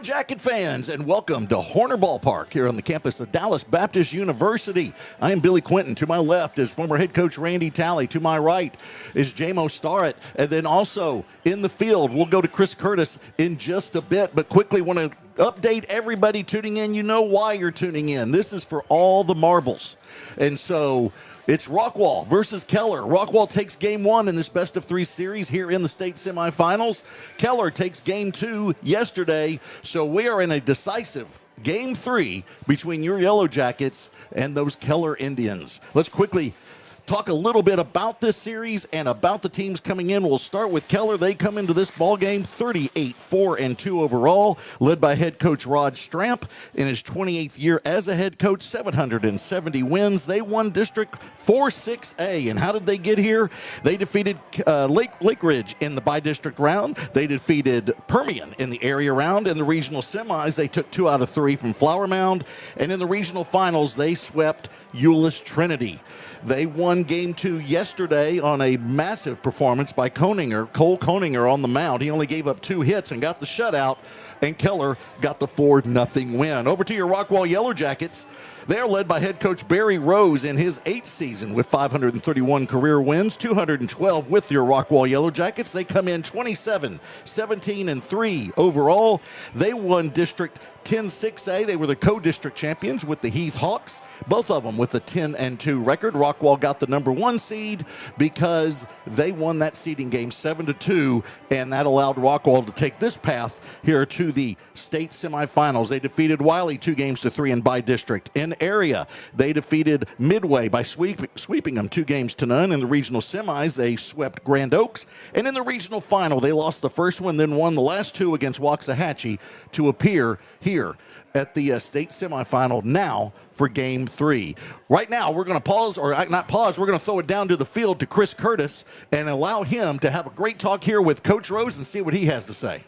Yellowjacket fans, and welcome to Horner Ballpark here on the campus of Dallas Baptist University. I am Billy Quinton. To my left is former head coach Randy Talley. To my right is J-Mo Starrett. And then also in the field, we'll go to Chris Curtis in just a bit, but quickly want to update everybody tuning in. You know why you're tuning in. This is for all the marbles. And so it's Rockwall versus Keller. Rockwall takes game one in this best-of-3 series here in the state semifinals. Keller takes game two yesterday. So we are in a decisive game three between your Yellowjackets and those Keller Indians. Let's quickly talk a little bit about this series and about the teams coming in. We'll start with Keller. They come into this ball game 38-4-2 overall, led by head coach Rod Stramp in his 28th year as a head coach, 770 wins. They won District 4-6A. And how did they get here? They defeated Lake Ridge in the by-district round. They defeated Permian in the area round. In the regional semis, they took 2 out of 3 from Flower Mound. And in the regional finals, they swept Euless Trinity. They won game two yesterday on a massive performance by Cole Koninger on the mound. He only gave up 2 hits and got the shutout, and Keller got the 4-0 win. Over to your Rockwall Yellowjackets. They are led by head coach Barry Rose in his 8th season with 531 career wins, 212 with your Rockwall Yellowjackets. They come in 27-17-3 overall. They won District 10-6A. They were the co-district champions with the Heath Hawks, both of them with a 10-2 record. Rockwall got the number 1 seed because they won that seeding game 7-2, and that allowed Rockwall to take this path here to the state semifinals. They defeated Wiley 2-3 in by-district. In area, they defeated Midway by sweeping them 2-0. In the regional semis, they swept Grand Oaks, and in the regional final, they lost the first one, then won the last 2 against Waxahachie to appear here at the state semifinal now for game 3. Right now, we're going to pause, or not pause, we're going to throw it down to the field to Chris Curtis and allow him to have a great talk here with Coach Rose and see what he has to say.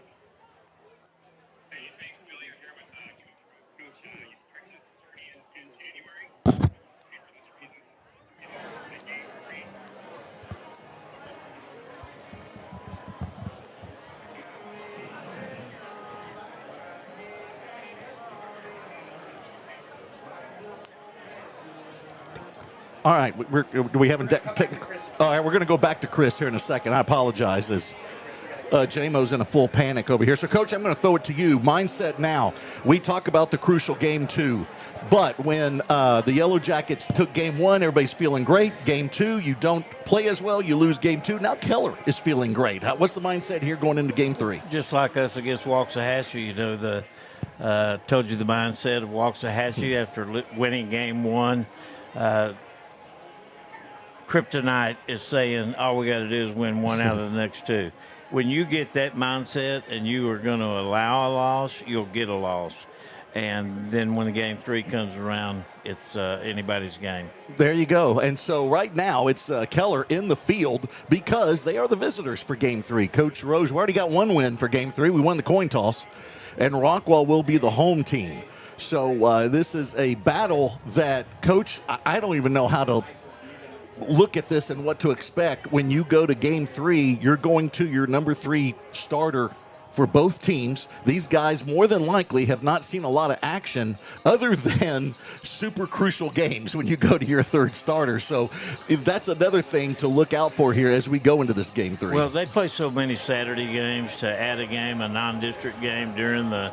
All right, we haven't all right, we're going to go back to Chris here in a second. I apologize as J-Mo's in a full panic over here. So, Coach, I'm going to throw it to you. Mindset now. We talk about the crucial game 2, but when the Yellowjackets took game 1, everybody's feeling great. Game 2, you don't play as well, you lose game 2. Now Keller is feeling great. What's the mindset here going into game 3? Just like us against Waxahachie, you know, told you the mindset of Waxahachie after winning game 1. Kryptonite is saying all we got to do is win 1 out of the next 2. When you get that mindset and you are going to allow a loss, you'll get a loss. And then when the game 3 comes around, it's anybody's game. There you go. And so right now it's Keller in the field because they are the visitors for game 3. Coach Rose, we already got 1 win for game 3. We won the coin toss. And Rockwall will be the home team. So this is a battle that, Coach, I don't even know how to look at this and what to expect. When you go to game 3, you're going to your number 3 starter for both teams. These guys more than likely have not seen a lot of action other than super crucial games when you go to your 3rd starter. So if that's another thing to look out for here as we go into this game 3. Well, they play so many Saturday games to add a game, a non-district game during the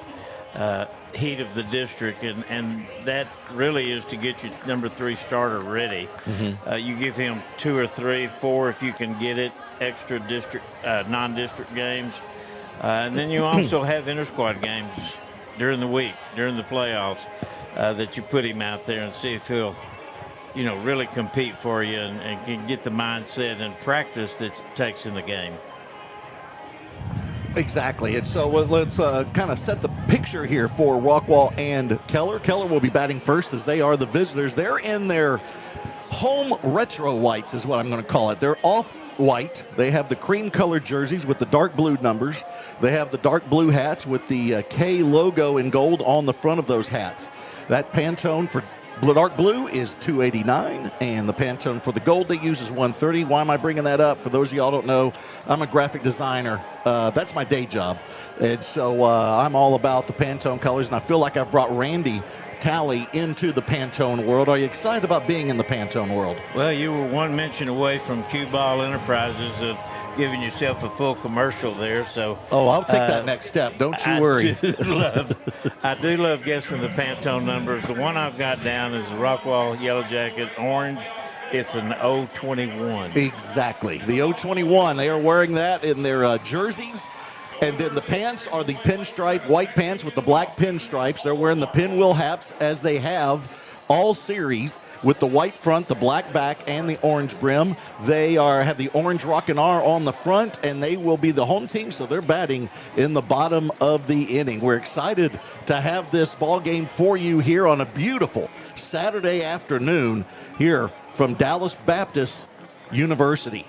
heat of the district, and that really is to get your number 3 starter ready. Mm-hmm. You give him 2 or 3, 4 if you can get it, extra district, non-district games. And then you also have inter-squad games during the week, during the playoffs, that you put him out there and see if he'll, you know, really compete for you and can get the mindset and practice that it takes in the game. Exactly. And so let's kind of set the picture here for Rockwall and Keller. Keller will be batting first as they are the visitors. They're in their home retro whites is what I'm going to call it. They're off-white. They have the cream-colored jerseys with the dark blue numbers. They have the dark blue hats with the K logo in gold on the front of those hats. That Pantone for Dark blue is $289, and the Pantone for the gold they use is $130. Why am I bringing that up? For those of y'all who don't know, I'm a graphic designer. That's my day job. And so I'm all about the Pantone colors, and I feel like I've brought Randy Talley into the Pantone world. Are you excited about being in the Pantone world? Well, you were one mention away from Cue Ball Enterprises of giving yourself a full commercial there. So, I'll take that next step. Don't you worry. I do love guessing the Pantone numbers. The one I've got down is the Rockwall Yellowjacket Orange. It's an 021. Exactly. The 021. They are wearing that in their jerseys. And then the pants are the pinstripe white pants with the black pinstripes. They're wearing the pinwheel hats as they have all series with the white front, the black back, and the orange brim. They have the orange Rockin' R on the front, and they will be the home team, so they're batting in the bottom of the inning. We're excited to have this ball game for you here on a beautiful Saturday afternoon here from Dallas Baptist University.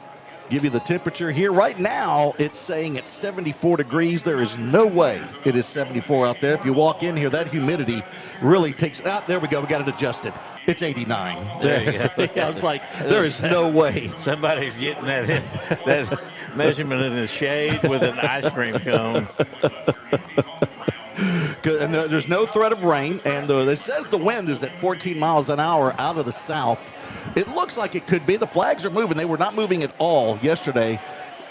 Give you the temperature here. Right now, it's saying it's 74 degrees. There is no way it is 74 out there. If you walk in here, that humidity really takes out. There we go. We got it adjusted. It's 89. There you go. I was like, there is no way. Somebody's getting that measurement in the shade with an ice cream cone. And there's no threat of rain, and it says the wind is at 14 miles an hour out of the south. It looks like it could be. The flags are moving. They were not moving at all yesterday.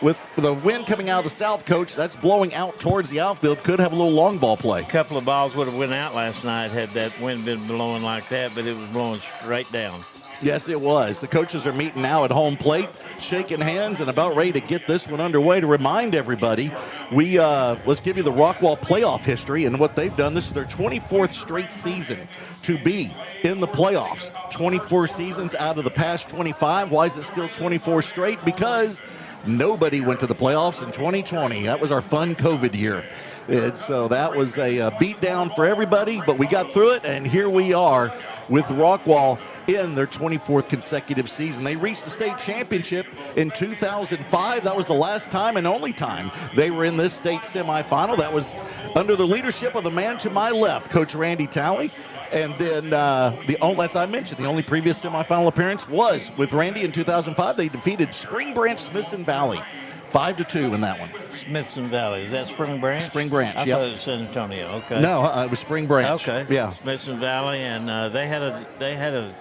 With the wind coming out of the south, Coach, that's blowing out towards the outfield. Could have a little long ball play. A couple of balls would have went out last night had that wind been blowing like that, but it was blowing straight down. Yes, it was. The coaches are meeting now at home plate, shaking hands, and about ready to get this one underway. To remind everybody, let's give you the Rockwall playoff history and what they've done. This is their 24th straight season to be in the playoffs. 24 seasons out of the past 25. Why is it still 24 straight? Because nobody went to the playoffs in 2020. That was our fun COVID year. And so that was a beatdown for everybody, but we got through it, and here we are with Rockwall in their 24th consecutive season. They reached the state championship in 2005. That was the last time and only time they were in this state semifinal. That was under the leadership of the man to my left, Coach Randy Talley. And then, as I mentioned, the only previous semifinal appearance was with Randy in 2005. They defeated Spring Branch Smithson Valley 5-2 in that one. Smithson Valley. Is that Spring Branch? Spring Branch, I yep. thought it was San Antonio. Okay. No, it was Spring Branch. Okay. Yeah. Smithson Valley, and they had a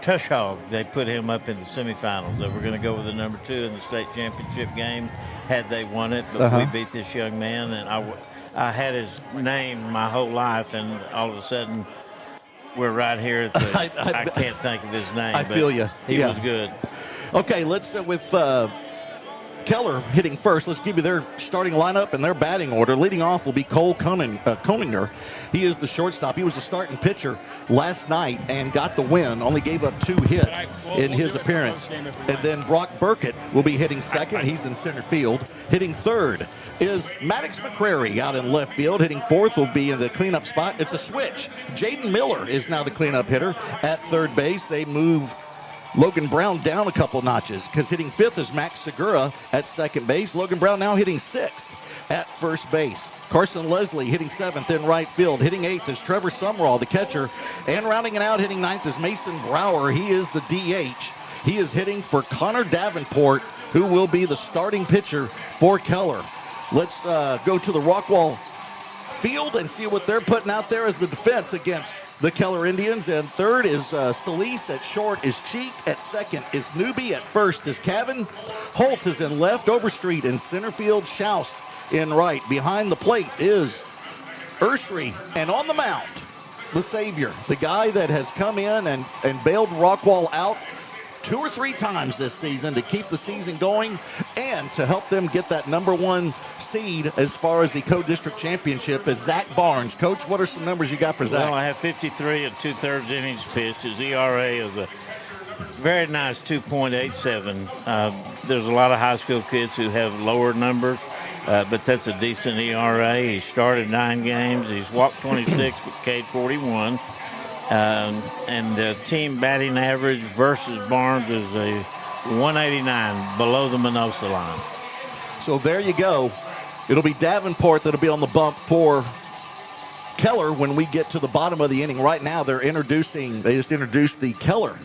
tush hog. They put him up in the semifinals. They were going to go with the number 2 in the state championship game had they won it, but we beat this young man, and I had his name my whole life, and all of a sudden we're right here at the I can't think of his name. I feel you. He was good. Okay, let's with Keller hitting first. Let's give you their starting lineup and their batting order. Leading off will be Cole Koninger. He is the shortstop. He was the starting pitcher last night and got the win. Only gave up 2 hits in his appearance. And then Brock Burkett will be hitting second. He's in center field. Hitting third is Maddox McCrary out in left field. Hitting fourth will be in the cleanup spot. It's a switch. Jaden Miller is now the cleanup hitter at third base. They move Logan Brown down a couple notches because hitting fifth is Max Segura at second base. Logan Brown now hitting sixth at first base. Carson Leslie hitting seventh in right field. Hitting eighth is Trevor Sumrall, the catcher. And rounding it out, hitting ninth is Mason Brower. He is the DH. He is hitting for Connor Davenport, who will be the starting pitcher for Keller. Let's go to the Rockwall field and see what they're putting out there as the defense against the Keller Indians. And third is Solis. At short is Cheek. At second is Newby. At first is Cavan. Holt is in left. Overstreet in center field. Schaus in right. Behind the plate is Ursery. And on the mound, the savior, the guy that has come in and bailed Rockwall out 2 or 3 times this season to keep the season going and to help them get that number 1 seed as far as the co-district championship is Zach Barnes. Coach, what are some numbers you got for Zach? Well, I have 53 and 2/3 innings pitched. His ERA is a very nice 2.87. There's a lot of high school kids who have lower numbers, but that's a decent ERA. He started 9 games. He's walked 26 but K'd 41. And the team batting average versus Barnes is a 189 below the Minosa line. So there you go. It'll be Davenport that'll be on the bump for Keller, when we get to the bottom of the inning, right now they just introduced the Keller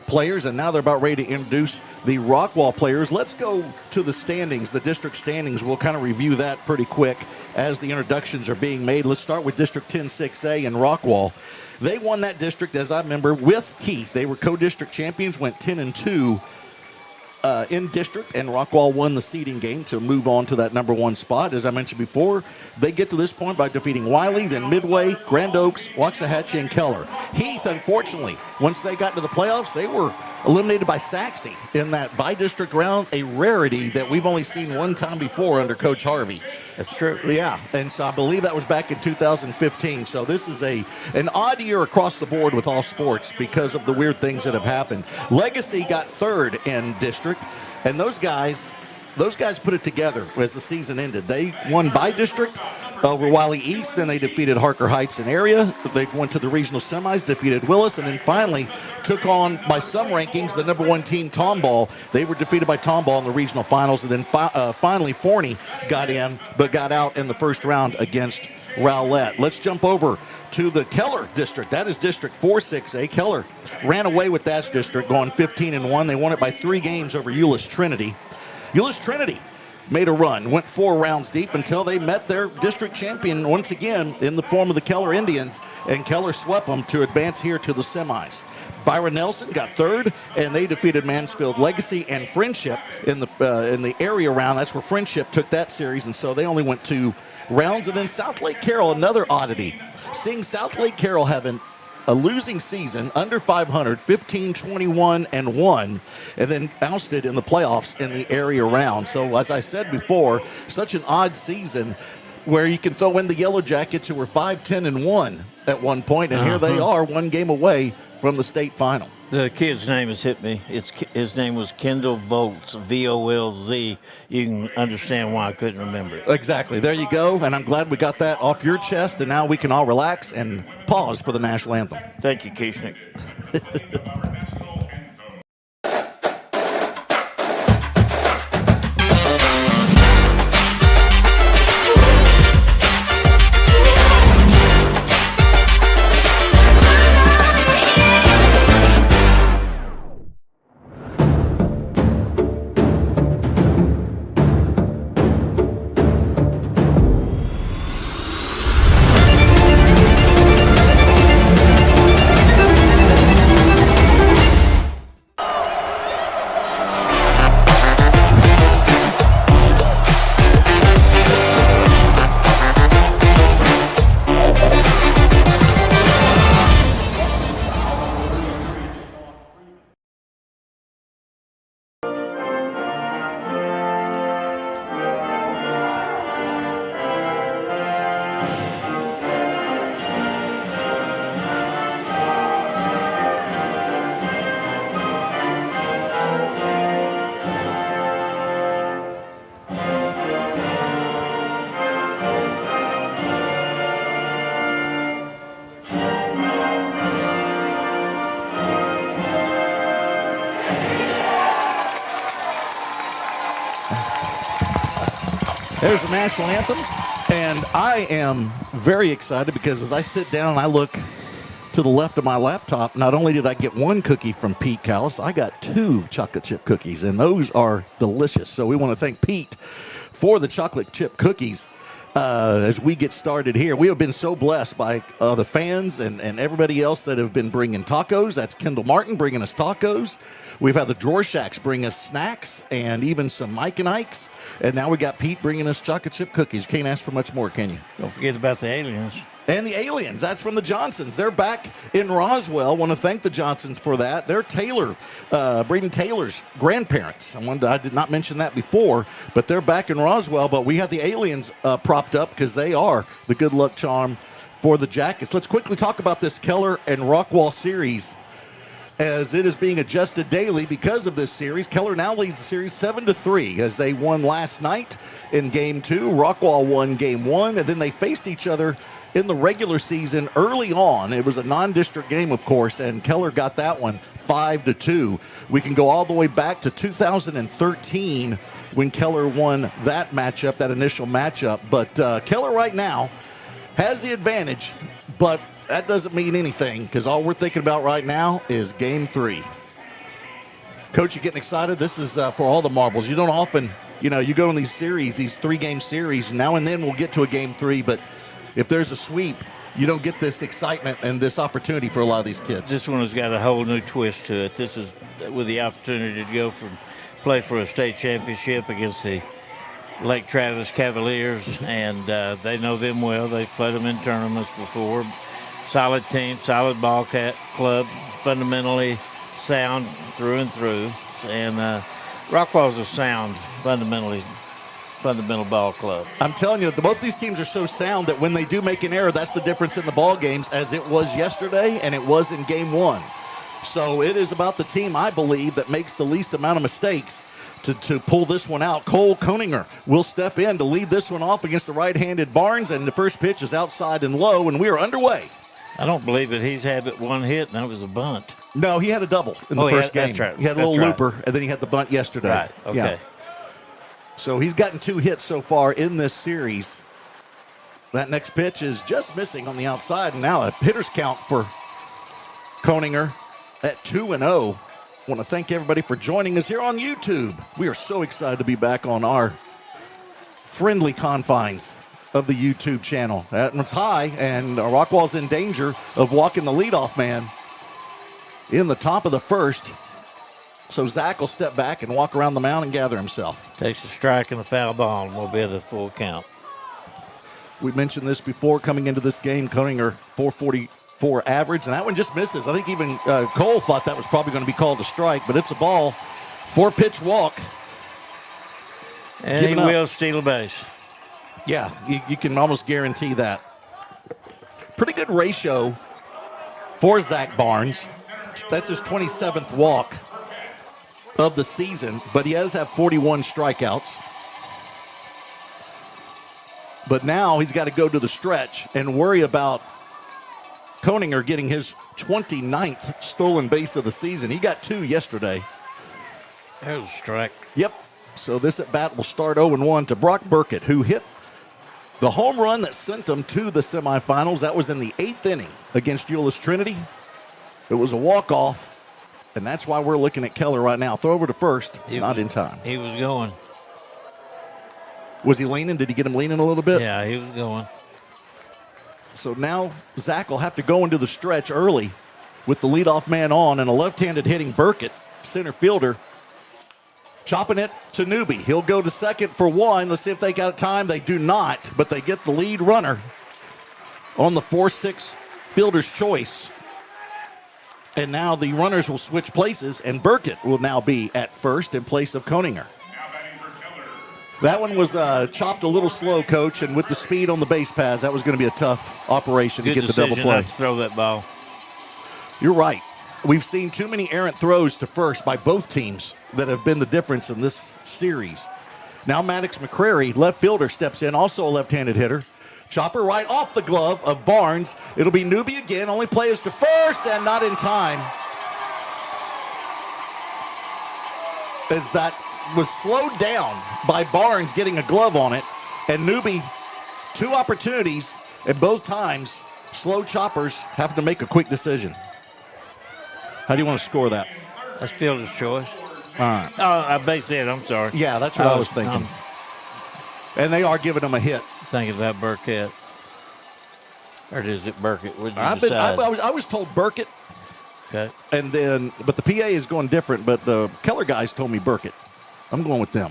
players, and now they're about ready to introduce the Rockwall players. Let's go to the standings, the district standings. We'll kind of review that pretty quick as the introductions are being made. Let's start with District 10-6A in Rockwall. They won that district, as I remember, with Heath. They were co-district champions, went 10-2 in district, and Rockwall won the seeding game to move on to that number 1 spot. As I mentioned before, they get to this point by defeating Wiley, then Midway, Grand Oaks, Waxahachie, and Keller. Heath, unfortunately, once they got to the playoffs, they were eliminated by Saxe in that by-district round, a rarity that we've only seen one time before under Coach Harvey. That's true. Yeah, and so I believe that was back in 2015. So this is an odd year across the board with all sports because of the weird things that have happened. Legacy got 3rd in district, and those guys put it together as the season ended. They won by district over Wiley East, then they defeated Harker Heights in area. They went to the regional semis, defeated Willis, and then finally took on, by some rankings, the number 1 team, Tomball. They were defeated by Tomball in the regional finals, and then finally Forney got in, but got out in the first round against Rowlett. Let's jump over to the Keller district. That is District 4-6A. Keller ran away with that district, going 15-1. They won it by 3 games over Euless Trinity. Euless Trinity made a run, went 4 rounds deep until they met their district champion once again in the form of the Keller Indians, and Keller swept them to advance here to the semis. Byron Nelson got 3rd, and they defeated Mansfield Legacy and Friendship in the area round. That's where Friendship took that series, and so they only went 2 rounds. And then South Lake Carroll, another oddity. Seeing South Lake Carroll having a losing season, under 500, 15-21-1, and then ousted in the playoffs in the area round. So, as I said before, such an odd season where you can throw in the Yellowjackets, who were 5-10-1 at one point, and here they are, 1 game away from the state final. The kid's name has hit me. His name was Kendall Volz, Volz. You can understand why I couldn't remember it. Exactly. There you go. And I'm glad we got that off your chest, and now we can all relax and pause for the national anthem. Thank you, Keishnick. There's the national anthem, and I am very excited because as I sit down and I look to the left of my laptop, not only did I get 1 cookie from Pete Callis, I got 2 chocolate chip cookies, and those are delicious. So we want to thank Pete for the chocolate chip cookies. As we get started here, we have been so blessed by the fans and everybody else that have been bringing tacos. That's Kendall Martin bringing us tacos. We've had the Drawer Shacks bring us snacks and even some Mike and Ike's. And now we got Pete bringing us chocolate chip cookies. Can't ask for much more, can you? Don't forget about the aliens. And the aliens, that's from the Johnsons. They're back in Roswell. Want to thank the Johnsons for that. They're Braden Taylor's grandparents. I did not mention that before, but they're back in Roswell. But we have the aliens propped up because they are the good luck charm for the Jackets. Let's quickly talk about this Keller and Rockwall series as it is being adjusted daily because of this series. Keller now leads the series 7-3 as they won last night in Game 2. Rockwall won Game 1, and then they faced each other in the regular season early on. It was a non-district game, of course, and Keller got that one 5-2. We can go all the way back to 2013 when Keller won that matchup, that initial matchup. But Keller right now has the advantage, but that doesn't mean anything because all we're thinking about right now is Game 3. Coach, you getting excited? This is for all the marbles. You don't often, you go in these series, these 3-game series, now and then we'll get to a Game 3, but if there's a sweep, you don't get this excitement and this opportunity for a lot of these kids. This one has got a whole new twist to it. This is with the opportunity to go play for a state championship against the Lake Travis Cavaliers, and they know them well. They've played them in tournaments before. Solid team, solid ball club, fundamentally sound through and through. And Rockwall's a sound, fundamental ball club. I'm telling you, both these teams are so sound that when they do make an error, that's the difference in the ball games, as it was yesterday and it was in Game 1. So it is about the team, I believe, that makes the least amount of mistakes to pull this one out. Cole Koninger will step in to lead this one off against the right-handed Barnes, and the first pitch is outside and low, and we are underway. I don't believe that he's had but one hit, and that was a bunt. No, he had a double in the first game. That's right. He had a little looper, and then he had the bunt yesterday. Right, okay. Yeah. So he's gotten 2 hits so far in this series. That next pitch is just missing on the outside, and now a hitter's count for Koninger at 2-0. I want to thank everybody for joining us here on YouTube. We are so excited to be back on our friendly confines of the YouTube channel. That one's high, and Rockwall's in danger of walking the leadoff man in the top of the first. So Zach will step back and walk around the mound and gather himself. Takes a strike and a foul ball, and we'll be at a full count. We mentioned this before coming into this game. Koninger 444 average, and that one just misses. I think even Cole thought that was probably going to be called a strike, but it's a ball. 4-pitch walk. And he will steal a base. Yeah, you can almost guarantee that. Pretty good ratio for Zach Barnes. That's his 27th walk of the season, but he does have 41 strikeouts. But now he's got to go to the stretch and worry about Koninger getting his 29th stolen base of the season. He got 2 yesterday. There's a strike. Yep. So this at bat will start 0-1 to Brock Burkett, who hit the home run that sent them to the semifinals. That was in the 8th inning against Euless Trinity. It was a walk-off, and that's why we're looking at Keller right now. Throw over to first, not in time. He was going. Was he leaning? Did he get him leaning a little bit? Yeah, he was going. So now Zach will have to go into the stretch early with the leadoff man on, and a left-handed hitting Burkett, center fielder, chopping it to Newby. He'll go to second for 1. Let's see if they got time. They do not, but they get the lead runner on the 4-6 fielder's choice. And now the runners will switch places, and Burkett will now be at first in place of Koninger. That one was chopped a little slow, Coach, and with the speed on the base paths, that was going to be a tough operation to get the double play. Not to throw that ball. You're right. We've seen too many errant throws to first by both teams that have been the difference in this series. Now Maddox McCrary, left fielder, steps in, also a left-handed hitter. Chopper right off the glove of Barnes. It'll be Newby again. Only play is to first and not in time. As that was slowed down by Barnes getting a glove on it. And Newby, 2 opportunities, and both times, slow choppers have to make a quick decision. How do you want to score that? That's fielder's choice. All right. Oh, I base hit. I'm sorry. Yeah, that's what I was thinking. And they are giving him a hit. Thinking about Burkett. Or is it Burkett? What did you decide? I was told Burkett. Okay. And then, but the PA is going different, but the Keller guys told me Burkett. I'm going with them.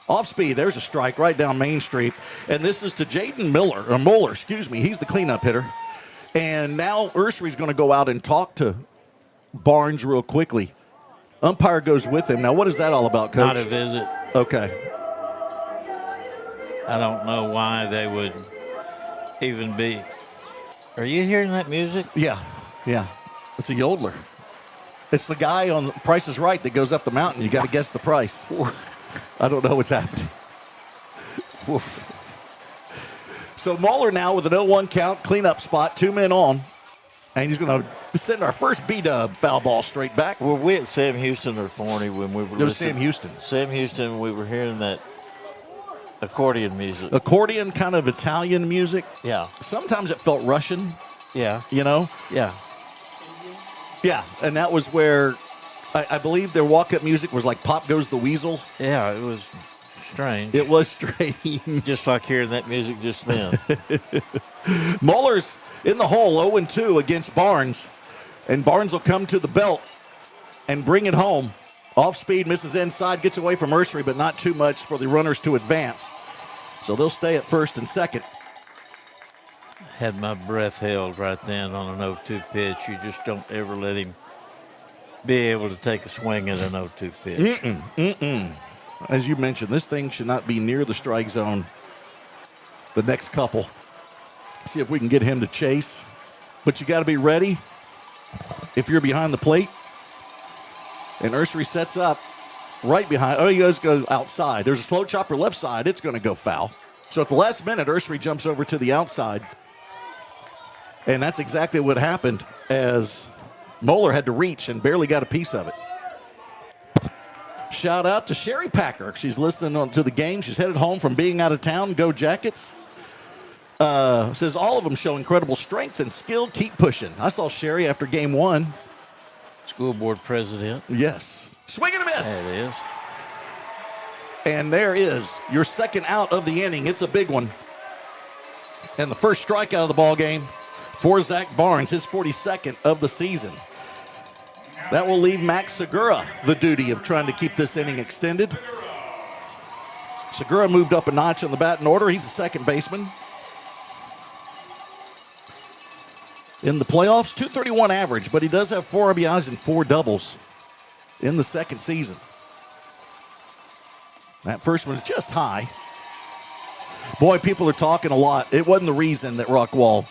Off speed, there's a strike right down Main Street. And this is to Jaden Moeller, excuse me. He's the cleanup hitter. And now Ursery's going to go out and talk to Barnes real quickly. Umpire goes with him. Now, what is that all about, Coach? Not a visit. Okay. I don't know why they would even be. Are you hearing that music? Yeah. It's a yodeler. It's the guy on Price is Right that goes up the mountain. You got to guess the price. I don't know what's happening. So Moeller now with an 0-1 count, cleanup spot, 2 men on. And he's going to send our first B-dub foul ball straight back. Were we at Sam Houston or Forney when we were It was Sam Houston. Sam Houston, we were hearing that Accordion music. Accordion, kind of Italian music. Yeah. Sometimes it felt Russian, Yeah. you know? Yeah. Yeah, and that was where I believe their walk-up music was like Pop Goes the Weasel. Yeah, it was strange. It was strange. Just like hearing that music just then. Muller's in the hole, 0-2 against Barnes. And Barnes will come to the belt and bring it home. Off speed, misses inside, gets away from Ursery, but not too much for the runners to advance. So they'll stay at first and second. Had my breath held right then on an 0-2 pitch. You just don't ever let him be able to take a swing at an 0-2 pitch. As you mentioned, this thing should not be near the strike zone the next couple. See if we can get him to chase. But you got to be ready if you're behind the plate. And Ursery sets up right behind. Oh, he goes outside. There's a slow chopper left side. It's going to go foul. So at the last minute, Ursery jumps over to the outside. And that's exactly what happened as Moeller had to reach and barely got a piece of it. Shout out to Sherry Packer. She's listening to the game. She's headed home from being out of town. Go Jackets. Says all of them show incredible strength and skill. Keep pushing. I saw Sherry after game one. School board president. Yes. Swing and a miss. There it is. And there is your second out of the inning. It's a big one. And the first strikeout of the ball game for Zach Barnes, his 42nd of the season. That will leave Max Segura the duty of trying to keep this inning extended. Segura moved up a notch on the batting order. He's a second baseman. In the playoffs, 231 average, but he does have 4 RBIs and 4 doubles in the second season. That first one is just high. Boy, people are talking a lot. It wasn't the reason that Rockwall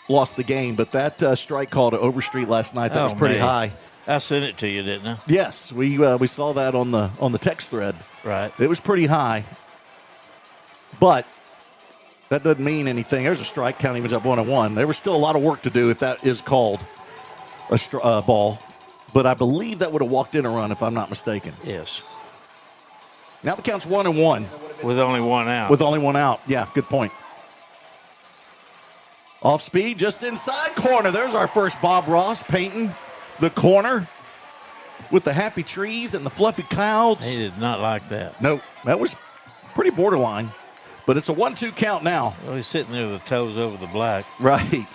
lost the game, but that strike call to Overstreet last night, that was pretty high. I sent it to you, didn't I? Yes, we saw that on the text thread. Right. It was pretty high, but that doesn't mean anything. There's a strike, count evens up 1-1. There was still a lot of work to do if that is called a ball, but I believe that would have walked in a run if I'm not mistaken. Yes. Now the count's 1-1. With only one out. With only one out. Yeah, good point. Off speed, just inside corner. There's our first Bob Ross painting the corner with the happy trees and the fluffy clouds. He did not like that. No, that was pretty borderline. But it's a 1-2 count now. Well, he's sitting there with the toes over the black. Right.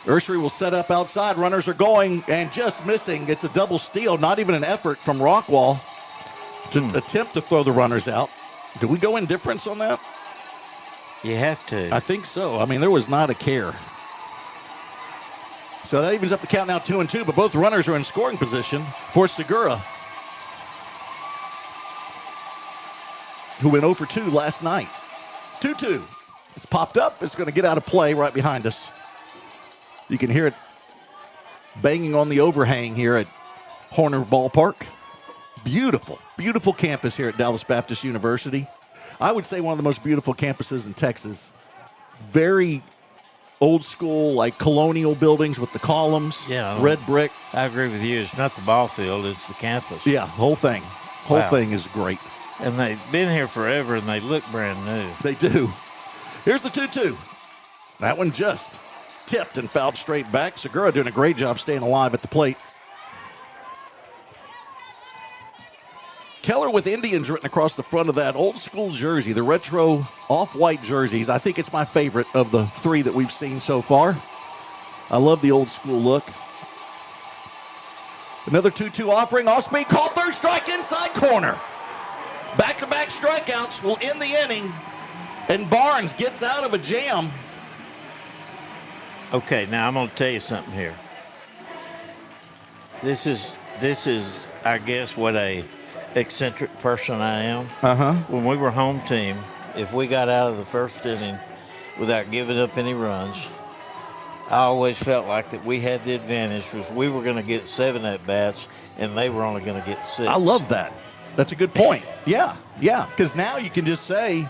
Ursery will set up outside. Runners are going and just missing. It's a double steal. Not even an effort from Rockwall to attempt to throw the runners out. Do we go in difference on that? You have to. I think so. I mean, there was not a care. So that evens up the count now 2-2, but both runners are in scoring position for Segura, who went 0 for 2 last night. 2-2. It's popped up. It's going to get out of play right behind us. You can hear it banging on the overhang here at Horner Ballpark. Beautiful, beautiful campus here at Dallas Baptist University. I would say one of the most beautiful campuses in Texas. Very old school, like colonial buildings with the columns, red brick. I agree with you. It's not the ball field, it's the campus. Yeah, whole thing. Whole thing is great. And they've been here forever, and they look brand new. They do. Here's the 2-2. That one just tipped and fouled straight back. Segura doing a great job staying alive at the plate. Keller with Indians written across the front of that old school jersey, the retro off-white jerseys. I think it's my favorite of the 3 that we've seen so far. I love the old school look. Another 2-2 offering, off-speed call, third strike, inside corner. Back-to-back strikeouts will end the inning, and Barnes gets out of a jam. Okay, now I'm going to tell you something here. This is, I guess, what a eccentric person I am. When we were home team, if we got out of the first inning without giving up any runs, I always felt like that we had the advantage because we were going to get 7 at-bats and they were only going to get 6. I love that. That's a good point. Yeah, because now you can just say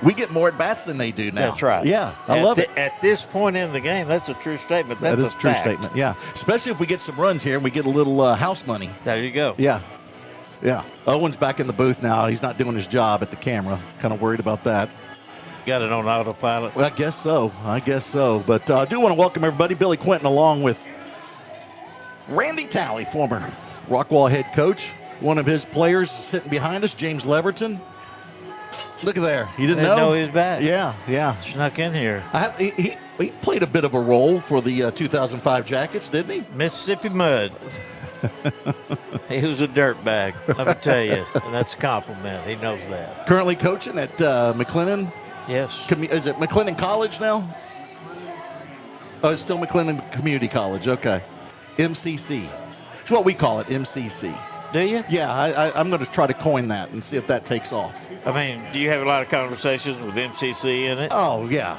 we get more at-bats than they do now. That's right. Yeah, I love it. At this point in the game, that's a true statement. That is a a true fact. statement, yeah. Especially if we get some runs here and we get a little house money. There you go. Yeah. Yeah. Owen's back in the booth now. He's not doing his job at the camera. Kind of worried about that. Got it on autopilot. Well, I guess so. But I do want to welcome everybody. Billy Quinton along with Randy Talley, former Rockwall head coach. One of his players sitting behind us, James Leverton. Look at there. You didn't know he was back. Yeah. Snuck in here. He played a bit of a role for the 2005 Jackets, didn't he? Mississippi Mud. He was a dirtbag, let me tell you. And that's a compliment. He knows that. Currently coaching at McLennan. Yes. Is it McLennan College now? Oh, it's still McLennan Community College. Okay. MCC. It's what we call it, MCC. Do you? Yeah, I'm going to try to coin that and see if that takes off. I mean, do you have a lot of conversations with MCC in it? Oh, yeah.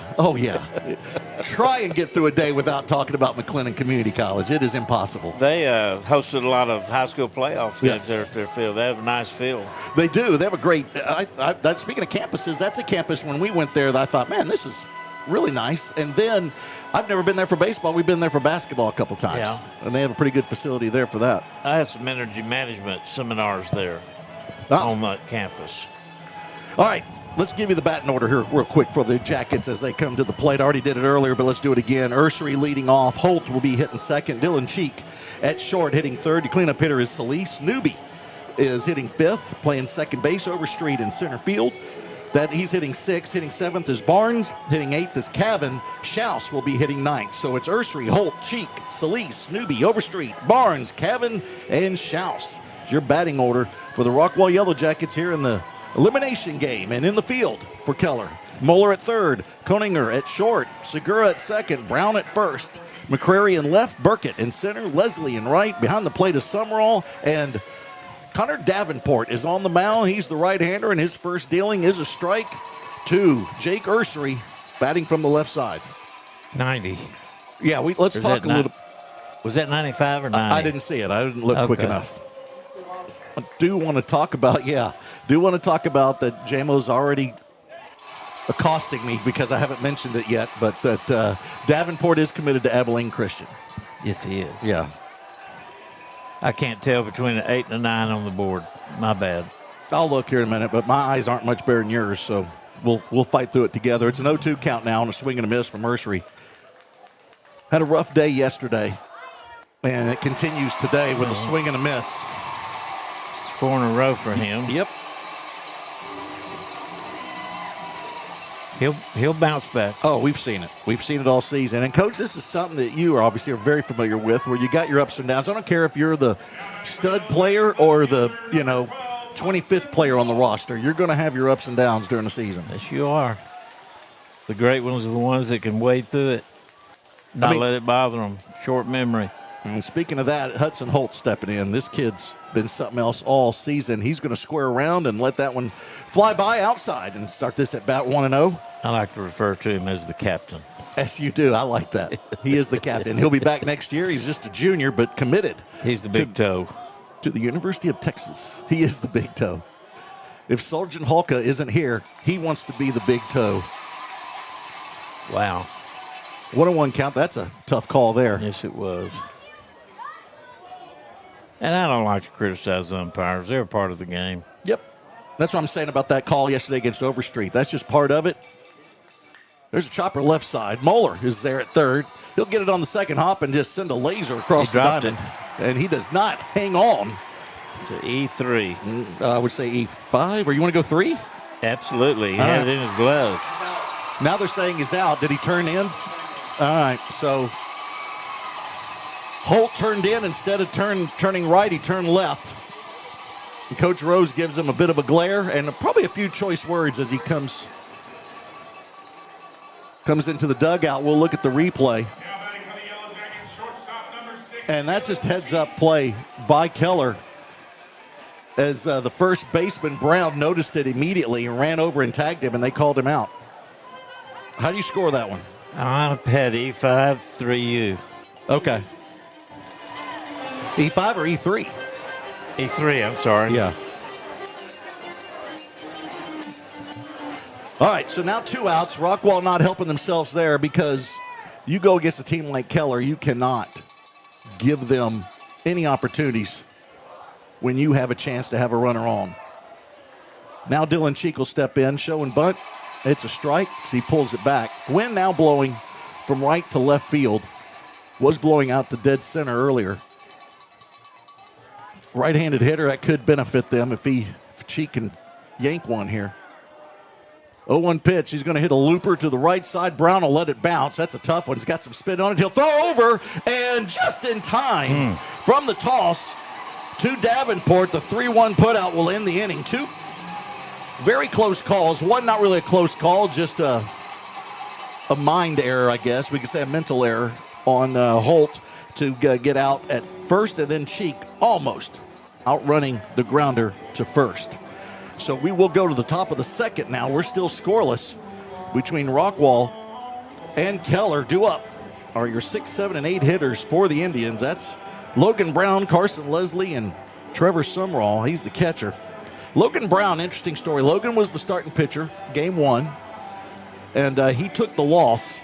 Try and get through a day without talking about McLennan Community College. It is impossible. They hosted a lot of high school playoff games Yes. there at their field. They have a nice field. They do. They have a great speaking of campuses, that's a campus when we went there that I thought, man, this is really nice. And then I've never been there for baseball. We've been there for basketball a couple times. Yeah. And they have a pretty good facility there for that. I had some energy management seminars there on that campus. All right, let's give you the batting order here real quick for the Jackets as they come to the plate. I already did it earlier, but let's do it again. Ursery leading off. Holt will be hitting second. Dylan Cheek at short hitting third. The cleanup hitter is Solis. Newby is hitting fifth, playing second base. Overstreet in center field. That he's hitting sixth. Hitting seventh is Barnes. Hitting eighth is Cavan. Schaus will be hitting ninth. So it's Ursery, Holt, Cheek, Solis, Newby, Overstreet, Barnes, Cavan, and Schaus. It's your batting order for the Rockwall Yellowjackets here in the elimination game. And in the field for Keller, Moeller at third, Koninger at short, Segura at second, Brown at first, McCrary in left, Burkett in center, Leslie in right. Behind the plate is Summerall, and Connor Davenport is on the mound. He's the right-hander, and his first dealing is a strike to Jake Ursery, batting from the left side. 90. Yeah, let's talk a little. Was that 95 or 90? I didn't see it. I didn't look quick enough. I do want to talk about that JMO's already accosting me because I haven't mentioned it yet, but that Davenport is committed to Abilene Christian. Yes, he is. Yeah. I can't tell between an 8 and a 9 on the board. My bad. I'll look here in a minute, but my eyes aren't much better than yours, so we'll fight through it together. It's an 0-2 count now on a swing and a miss from Ursery. Had a rough day yesterday, and it continues today with a swing and a miss. It's 4 in a row for him. Yep. He'll bounce back. Oh, we've seen it. We've seen it all season. And, Coach, this is something that you are very familiar with, where you got your ups and downs. I don't care if you're the stud player or the, 25th player on the roster. You're going to have your ups and downs during the season. Yes, you are. The great ones are the ones that can wade through it, not let it bother them. Short memory. And speaking of that, Hudson Holt stepping in. This kid's been something else all season. He's going to square around and let that one fly by outside and start this at bat 1-0. I like to refer to him as the captain. Yes, you do. I like that. He is the captain. He'll be back next year. He's just a junior, but committed. He's the big toe. To the University of Texas. He is the big toe. If Sergeant Halka isn't here, he wants to be the big toe. Wow. 1-1 count. That's a tough call there. Yes, it was. And I don't like to criticize the umpires. They're a part of the game. Yep. That's what I'm saying about that call yesterday against Overstreet. That's just part of it. There's a chopper left side. Moeller is there at third. He'll get it on the second hop and just send a laser across the diamond. And he does not hang on. It's an E3. I would say E5. Or you want to go 3? Absolutely. He had it in his glove. Now they're saying he's out. Did he turn in? All right. So Holt turned in. Instead of turning right, he turned left. And Coach Rose gives him a bit of a glare and probably a few choice words as he comes into the dugout. We'll look at the replay. And that's just heads-up play by Keller as the first baseman, Brown, noticed it immediately and ran over and tagged him, and they called him out. How do you score that one? On a pet E5, 3U. Okay. E5 or E3? E3, I'm sorry. Yeah. All right, so now 2 outs. Rockwall not helping themselves there because you go against a team like Keller, you cannot give them any opportunities when you have a chance to have a runner on. Now Dylan Cheek will step in, show and bunt. It's a strike as he pulls it back. Wind now blowing from right to left field. Was blowing out to dead center earlier. Right-handed hitter, that could benefit them if Cheek can yank one here. 0-1 pitch. He's going to hit a looper to the right side. Brown will let it bounce. That's a tough one. He's got some spin on it. He'll throw over, and just in time from the toss to Davenport, the 3-1 putout will end the inning. Two very close calls. One not really a close call, just a mind error, I guess. We could say a mental error on Holt to get out at first, and then Cheek almost outrunning the grounder to first. So we will go to the top of the second now. We're still scoreless between Rockwall and Keller. Due up are your 6, 7, and 8 hitters for the Indians. That's Logan Brown, Carson Leslie, and Trevor Sumrall. He's the catcher. Logan Brown, interesting story. Logan was the starting pitcher, game 1, and he took the loss.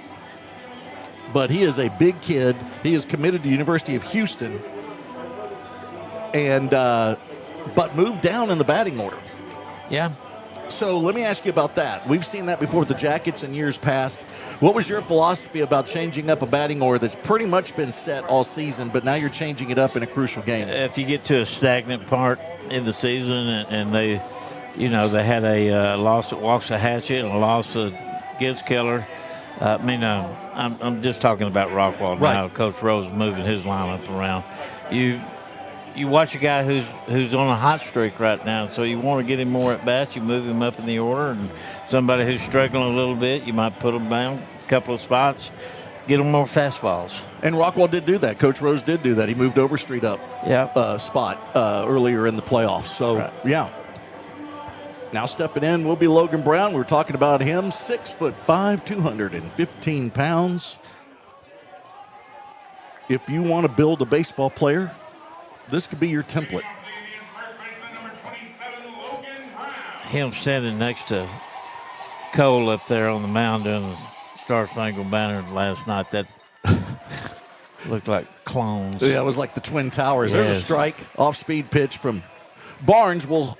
But he is a big kid. He is committed to the University of Houston, and but moved down in the batting order. Yeah. So let me ask you about that. We've seen that before with the Jackets in years past. What was your philosophy about changing up a batting order that's pretty much been set all season, but now you're changing it up in a crucial game? If you get to a stagnant part in the season and they had a loss at Waxahachie and a loss against Keller. I'm just talking about Rockwall now. Right. Coach Rose moving his lineup around. You watch a guy who's on a hot streak right now, so you want to get him more at bats. You move him up in the order, and somebody who's struggling a little bit, you might put him down a couple of spots, get them more fastballs. And Rockwall did do that. Coach Rose did do that. He moved Overstreet up spot earlier in the playoffs. So, right. Yeah. Now stepping in will be Logan Brown. We were talking about him, 6'5", 215 pounds. If you want to build a baseball player, this could be your template. Him standing next to Cole up there on the mound doing the Star Spangled Banner last night, that looked like clones. Yeah, it was like the Twin Towers. Yes. There's a strike, off-speed pitch from Barnes. Will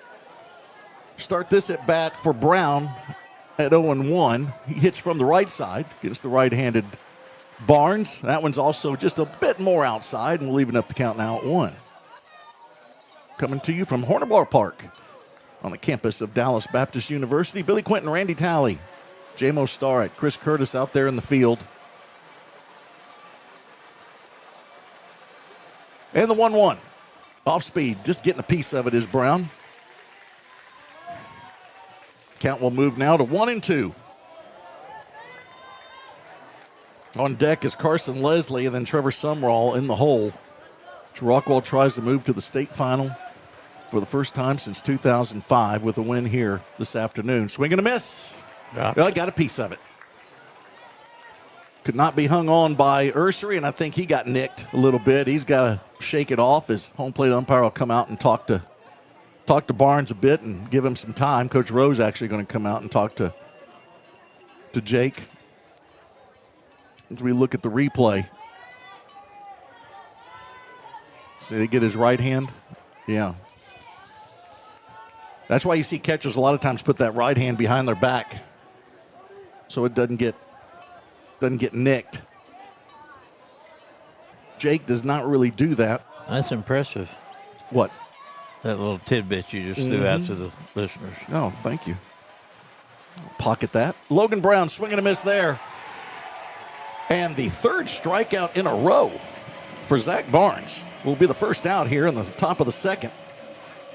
start this at bat for Brown at 0-1. He hits from the right side, gets the right-handed Barnes. That one's also just a bit more outside, and we'll even up the count now at 1. Coming to you from Horner Park on the campus of Dallas Baptist University. Billy Quinton, Randy Talley, J-Mo Starrett, Chris Curtis out there in the field. And the 1-1. Off speed, just getting a piece of it is Brown. Count will move now to 1-2. On deck is Carson Leslie and then Trevor Sumrall in the hole. Rockwall tries to move to the state final for the first time since 2005 with a win here this afternoon. Swing and a miss. Yeah. Well, I got a piece of it. Could not be hung on by Ursery, and I think he got nicked a little bit. He's got to shake it off. His home plate umpire will come out and talk to Barnes a bit and give him some time. Coach Rose actually going to come out and talk to Jake as we look at the replay. See, they get his right hand. Yeah. That's why you see catchers a lot of times put that right hand behind their back so it doesn't get nicked. Jake does not really do that. That's impressive. What? That little tidbit you just threw out to the listeners. Oh, thank you. Pocket that. Logan Brown swinging a miss there. And the third strikeout in a row for Zach Barnes will be the first out here in the top of the second.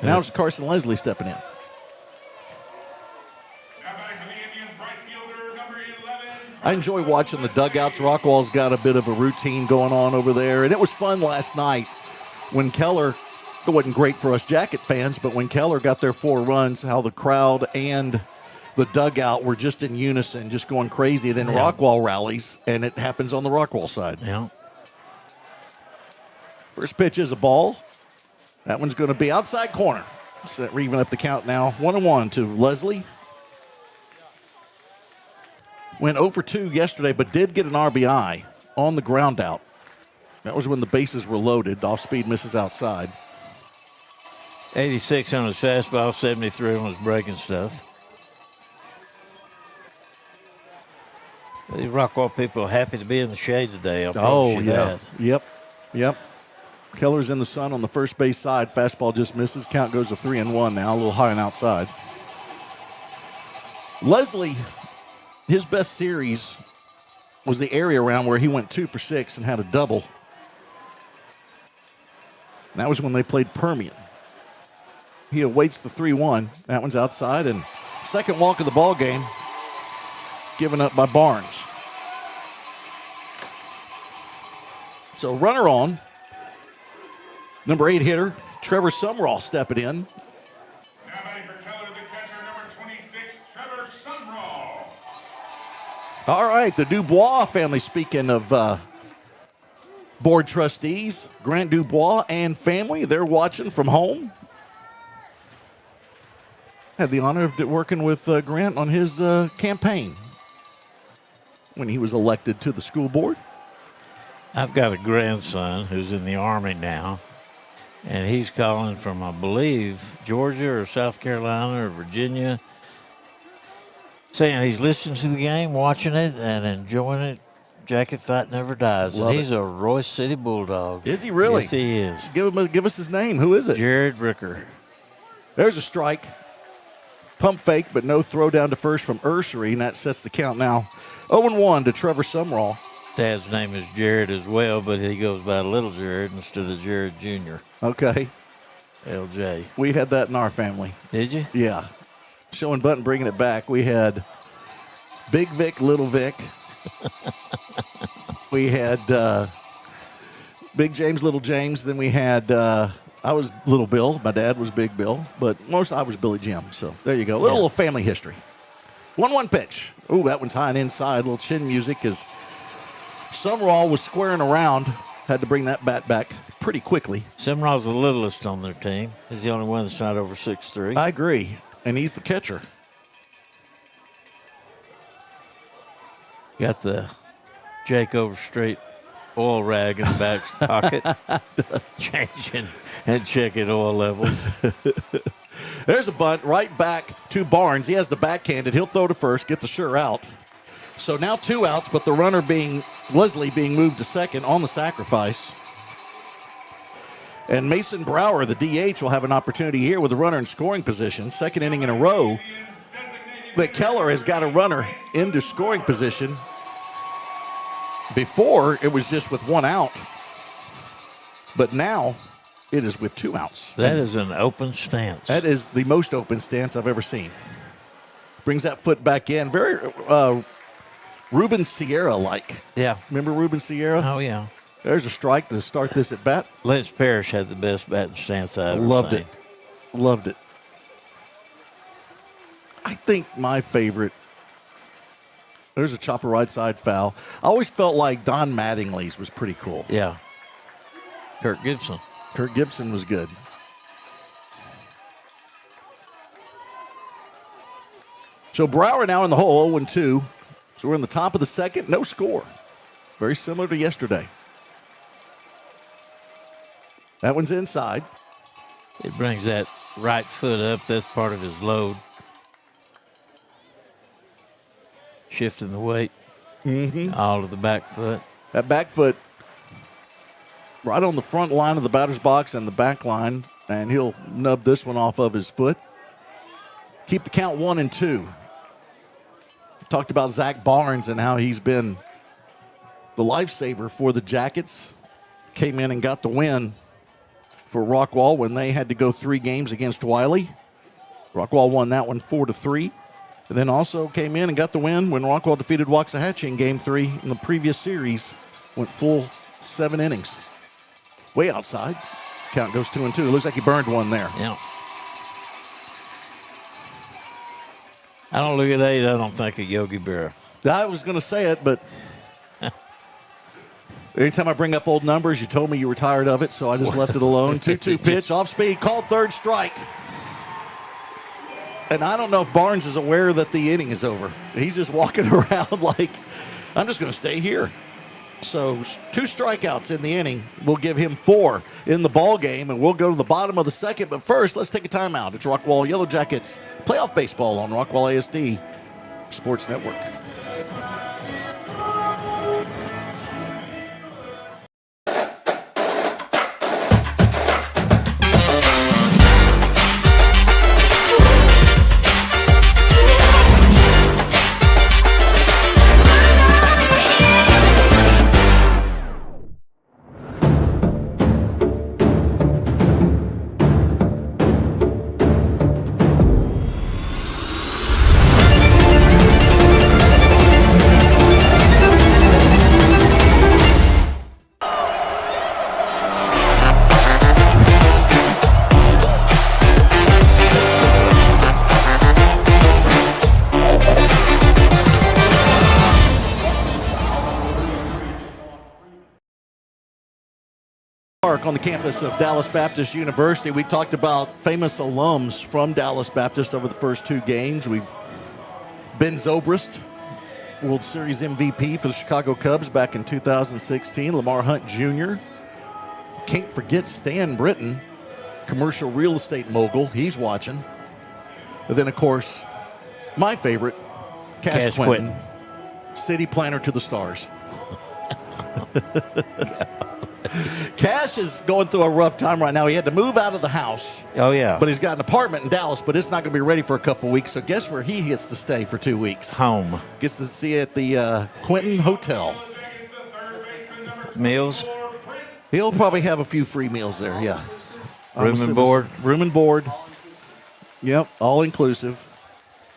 Now it's Carson Leslie stepping in. I enjoy watching the dugouts. Rockwall's got a bit of a routine going on over there. And it was fun last night when Keller, it wasn't great for us Jacket fans, but when Keller got their 4 runs, how the crowd and the dugout were just in unison, just going crazy. Then Rockwall rallies, and it happens on the Rockwall side. Yeah. First pitch is a ball. That one's going to be outside corner. So we're even up the count now. 1-1 to Leslie. Went 0 for 2 yesterday, but did get an RBI on the ground out. That was when the bases were loaded. Off speed misses outside. 86 on his fastball, 73 on his breaking stuff. These Rockwall people are happy to be in the shade today. I'll promise you that. Yep. Keller's in the sun on the first base side. Fastball just misses. Count goes to 3-1 now, a little high and outside. Leslie, his best series was the area round where he went 2 for 6 and had a double. And that was when they played Permian. He awaits the 3-1. That one's outside, and second walk of the ball game given up by Barnes. So runner on. Number 8 hitter, Trevor Sumrall stepping in. Now batting for Keller, the catcher, number 26, Trevor Sumrall. All right, the Dubois family, speaking of board trustees, Grant Dubois and family, they're watching from home. Had the honor of working with Grant on his campaign when he was elected to the school board. I've got a grandson who's in the Army now, and he's calling from, I believe, Georgia or South Carolina or Virginia, saying he's listening to the game, watching it, and enjoying it. Jacket fight never dies. Love and he's it. a Royce City Bulldog. Is he really? Yes, he is. Give us his name. Who is it? Jared Ricker. There's a strike. Pump fake, but no throw down to first from Ursery, and that sets the count now 0-1 to Trevor Sumrall. Dad's name is Jared as well, but he goes by Little Jared instead of Jared Jr. Okay. LJ. We had that in our family. Did you? Yeah. Showing Button bringing it back. We had Big Vic, Little Vic. We had Big James, Little James. Then we had, I was Little Bill. My dad was Big Bill. But I was Billy Jim. So there you go. A little family history. 1-1 pitch. Ooh, that one's high and inside. A little chin music as Sumrall was squaring around. Had to bring that bat back pretty quickly. Sumrall's the littlest on their team. He's the only one that's not over 6'3". I agree. And he's the catcher. Got the Jake Overstreet oil rag in the back pocket, changing and checking oil levels. There's a bunt right back to Barnes. He has the backhanded. He'll throw to first, get the sure out. So now 2 outs, but the runner Leslie being moved to second on the sacrifice. And Mason Brower, the DH, will have an opportunity here with a runner in scoring position. Second inning in a row that Keller has got a runner into scoring position. Before, it was just with 1 out. But now, it is with 2 outs. That is an open stance. That is the most open stance I've ever seen. Brings that foot back in. Very Ruben Sierra-like. Yeah. Remember Ruben Sierra? Oh, yeah. There's a strike to start this at bat. Lance Parrish had the best batting stance I ever Loved seen. it. Loved it. I think my favorite, there's a chopper right side foul. I always felt like Don Mattingly's was pretty cool. Yeah. Kirk Gibson. Kirk Gibson was good. So Brower now in the hole, 0-2. So we're in the top of the second, no score. Very similar to yesterday. That one's inside. It brings that right foot up. That's part of his load. Shifting the weight all to the back foot. That back foot right on the front line of the batter's box and the back line, and he'll nub this one off of his foot. Keep the count 1-2. Talked about Zach Barnes and how he's been the lifesaver for the Jackets. Came in and got the win for Rockwall when they had to go 3 games against Wiley. Rockwall won that one 4-3. And then also came in and got the win when Rockwall defeated Waxahachie in Game 3 in the previous series. Went full 7 innings. Way outside. Count goes 2-2. Looks like he burned one there. Yeah. I don't look at 8. I don't think of Yogi Berra. I was going to say it, but anytime I bring up old numbers, you told me you were tired of it, so I just left it alone. 2-2 pitch, off speed, called third strike. And I don't know if Barnes is aware that the inning is over. He's just walking around like, I'm just going to stay here. So 2 strikeouts in the inning will give him 4 in the ball game, and we'll go to the bottom of the second. But first, let's take a timeout. It's Rockwall Yellowjackets playoff baseball on Rockwall ASD Sports Network. On the campus of Dallas Baptist University. We talked about famous alums from Dallas Baptist over the first 2 games. We've Ben Zobrist, World Series MVP for the Chicago Cubs back in 2016. Lamar Hunt Jr. Can't forget Stan Britton, commercial real estate mogul. He's watching. And then, of course, my favorite, Cash Quinton, city planner to the stars. Cash is going through a rough time right now. He had to move out of the house. Oh, yeah. But he's got an apartment in Dallas, but it's not going to be ready for a couple weeks. So guess where he gets to stay for 2 weeks? Home. Gets to see at the Quinton Hotel. Meals? He'll probably have a few free meals there, yeah. Room and board? Room and board. Yep, all inclusive.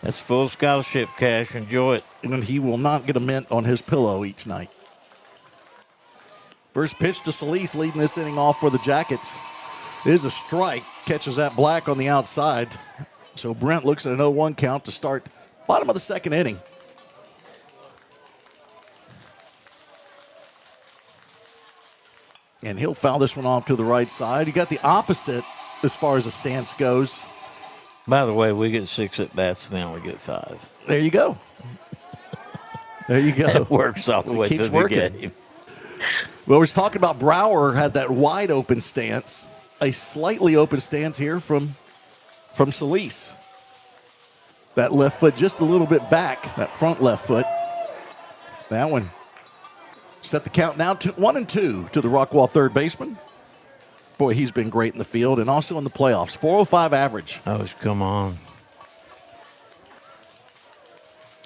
That's full scholarship, Cash. Enjoy it. And he will not get a mint on his pillow each night. First pitch to Solis, leading this inning off for the Jackets. It is a strike. Catches that Black on the outside. So Brent looks at an 0-1 count to start bottom of the second inning. And he'll foul this one off to the right side. You got the opposite as far as the stance goes. By the way, we get 6 at-bats, now we get 5. There you go. There you go. It works all the way through the game. Well, we're talking about Brower had that wide open stance, a slightly open stance here from Solis. That left foot just a little bit back, that front left foot. That one set the count now to 1-2 to the Rockwall third baseman. Boy, he's been great in the field and also in the playoffs. 405 average. Oh, come on.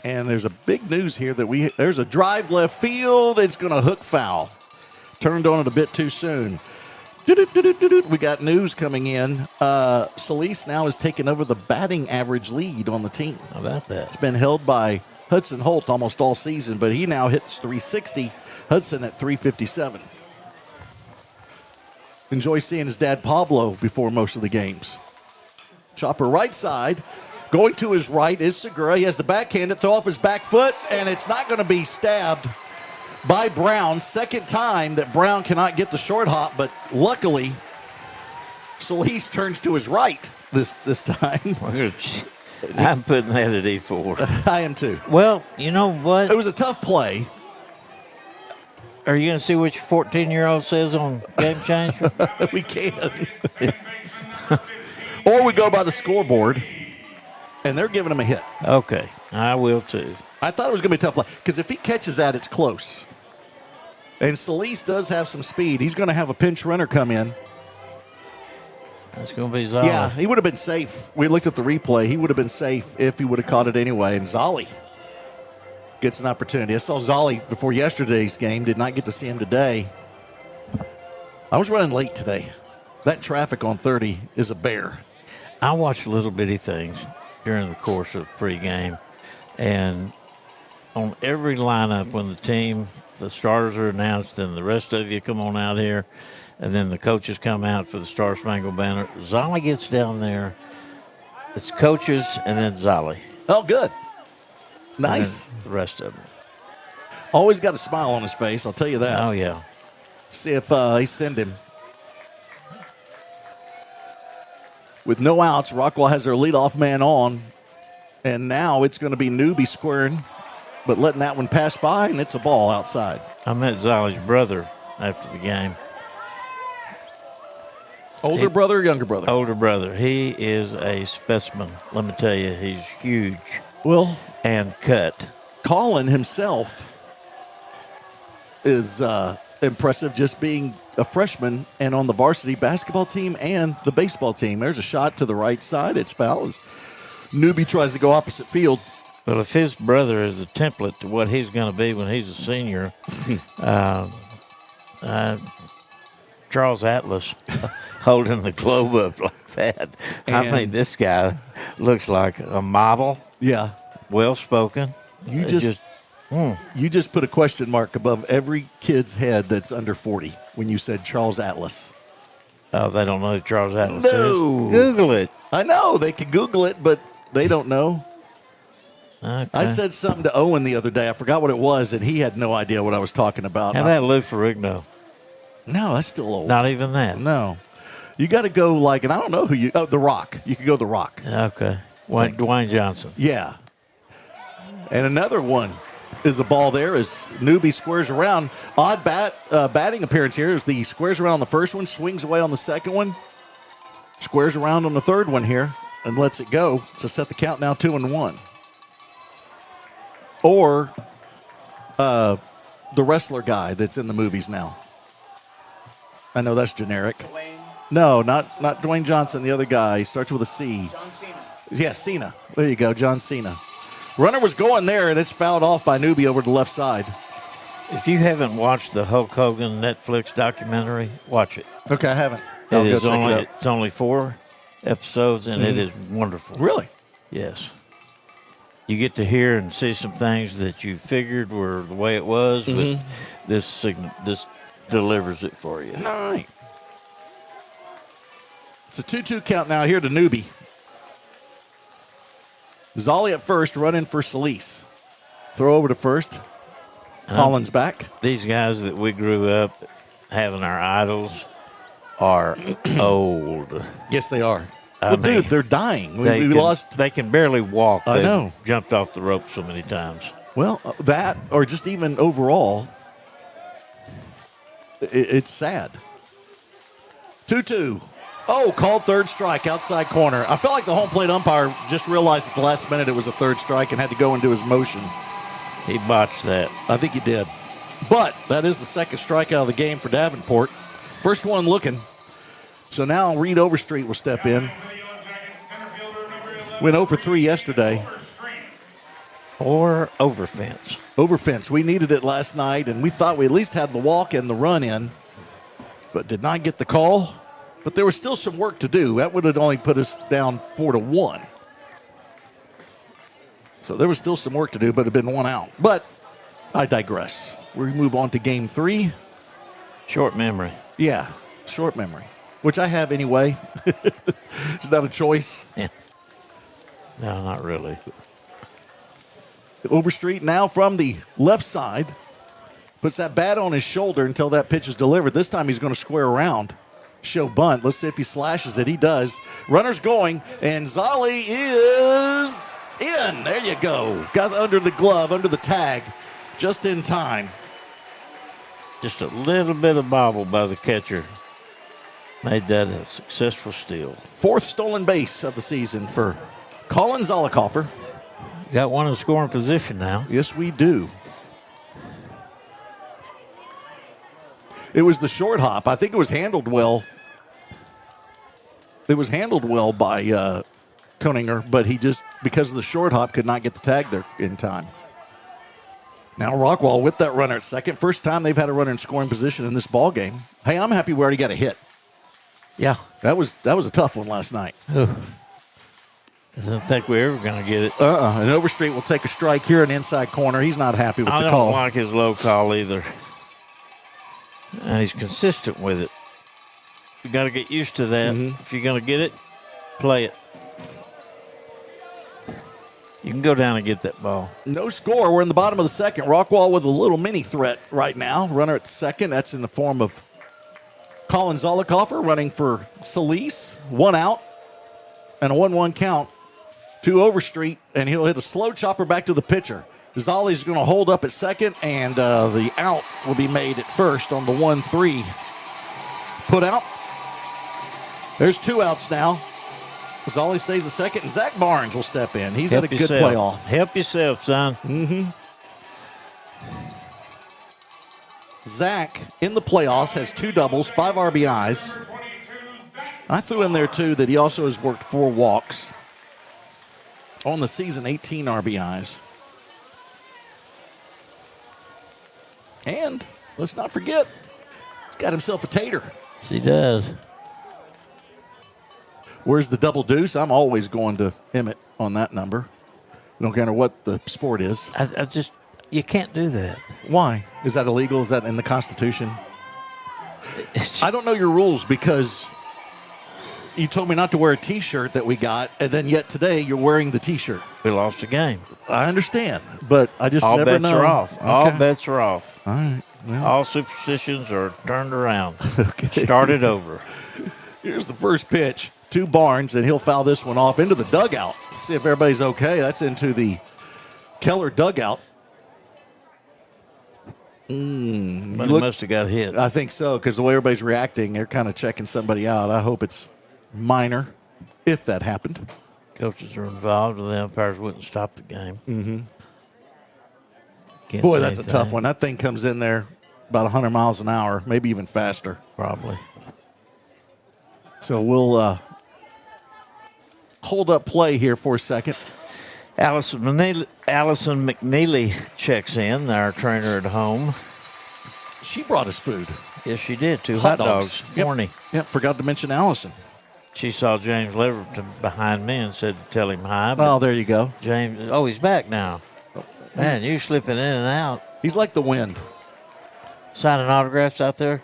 And there's a big news here that there's a drive left field. It's going to hook foul. Turned on it a bit too soon. We got news coming in. Solis now has taken over the batting average lead on the team. How about that? It's been held by Hudson Holt almost all season, but he now hits 360. Hudson at 357. Enjoy seeing his dad Pablo before most of the games. Chopper right side. Going to his right is Segura. He has the backhand, throw off his back foot, and it's not going to be stabbed by Brown. Second time that Brown cannot get the short hop, but luckily Solis turns to his right this time. I'm putting that at E4. I am too. Well, you know what? It was a tough play. Are you going to see what your 14-year-old says on Game Changer? We can. Or we go by the scoreboard. And they're giving him a hit. Okay, I will too. I thought it was going to be a tough play because if he catches that, it's close. And Solis does have some speed. He's going to have a pinch runner come in. That's going to be Zolly. Yeah, he would have been safe. We looked at the replay. He would have been safe if he would have caught it anyway. And Zolly gets an opportunity. I saw Zolly before yesterday's game. Did not get to see him today. I was running late today. That traffic on 30 is a bear. I watch little bitty things during the course of pregame, and on every lineup when the starters are announced and the rest of you come on out here, and then the coaches come out for the Star Spangled Banner, Zolly gets down there. It's coaches and then Zolly. Oh, good. Nice. The rest of them. Always got a smile on his face, I'll tell you that. Oh, yeah. See if they send him. With no outs, Rockwall has their leadoff man on. And now it's going to be Newby squaring but letting that one pass by, and it's a ball outside. I met Zolly's brother after the game. Older brother or younger brother? Older brother. He is a specimen. Let me tell you, he's huge. Well, and cut. Colin himself is impressive, just being a freshman and on the varsity basketball team and the baseball team. There's a shot to the right side. It's foul as Newbie tries to go opposite field. Well, if his brother is a template to what he's going to be when he's a senior, Charles Atlas holding the globe up like that. I mean, this guy looks like a model. Yeah. Well-spoken. You just put a question mark above every kid's head that's under 40 when you said Charles Atlas. Oh, they don't know who Charles Atlas No. is? Google it. I know. They can Google it, but they don't know. Okay. I said something to Owen the other day. I forgot what it was, and he had no idea what I was talking about. How about Lou Ferrigno? No, that's still old. Not even that. No. You got to go like, and I don't know who The Rock. You could go The Rock. Okay. Dwayne Johnson. Yeah. And another one is a ball there as Newbie squares around. Odd batting appearance here as the squares around the first one, swings away on the second one, squares around on the third one here, and lets it go to set the count now 2-1. Or the wrestler guy that's in the movies now. I know that's generic. Dwayne. No, not Dwayne Johnson, the other guy. He starts with a C. John Cena. Yeah, Cena. There you go, John Cena. Runner was going there, and it's fouled off by Newbie over the left side. If you haven't watched the Hulk Hogan Netflix documentary, watch it. Okay, I haven't. I'll go check it out. It's only 4 episodes, and it is wonderful. Really? Yes. You get to hear and see some things that you figured were the way it was, but this delivers it for you. All right. It's a 2-2 count now here to Newbie. Zolly at first, running for Solis. Throw over to first. Collins back. These guys that we grew up having our idols are old. Yes, they are. I Well, mean, dude, they're dying. We lost. They can barely walk. I know. They've jumped off the rope so many times. Well, that or just even overall, it's sad. 2-2. Oh, called third strike, outside corner. I felt like the home plate umpire just realized at the last minute it was a third strike and had to go into his motion. He botched that. I think he did. But that is the second strikeout of the game for Davenport. First one looking. So now Reed Overstreet will step in. Went 0 for 3 yesterday. Or over fence. Over fence. We needed it last night, and we thought we at least had the walk and the run in, but did not get the call. But there was still some work to do. That would have only put us down 4-1. So there was still some work to do, but it had been 1 out. But I digress. We move on to game 3. Short memory. Yeah, short memory, which I have anyway. It's not a choice. Yeah. No, not really. Overstreet now from the left side. Puts that bat on his shoulder until that pitch is delivered. This time he's going to square around. Show bunt. Let's see if he slashes it. He does. Runner's going, and Zolly is in. There you go. Got under the glove, under the tag, just in time. Just a little bit of bobble by the catcher made that a successful steal. 4th stolen base of the season for Colin Zollicoffer. Got one in scoring position now. Yes, we do. It was the short hop. I think it was handled well. It was handled well by Koninger, but he just, because of the short hop, could not get the tag there in time. Now Rockwall with that runner at second. First time they've had a runner in scoring position in this ball game. Hey, I'm happy we already got a hit. Yeah. That was a tough one last night. I didn't think we were ever going to get it. And Overstreet will take a strike here in the inside corner. He's not happy with the call. I don't like his low call either. And he's consistent with it. You got to get used to that. If you're going to get it, play it. You can go down and get that ball. No score. We're in the bottom of the second. Rockwall with a little mini threat right now. Runner at second. That's in the form of Colin Zollicoffer running for Solis. 1 out and a 1-1 count to Overstreet, and he'll hit a slow chopper back to the pitcher. Zolli's going to hold up at second, and the out will be made at first on the 1-3 put out. There's 2 outs now. Zolli stays at second, and Zach Barnes will step in. He's had a good playoff. Help yourself, son. Mm-hmm. Zach, in the playoffs, has 2 doubles, 5 RBIs. I threw in there, too, that he also has worked 4 walks. On the season, 18 RBIs. And let's not forget, he's got himself a tater. Yes, he does. Where's the double deuce? I'm always going to Emmett on that number. Don't care what the sport is. I just, you can't do that. Why? Is that illegal? Is that in the Constitution? I don't know your rules because you told me not to wear a T-shirt that we got, and then yet today you're wearing the T-shirt. We lost the game. I understand, but I just All never bets know. are off. Okay. All bets are off. All right. Well, All superstitions are turned around. okay. Started over. Here's the first pitch to Barnes, and he'll foul this one off into the dugout. See if everybody's okay. That's into the Keller dugout. But he must have got hit. I think so, because the way everybody's reacting, they're kind of checking somebody out. I hope it's minor, if that happened. Coaches are involved, and the umpires wouldn't stop the game. Mm-hmm. Boy, that's a tough one. That thing comes in there about 100 miles an hour, maybe even faster. Probably. So we'll hold up play here for a second. Allison McNeely checks in, our trainer at home. She brought us food. Yes, she did. 2 hot dogs. Forney. Yep, forgot to mention Allison. She saw James Leverton behind me and said, tell him hi. Oh, there you go. James, he's back now. Man, you slipping in and out. He's like the wind. Signing autographs out there?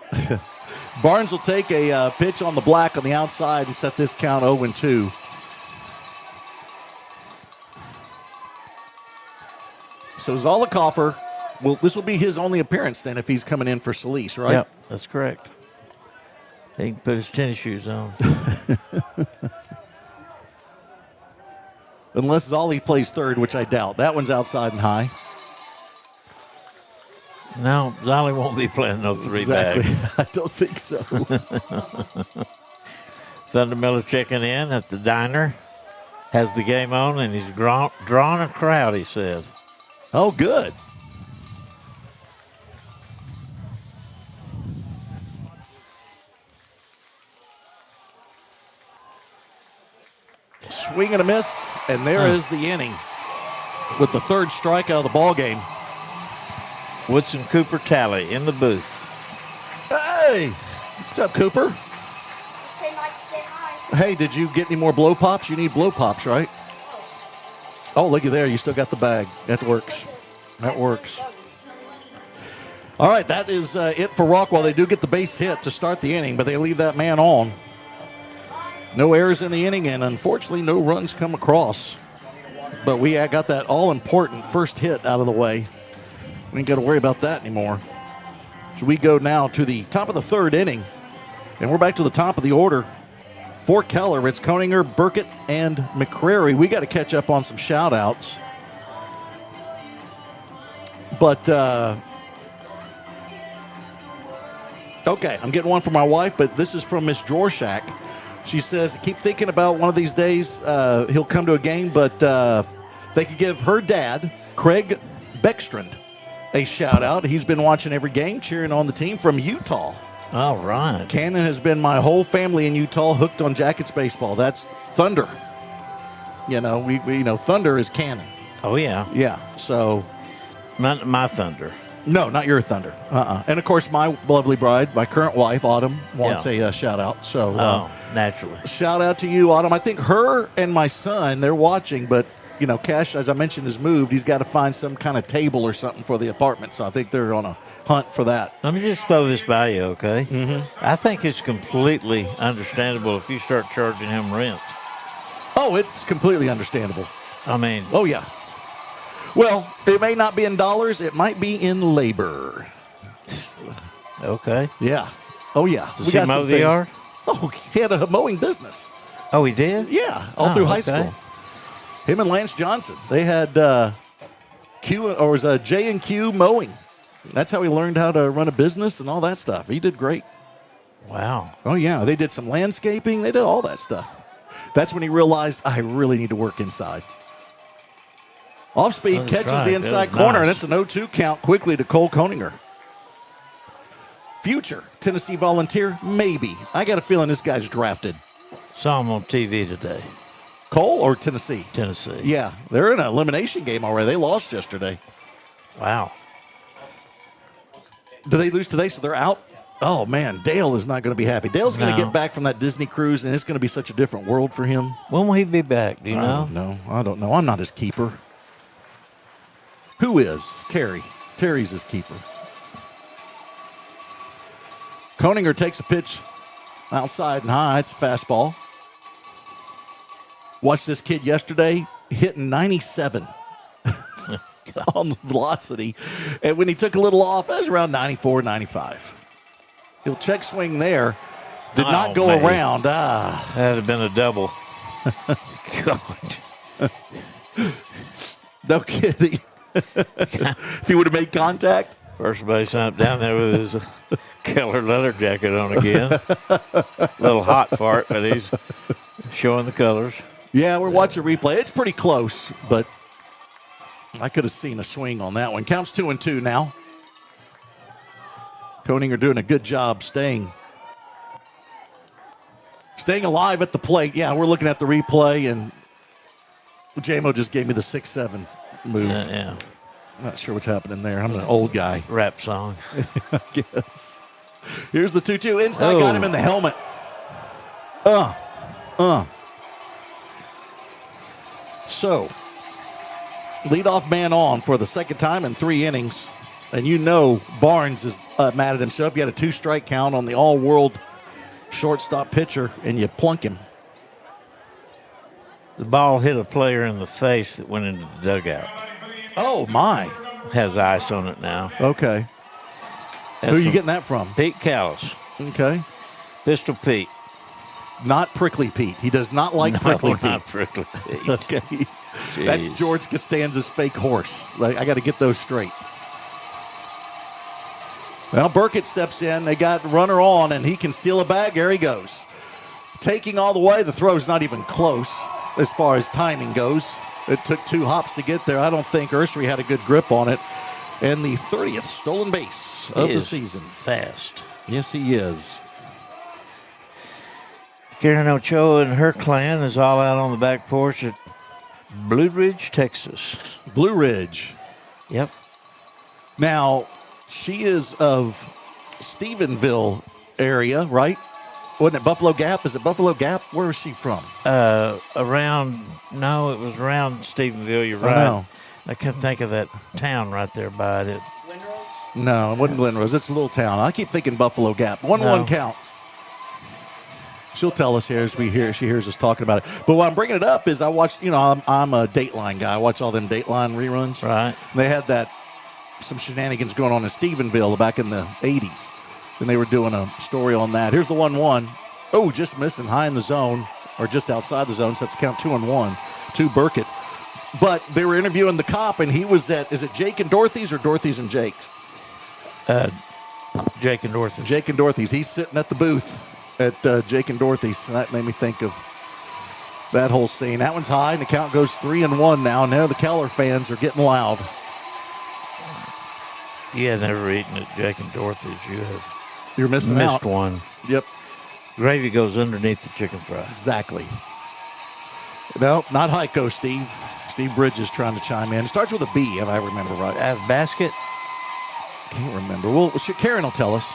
Barnes will take a pitch on the black on the outside and set this count 0-2. So Zollicoffer, this will be his only appearance then if he's coming in for Solis, right? Yep, that's correct. He can put his tennis shoes on. Unless Zolli plays third, which I doubt. That one's outside and high. No, Zolli won't be playing no 3 Exactly. bag. I don't think so. Thunder Miller checking in at the diner. Has the game on, and he's drawn a crowd, he said. Oh, good. Swing and a miss, and there is the inning with the 3rd strikeout of the ball game. Woodson Cooper Talley in the booth. Hey, what's up, Cooper? Just came by to say hi. Hey, did you get any more blow pops? You need blow pops, right? Oh, looky there. You still got the bag. That works. That works. All right, that is it for Rockwall. They do get the base hit to start the inning, but they leave that man on. No errors in the inning, and unfortunately, no runs come across. But we got that all-important first hit out of the way. We ain't got to worry about that anymore. So we go now to the top of the 3rd inning, and we're back to the top of the order. For Keller, it's Koninger, Burkett, and McCrary. We got to catch up on some shout-outs. But, okay, I'm getting one from my wife, but this is from Miss Jorshak. She says, keep thinking about one of these days he'll come to a game, but they could give her dad, Craig Beckstrand, a shout-out. He's been watching every game, cheering on the team from Utah. All right. Cannon has been my whole family in Utah hooked on Jackets baseball. That's Thunder. You know, we know Thunder is Cannon. Oh, yeah. Yeah, so. My Thunder. No, not your Thunder. And, of course, my lovely bride, my current wife, Autumn, wants a shout-out. So, naturally. Shout-out to you, Autumn. I think her and my son, they're watching, but, you know, Cash, as I mentioned, has moved. He's got to find some kind of table or something for the apartment, so I think they're on a hunt for that. Let me just throw this by you, okay? Mm-hmm. I think it's completely understandable if you start charging him rent. Oh, it's completely understandable. I mean. Oh, yeah. Well, it may not be in dollars. It might be in labor. Okay. Yeah. Oh, yeah. Does he mow the yard? Oh, he had a mowing business. Oh, he did? Yeah, all through high school. Him and Lance Johnson. They had J&Q Mowing. That's how he learned how to run a business and all that stuff. He did great. Wow. Oh, yeah. They did some landscaping. They did all that stuff. That's when he realized, I really need to work inside. Off speed, catches the inside corner, and it's an 0-2 count quickly to Cole Koninger. Future Tennessee Volunteer? Maybe. I got a feeling this guy's drafted. Saw him on TV today. Cole or Tennessee? Tennessee. Yeah, they're in an elimination game already. They lost yesterday. Wow. Did they lose today, so they're out? Oh, man, Dale is not going to be happy. Dale's going to get back from that Disney cruise, and it's going to be such a different world for him. When will he be back? Do you know? I don't know. I'm not his keeper. Who is? Terry. Terry's his keeper. Koninger takes a pitch outside and high. It's a fastball. Watched this kid yesterday hitting 97 on the velocity. And when he took a little off, it was around 94, 95. He'll check swing there. Did not go around. That'd have been a double. God. No kidding. If he would have made contact. First base down there with his Keller leather jacket on again. Little hot for it, but he's showing the colors. Yeah, we're watching replay. It's pretty close, but I could have seen a swing on that one. Counts 2-2 now. Koninger doing a good job staying alive at the plate. Yeah, we're looking at the replay, and J-Mo just gave me the 6-7 move. Yeah. I'm not sure what's happening there. I'm an old guy. Rap song. I guess. Here's the 2-2. Inside, got him in the helmet. So, leadoff man on for the second time in 3 innings. And you know Barnes is mad at himself. You had a 2-strike count on the all-world shortstop pitcher, and you plunk him. The ball hit a player in the face that went into the dugout. Oh, my. Has ice on it now. Okay. Who are you getting that from? Pete Callis. Okay. Pistol Pete. Not Prickly Pete. He does not like Prickly Pete. Not Prickly Pete. Okay. Jeez. That's George Costanza's fake horse. I got to get those straight. Well, Burkett steps in. They got runner on, and he can steal a bag. There he goes. Taking all the way. The throw's not even close as far as timing goes. It took 2 hops to get there. I don't think Ursery had a good grip on it. And the 30th stolen base of the season. Fast. Yes, he is. Karen Ochoa and her clan is all out on the back porch at Blue Ridge, Texas. Blue Ridge. Yep. Now, she is of Stephenville area, right? Wasn't it Buffalo Gap? Is it Buffalo Gap? Where is she from? It was around Stephenville. You're right. No. I can't think of that town right there by it. No, it wasn't Glen Rose. It's a little town. I keep thinking Buffalo Gap. 1-1 count. She'll tell us here as she hears us talking about it. But why I'm bringing it up is I watched, I'm a Dateline guy. I watch all them Dateline reruns. Right. They had some shenanigans going on in Stephenville back in the 80s. And they were doing a story on that. Here's the 1-1. Oh, just missing high in the zone, or just outside the zone. So that's a count 2-1 to Burkett. But they were interviewing the cop, and he was is it Jake and Dorothy's or Dorothy's and Jake's? Jake and Dorothy. Jake and Dorothy's. He's sitting at the booth at Jake and Dorothy's. And that made me think of that whole scene. That one's high, and the count goes 3-1 now. Now the Keller fans are getting loud. You had never eaten at Jake and Dorothy's. You're missing out. Missed one. Yep. Gravy goes underneath the chicken fry. Exactly. No, not Heiko, Steve. Steve Bridges trying to chime in. It starts with a B, if I remember right. Basket? Can't remember. Well, Karen will tell us.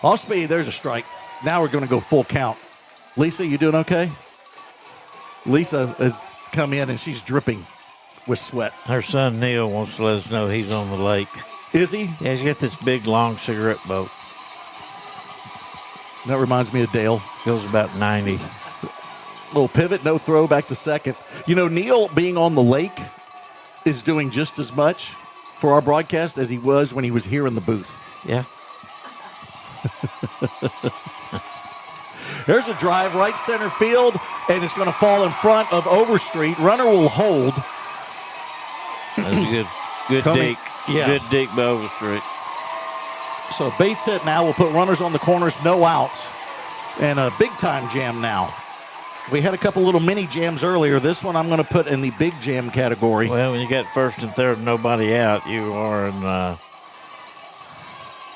Off speed, there's a strike. Now we're going to go full count. Lisa, you doing okay? Lisa has come in, and she's dripping with sweat. Her son Neil wants to let us know he's on the lake. Is he? Yeah, he's got this big, long cigarette boat. That reminds me of Dale. Goes about 90. Little pivot, no throw, back to second. Neil being on the lake is doing just as much for our broadcast as he was when he was here in the booth. Yeah. There's a drive, right center field, and it's going to fall in front of Overstreet. Runner will hold. That's a good Coming- deke. yeah. Good deke by Overstreet. So base hit now. We'll put runners on the corners, no outs. And a big-time jam now. We had a couple little mini jams earlier. This one I'm going to put in the big jam category. Well, when you got first and third, nobody out, you are in that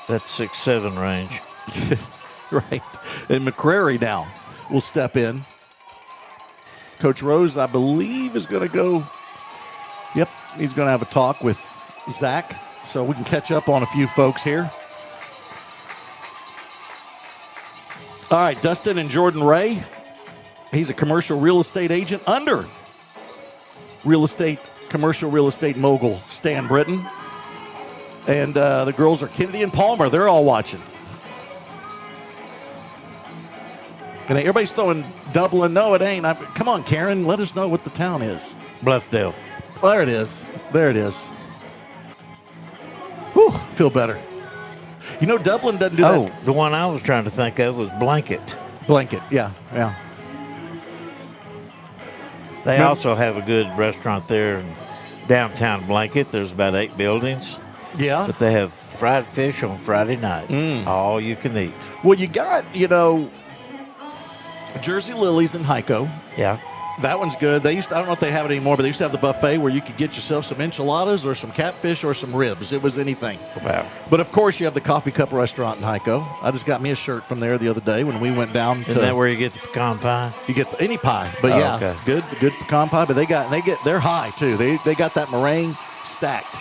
6-7 range. Right. And McCrary now will step in. Coach Rose, I believe, is going to go. Yep, he's going to have a talk with Zach so we can catch up on a few folks here. All right, Dustin and Jordan Ray. He's a commercial real estate agent under commercial real estate mogul Stan Britton. And the girls are Kennedy and Palmer. They're all watching. And everybody's throwing Dublin. No, it ain't. Come on, Karen. Let us know what the town is. Bluffdale. Well, there it is. There it is. Whew, feel better. You know, Dublin doesn't do Oh, that. the one I was trying to think of was Blanket. Blanket. Yeah, yeah. They No. also have a good restaurant there in downtown Blanket. There's about 8 buildings, Yeah. but they have fried fish on Friday night. All you can eat. Well, you got, Jersey Lilies and Heiko. Yeah. That one's good. I don't know if they have it anymore, but they used to have the buffet where you could get yourself some enchiladas or some catfish or some ribs. It was anything. Wow. But, of course, you have the Coffee Cup restaurant in Heiko. I just got me a shirt from there the other day when we went down to. Isn't that where you get the pecan pie? You get any pie, but Oh, yeah, okay. good pecan pie. But they're high too. They got that meringue stacked.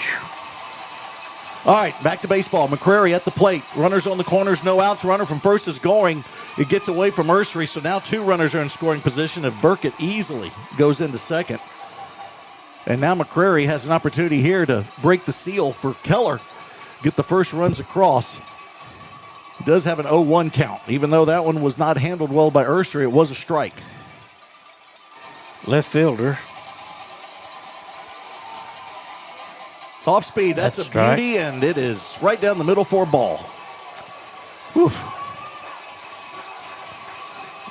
All right, back to baseball. McCrary at the plate. Runners on the corners, no outs. Runner from first is going. It gets away from Ursery, so now 2 runners are in scoring position. If Burkett easily goes into second, and now McCrary has an opportunity here to break the seal for Keller, get the first runs across. He does have an 0-1 count, even though that one was not handled well by Ursery. It was a strike. Left fielder. Off speed, that's a strike. beauty, and it is right down the middle for a ball. Whew.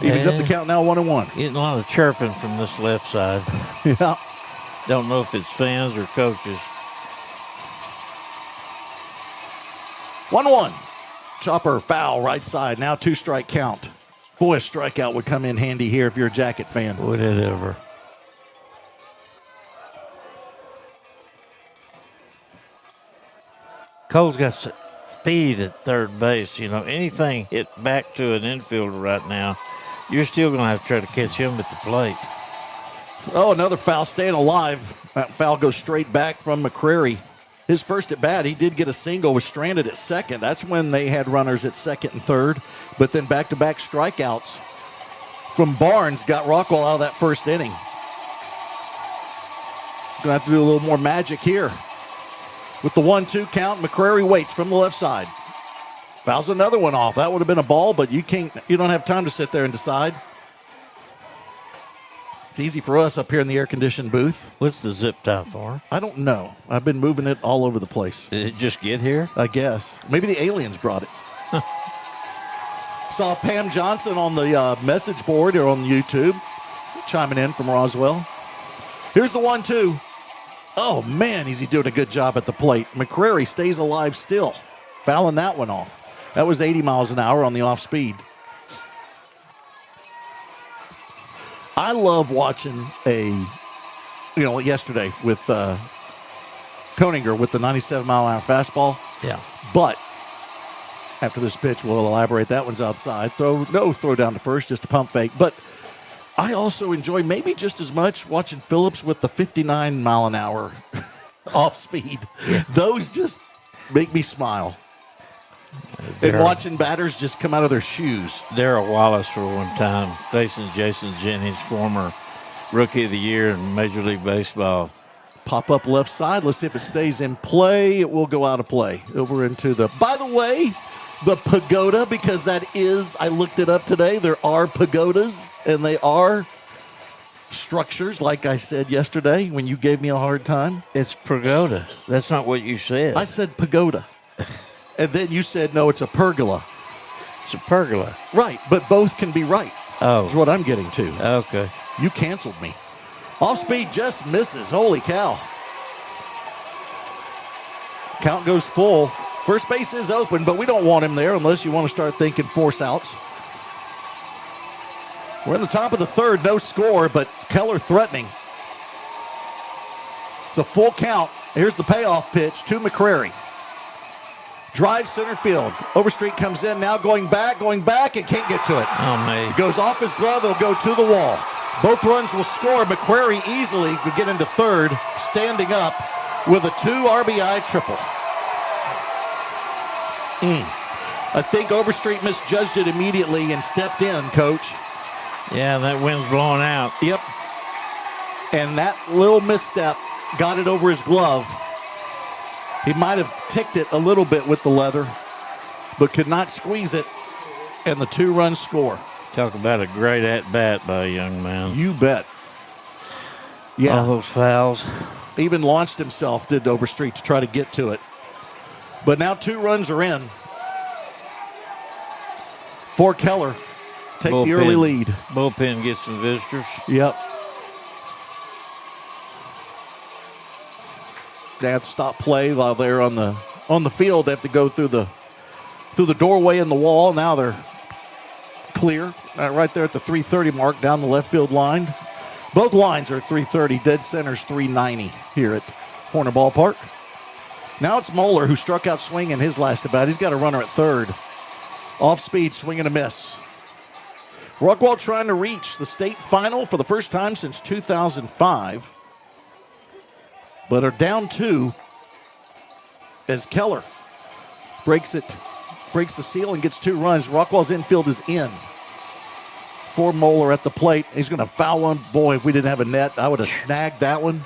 Evens up the count now 1-1. Getting a lot of chirping from this left side. Yeah. Don't know if it's fans or coaches. 1-1. Chopper foul right side. Now 2-strike count. Boy, a strikeout would come in handy here if you're a Jacket fan. Would it ever? Cole's got speed at third base. Anything hit back to an infielder right now, you're still going to have to try to catch him at the plate. Oh, another foul staying alive. That foul goes straight back from McCrary. His first at bat, he did get a single, was stranded at second. That's when they had runners at second and third. But then back-to-back strikeouts from Barnes got Rockwall out of that first inning. Going to have to do a little more magic here. With the 1-2 count, McCrary waits from the left side. Fouls another one off. That would have been a ball, but you don't have time to sit there and decide. It's easy for us up here in the air-conditioned booth. What's the zip tie for? I don't know. I've been moving it all over the place. Did it just get here? I guess. Maybe the aliens brought it. Saw Pam Johnson on the message board or on YouTube chiming in from Roswell. Here's the 1-2. Oh, man, is he doing a good job at the plate. McCrary stays alive still, fouling that one off. That was 80 miles an hour on the off speed. I love watching yesterday with Koninger with the 97-mile-an-hour fastball. Yeah. But after this pitch, we'll elaborate. That one's outside. Throw down to first, just a pump fake. But I also enjoy maybe just as much watching Phillips with the 59-mile-an-hour off speed. Yeah. Those just make me smile. And watching batters just come out of their shoes. Darrell Wallace for one time facing Jason Jennings, former Rookie of the Year in Major League Baseball. Pop up left side. Let's see if it stays in play. It will go out of play. Over into by the way, the pagoda, because that is, I looked it up today. There are pagodas, and they are structures, like I said yesterday when you gave me a hard time. It's pagoda. That's not what you said. I said pagoda. And then you said, no, it's a pergola. It's a pergola. Right, but both can be right. Oh. Is what I'm getting to. Okay. You canceled me. Off speed just misses. Holy cow. Count goes full. First base is open, but we don't want him there unless you want to start thinking force outs. We're in the top of the third, no score, but Keller threatening. It's a full count. Here's the payoff pitch to McCrary. Drive center field. Overstreet comes in, now going back, and can't get to it. Oh, man. Goes off his glove, it'll go to the wall. Both runs will score. McCrary easily would get into third, standing up with a 2 RBI triple. I think Overstreet misjudged it immediately and stepped in, Coach. Yeah, that wind's blowing out. Yep. And that little misstep got it over his glove. He might have ticked it a little bit with the leather, but could not squeeze it, and the 2-run score. Talk about a great at-bat by a young man. You bet. Yeah. All those fouls. Even launched himself, did Overstreet, to try to get to it. But now 2 runs are in for Keller. Take the early lead. Bullpen gets some visitors. Yep. They have to stop play while they're on the field. They have to go through the doorway in the wall. Now they're clear. Right there at the 330 mark down the left field line. Both lines are 330. Dead center's 390 here at Horner Ballpark. Now it's Moeller, who struck out swinging his last at bat. He's got a runner at third. Off speed, swing and a miss. Rockwall trying to reach the state final for the first time since 2005. But are down 2 as Keller breaks the seal and gets 2 runs. Rockwall's infield is in for Moeller at the plate. He's going to foul one. Boy, if we didn't have a net, I would have snagged that one,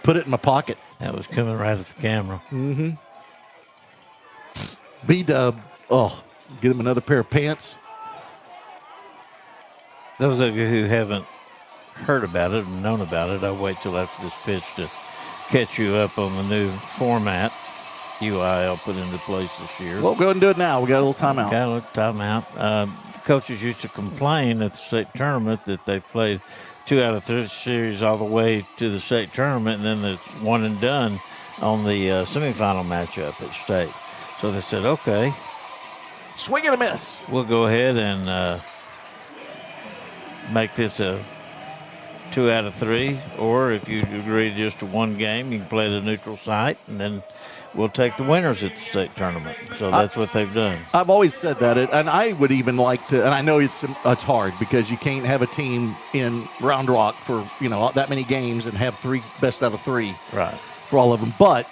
put it in my pocket. That was coming right at the camera. Mm-hmm. B-Dub, get him another pair of pants. Those of you who haven't heard about it and known about it, I'll wait till after this pitch to catch you up on the new format UI I'll put into place this year. We'll go ahead and do it now. We got a little timeout. Got a little timeout. The coaches used to complain at the state tournament that they played 2 out of 3 series all the way to the state tournament, and then it's one and done on the semifinal matchup at state. So they said, okay, swing and a miss. We'll go ahead and make this a 2 out of 3, or if you agree just to one game, you can play the neutral site, and then we'll take the winners at the state tournament. So that's what they've done. I've always said that, and I would even like to, and I know it's hard because you can't have a team in Round Rock for that many games and have 3 best out of 3 right for all of them. But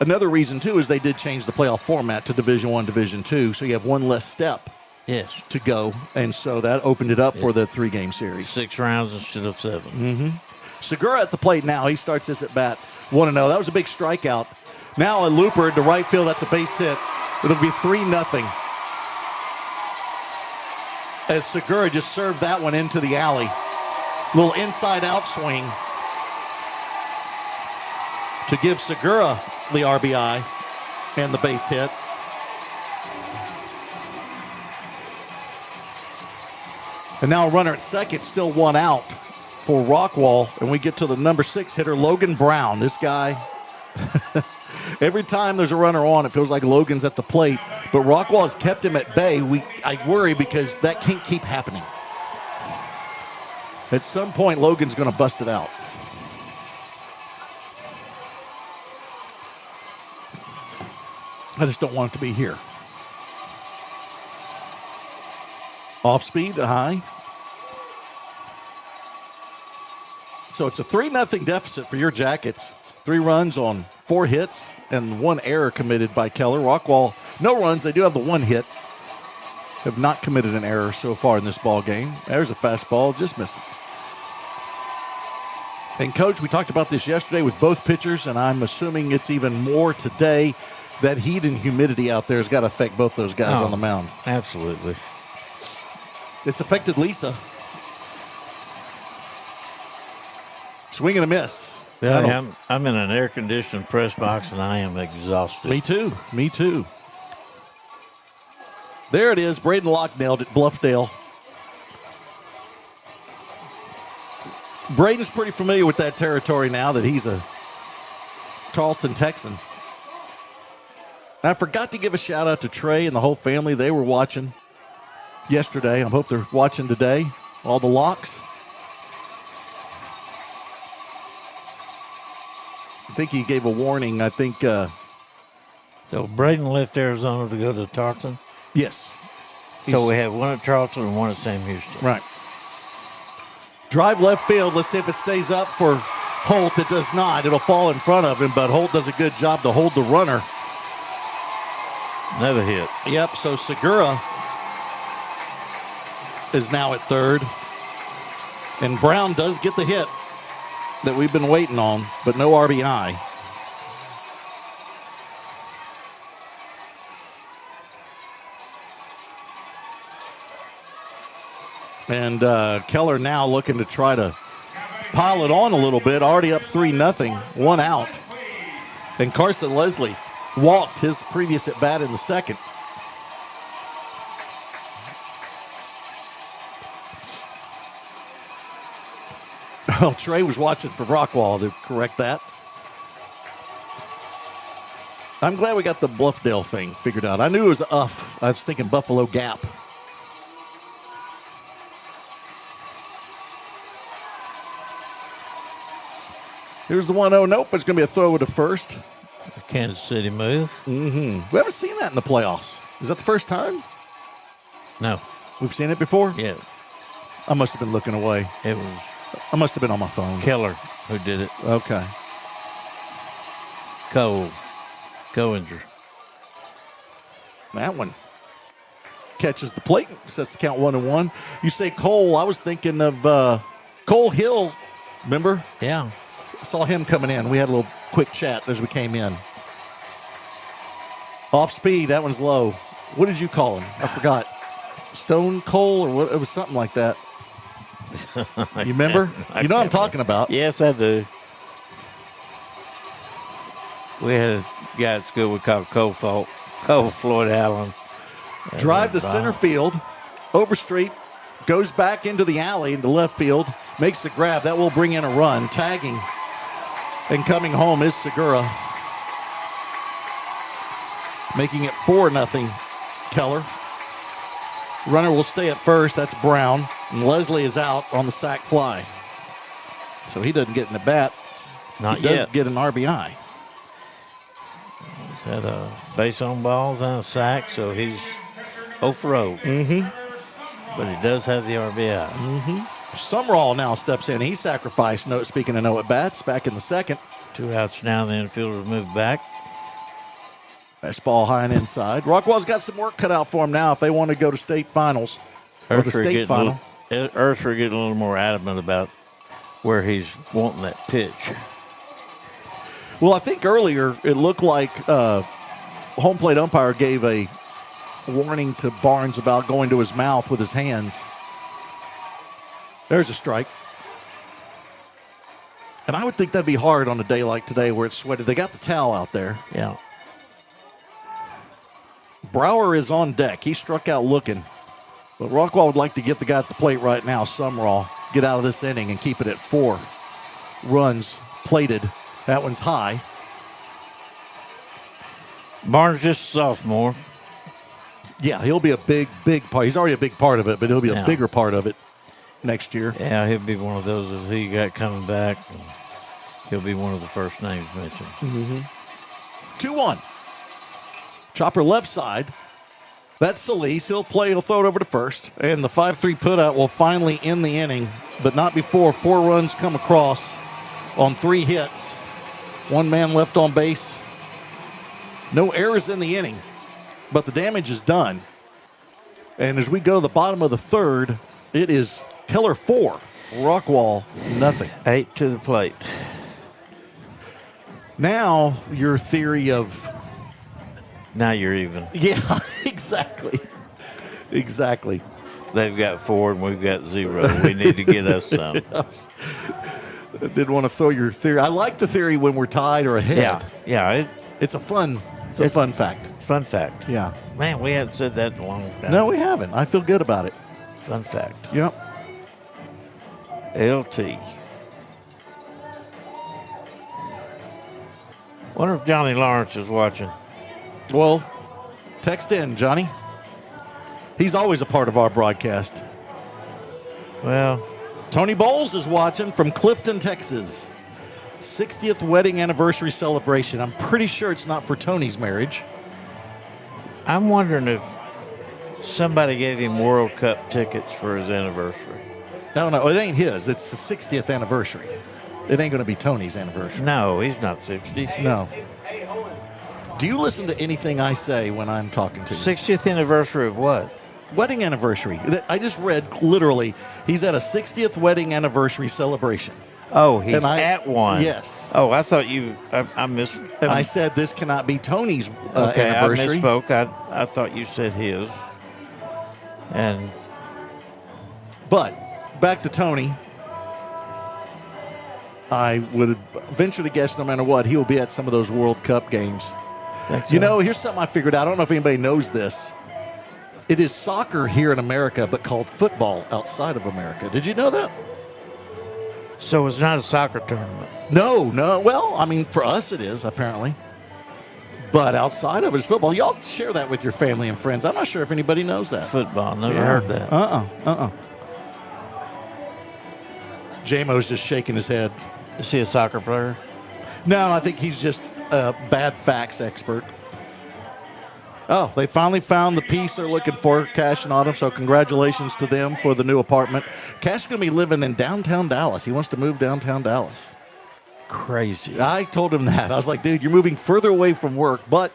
another reason too is they did change the playoff format to Division I, Division II, so you have one less step. Yes. To go, and so that opened it up for the 3-game series. 6 rounds instead of 7. Mm-hmm. Segura at the plate now. He starts this at bat 1-0. That was a big strikeout. Now a looper into right field. That's a base hit. It'll be 3-0. As Segura just served that one into the alley. Little inside-out swing to give Segura the RBI and the base hit. And now a runner at second, still 1 out for Rockwall. And we get to the number 6 hitter, Logan Brown. This guy, every time there's a runner on, it feels like Logan's at the plate. But Rockwall has kept him at bay. I worry because that can't keep happening. At some point, Logan's going to bust it out. I just don't want it to be here. Off speed, high. So it's a 3-0 deficit for your Jackets. 3 runs on 4 hits and 1 error committed by Keller. Rockwall, no runs. They do have the 1 hit. Have not committed an error so far in this ball game. There's a fastball, just missing. And, Coach, we talked about this yesterday with both pitchers, and I'm assuming it's even more today. That heat and humidity out there has got to affect both those guys on the mound. Absolutely. It's affected Lisa. Swing and a miss. Yeah, I'm in an air-conditioned press box, and I am exhausted. Me too. There it is. Braden Locke nailed it. Bluffdale. Braden's pretty familiar with that territory now that he's a Charleston Texan. I forgot to give a shout out to Trey and the whole family. They were watching yesterday. I hope they're watching today. All the locks. I think he gave a warning. I think. So Braden left Arizona to go to Tarleton. Yes. So we have one at Tarleton and one at Sam Houston. Right. Drive left field. Let's see if it stays up for Holt. It does not. It'll fall in front of him, but Holt does a good job to hold the runner. Another hit. Yep, so Segura is now at third. And Brown does get the hit that we've been waiting on, but no RBI. And Keller now looking to try to pile it on a little bit. Already up 3-0, 1 out. And Carson Leslie walked his previous at bat in the second. Oh, Trey was watching for Rockwall to correct that. I'm glad we got the Bluffdale thing figured out. I knew it was UF. I was thinking Buffalo Gap. Here's the 1-0. Nope, it's going to be a throw to first. The Kansas City move. We haven't seen that in the playoffs. Is that the first time? No. We've seen it before? Yeah. I must have been looking away. It was I must have been on my phone. Keller who did it. Okay. Coinger. That one catches the plate, sets the count 1-1. You say Cole, I was thinking of Cole Hill, remember? Yeah. Saw him coming in. We had a little quick chat as we came in. Off speed, that one's low. What did you call him? I forgot. Stone Cole or what? It was something like that. You remember? You know what I'm talking about. Yes, I do. We had a guy at school we called Cole Floyd Allen. Drive to center field. Overstreet goes back into the alley into left field. Makes the grab. That will bring in a run. Tagging and coming home is Segura. Making it 4-0 Keller. Runner will stay at first. That's Brown. And Leslie is out on the sac fly. So he doesn't get in the bat. Not he does yet. get an RBI. He's had a base on balls and a sack, so he's 0 for 0. But he does have the RBI. Summerall now steps in. He sacrificed, speaking of no at-bats, back in the second. 2 outs now, the infielder moved back. Best ball high and inside. Rockwall's got some work cut out for him now if they want to go to state finals. Or the state final. Earthford getting a little more adamant about where he's wanting that pitch. Well, I think earlier it looked like home plate umpire gave a warning to Barnes about going to his mouth with his hands. There's a strike. And I would think that'd be hard on a day like today where it's sweaty. They got the towel out there. Yeah. Brower is on deck. He struck out looking. But Rockwall would like to get the guy at the plate right now, Summerall, get out of this inning and keep it at 4 runs plated. That one's high. Barnes just a sophomore. Yeah, he'll be a big part. He's already a big part of it, but he'll be a bigger part of it next year. Yeah, he'll be one of those that he got coming back. And he'll be one of the first names mentioned. 2-1. Chopper left side. That's Solis. He'll throw it over to first. And the 5-3 putout will finally end the inning, but not before 4 runs come across on 3 hits. 1 man left on base. No errors in the inning, but the damage is done. And as we go to the bottom of the third, it is Keller 4, Rockwall nothing. 8 to the plate. Now your theory of... Now you're even. Yeah, exactly. Exactly. They've got 4 and we've got 0. We need to get us some. I didn't want to throw your theory. I like the theory when we're tied or ahead. Yeah. It's a fun fact. Fun fact. Yeah. Man, we hadn't said that in a long time. No, we haven't. I feel good about it. Fun fact. Yep. LT. Wonder if Johnny Lawrence is watching. Well, text in, Johnny. He's always a part of our broadcast. Well, Tony Bowles is watching from Clifton, Texas. 60th wedding anniversary celebration. I'm pretty sure it's not for Tony's marriage. I'm wondering if somebody gave him World Cup tickets for his anniversary. I don't know. It ain't his. It's the 60th anniversary. It ain't going to be Tony's anniversary. No, he's not 60. No. Do you listen to anything I say when I'm talking to you? 60th anniversary of what? Wedding anniversary. I just read literally he's at a 60th wedding anniversary celebration. Oh, he's at one. Yes. Oh, I thought I missed. And I said this cannot be Tony's Okay, anniversary. I misspoke. I thought you said his. But back to Tony. I would venture to guess no matter what, he will be at some of those World Cup games. You know, here's something I figured out. I don't know if anybody knows this. It is soccer here in America, but called football outside of America. Did you know that? So it's not a soccer tournament. No. Well, I mean, for us it is, apparently. But outside of it is football. Y'all share that with your family and friends. I'm not sure if anybody knows that. Football. Never heard that. J-Mo's just shaking his head. Is he a soccer player? No, I think he's just a bad facts expert. Oh, they finally found the piece they're looking for, Cash and Autumn, so congratulations to them for the new apartment. Cash is going to be living in downtown Dallas. He wants to move downtown Dallas. Crazy. I told him that. I was like, dude, you're moving further away from work, but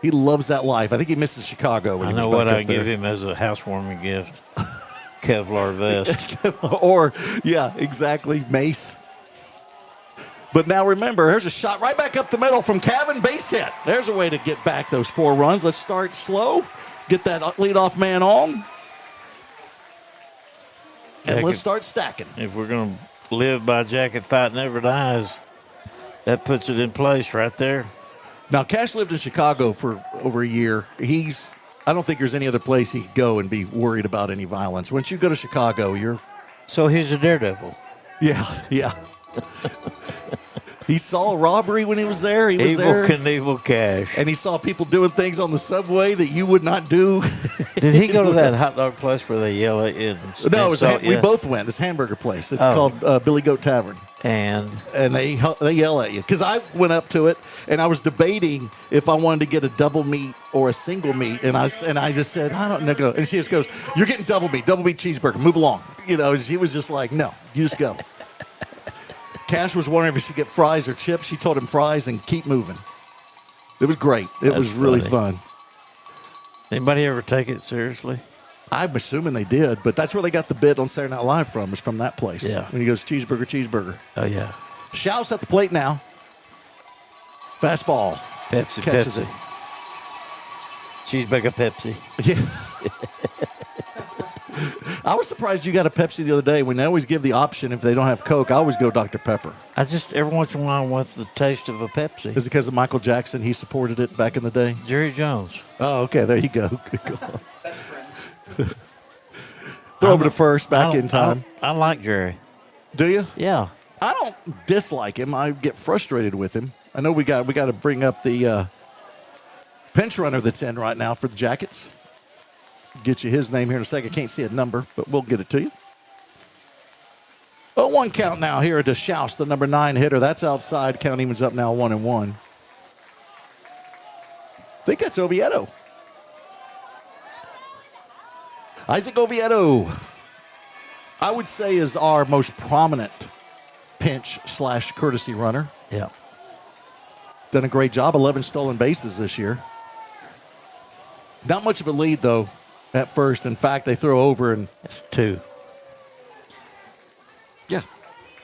he loves that life. I think he misses Chicago. When I know what I'd give him as a housewarming gift. Kevlar vest. Or, yeah, exactly, mace. But now remember, here's a shot right back up the middle from Cavan, base hit. There's a way to get back those 4 runs. Let's start slow, get that leadoff man on, and let's start stacking. If we're going to live by Jacket Fight Never Dies, that puts it in place right there. Now, Cash lived in Chicago for over a year. I don't think there's any other place he could go and be worried about any violence. Once you go to Chicago, you're... So he's a daredevil. Yeah. He saw a robbery when he was there. He was Evil there. Knievel Cash. And he saw people doing things on the subway that you would not do. Did he go to that hot dog place where they yell at you? No, we both went. It's a hamburger place. It's called Billy Goat Tavern. And they yell at you. Because I went up to it, and I was debating if I wanted to get a double meat or a single meat. And I just said, I don't know. And she just goes, you're getting double meat cheeseburger. Move along. You know, she was just like, no, you just go. Cash was wondering if he should get fries or chips. She told him fries and keep moving. It was great. It was really fun. Anybody ever take it seriously? I'm assuming they did, but that's where they got the bit on Saturday Night Live from, is from that place. Yeah. When he goes, cheeseburger. Oh, yeah. Shouse at the plate now. Fastball. Pepsi, Catches Pepsi. Cheeseburger Pepsi. Yeah. I was surprised you got a Pepsi the other day. When they always give the option, if they don't have Coke, I always go Dr. Pepper. I just, every once in a while, want the taste of a Pepsi. Is it because of Michael Jackson? He supported it back in the day? Jerry Jones. Oh, okay. There you go. Best friends. Throw over to first, back in time. I like Jerry. Do you? Yeah. I don't dislike him. I get frustrated with him. I know we got to bring up the pinch runner that's in right now for the Jackets. Get you his name here in a second. Can't see a number, but we'll get it to you. 0-1 count now here to Shouse, the number 9 hitter. That's outside. Count evens up now 1-1. I think that's Oviedo. Isaac Oviedo, I would say, is our most prominent pinch/courtesy runner. Yeah. Done a great job. 11 stolen bases this year. Not much of a lead, though, at first. In fact, they throw over and... It's 2. Yeah.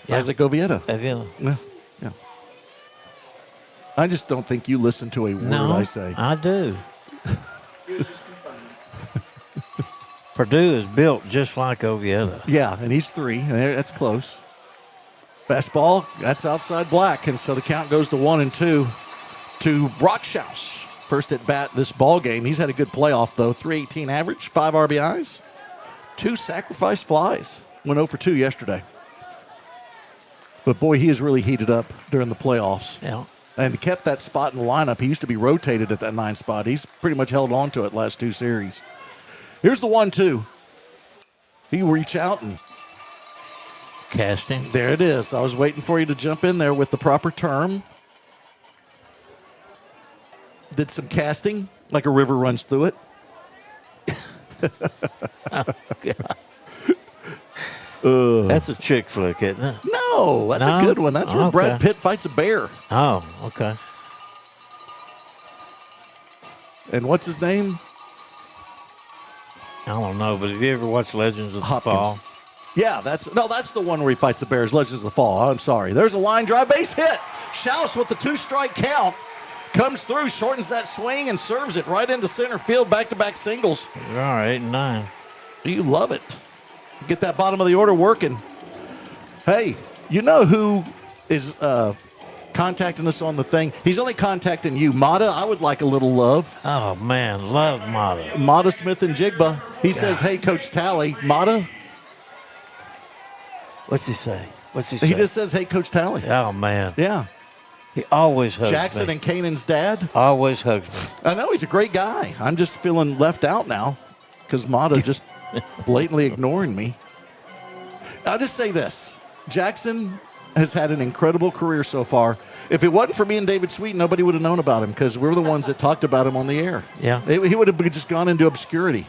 Yeah. Isaac Oviedo. Yeah. Yeah. I just don't think you listen to a word I say. I do. Purdue is built just like Oviedo. Yeah, and he's 3. That's close. Fastball, that's outside black, and so the count goes to 1-2 to Brock Shouse. First at bat this ball game. He's had a good playoff, though. 318 average, 5 RBIs, 2 sacrifice flies. Went 0 for 2 yesterday. But, boy, he has really heated up during the playoffs. Yeah. and kept that spot in the lineup. He used to be rotated at that 9 spot. He's pretty much held on to it last 2 series. Here's the 1-2. He reach out and Casting. there it is. I was waiting for you to jump in there with the proper term. Did some casting, like a river runs through it. That's a chick flick, isn't it? No, that's a good one. That's where Brad Pitt fights a bear. Oh, okay. And what's his name? I don't know, but have you ever watched Legends of the Fall? Yeah, that's the one where he fights the Bears. Legends of the Fall. I'm sorry. There's a line drive, base hit. Schaus with the 2-strike count comes through, shortens that swing, and serves it right into center field. Back-to-back singles. All right, 8 and 9. You love it. Get that bottom of the order working. Hey, you know who is contacting us on the thing? He's only contacting you. Mata, I would like a little love. Oh, man, love Mata. Mata Smith and Jigba. He says, hey, Coach Tally. Mata? What's he say? He just says, hey, Coach Tally. Oh, man. Yeah. He always hugs Jackson me. and Kanan's dad. Always hugs me. I know he's a great guy. I'm just feeling left out now because Mata just blatantly ignoring me. I'll just say this. Jackson has had an incredible career so far. If it wasn't for me and David Sweet, nobody would have known about him because we're the ones that talked about him on the air. Yeah. He would have just gone into obscurity.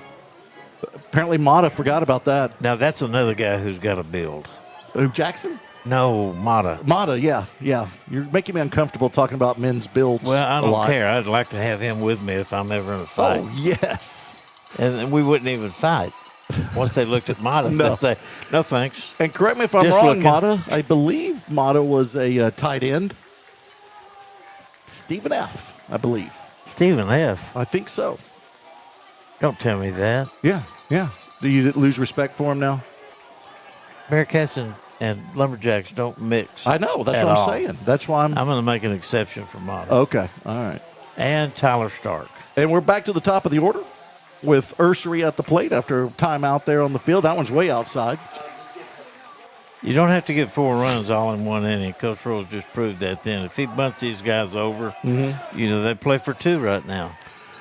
Apparently Mata forgot about that. Now, that's another guy who's got a build. Who, Jackson? No, Mata. Mata, yeah. You're making me uncomfortable talking about men's builds. Well, I a don't lot. care. I'd like to have him with me if I'm ever in a fight. Oh, yes. And we wouldn't even fight. Once they looked at Mata, No. they'd say, no thanks. And correct me if I'm Just wrong, looking. Mata. I believe Mata was a tight end. Stephen F., I believe. Stephen F. I think so. Don't tell me that. Yeah. Do you lose respect for him now? Bearcats and Lumberjacks don't mix. I know. That's at what I'm all. saying. That's why I'm going to make an exception for Mata. okay. All right. And Tyler Stark. And we're back to the top of the order with Ursery at the plate after time out there on the field. That one's way outside. You don't have to get 4 runs all in one inning. Coach Rose just proved that then. If he bunts these guys over, they play for 2 right now.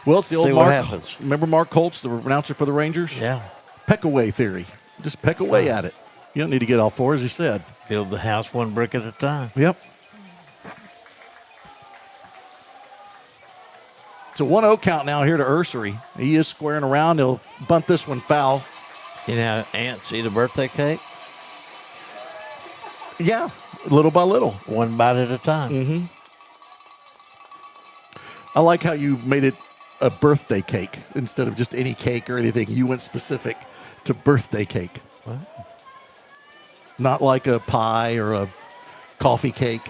Well, it's the old See what Mark. happens. Remember Mark Holtz, the announcer for the Rangers? Yeah. Peck away theory. Just peck away at it. You don't need to get all 4, as you said. Build the house 1 brick at a time. Yep. It's a 1-0 count now here to Ursery. He is squaring around. He'll bunt this one foul. You know how ants eat a birthday cake? Yeah, little by little. 1 bite at a time. I like how you made it a birthday cake instead of just any cake or anything. You went specific to birthday cake. What? Not like a pie or a coffee cake.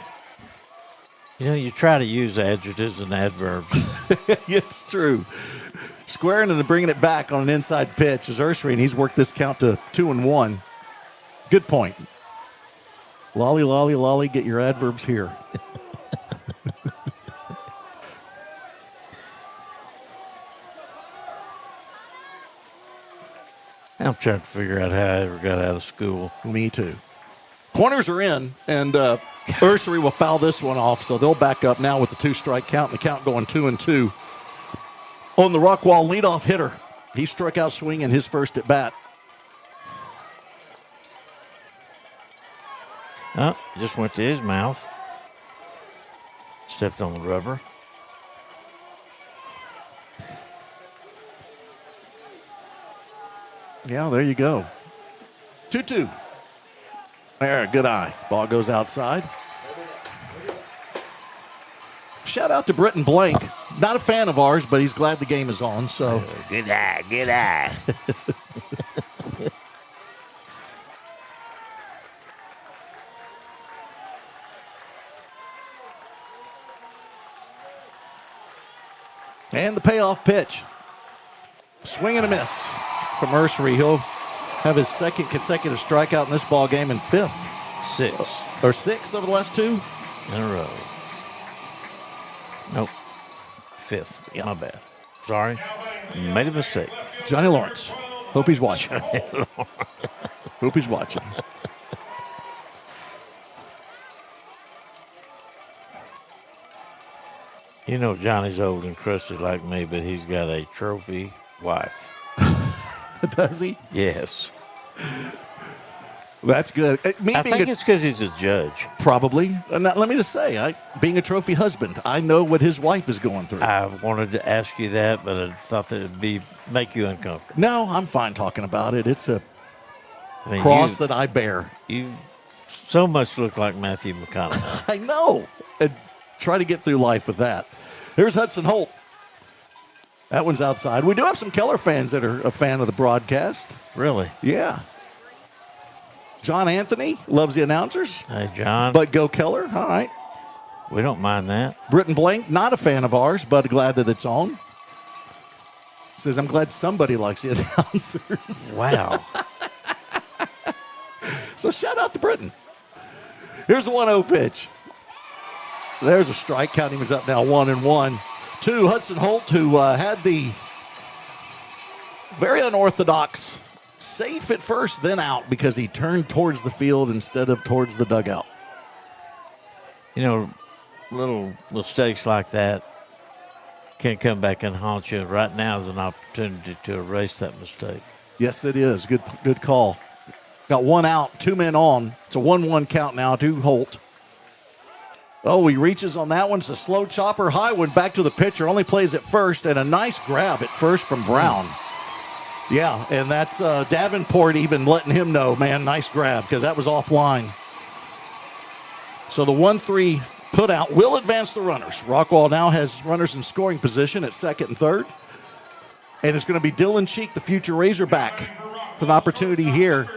You know, you try to use adjectives and adverbs. It's true. Squaring and bringing it back on an inside pitch is Ursery, and he's worked this count to 2-1. Good point. Lolly, lolly, lolly, get your adverbs here. I'm trying to figure out how I ever got out of school. Me too. Corners are in, and Ursery will foul this one off, so they'll back up now with the 2-strike count, and the count going 2-2. On the Rockwall leadoff hitter, he struck out swinging his first at bat. Oh, just went to his mouth. Stepped on the rubber. Yeah, there you go. 2-2. There, good eye. Ball goes outside. Shout out to Britton Blank. Not a fan of ours, but he's glad the game is on. So Good eye, good eye. And the payoff pitch. Swing and a miss from Ursery. He'll have his second consecutive strikeout in this ball game and 5th. 6 Or 6th over the last 2. in a row. Nope. 5th. My bad. Sorry. Made a mistake. Johnny Lawrence. Hope he's watching. Hope he's watching. You know, Johnny's old and crusty like me, but he's got a trophy wife. Does he? Yes. That's good. Me I being think it's because he's a judge. probably. And let me just say, being a trophy husband, I know what his wife is going through. I wanted to ask you that, but I thought that it'd make you uncomfortable. No, I'm fine talking about it. It's a I mean, cross that I bear. You so much look like Matthew McConaughey. I know. And try to get through life with that. Here's Hudson Holt. That one's outside. We do have some Keller fans that are a fan of the broadcast. Really? Yeah. John Anthony loves the announcers. Hey, John. But go Keller. All right. We don't mind that. Britton Blank, not a fan of ours, but glad that it's on. Says, I'm glad somebody likes the announcers. Wow. So shout out to Britton. Here's the 1-0 pitch. There's a strike. Counting is up now 1-1. To Hudson Holt, who had the very unorthodox safe at first, then out because he turned towards the field instead of towards the dugout. You know, little mistakes like that can come back and haunt you. Right now is an opportunity to erase that mistake. Yes, it is. Good call. Got one out, 2 men on. It's a 1-1 count now to Holt. Oh, he reaches on that one. It's a slow chopper. High one back to the pitcher. Only plays at first, and a nice grab at first from Brown. Yeah, and that's Davenport even letting him know, man, nice grab, because that was offline. So the 1-3 put out will advance the runners. Rockwall now has runners in scoring position at second and third. And it's going to be Dylan Cheek, the future Razorback. It's an opportunity here.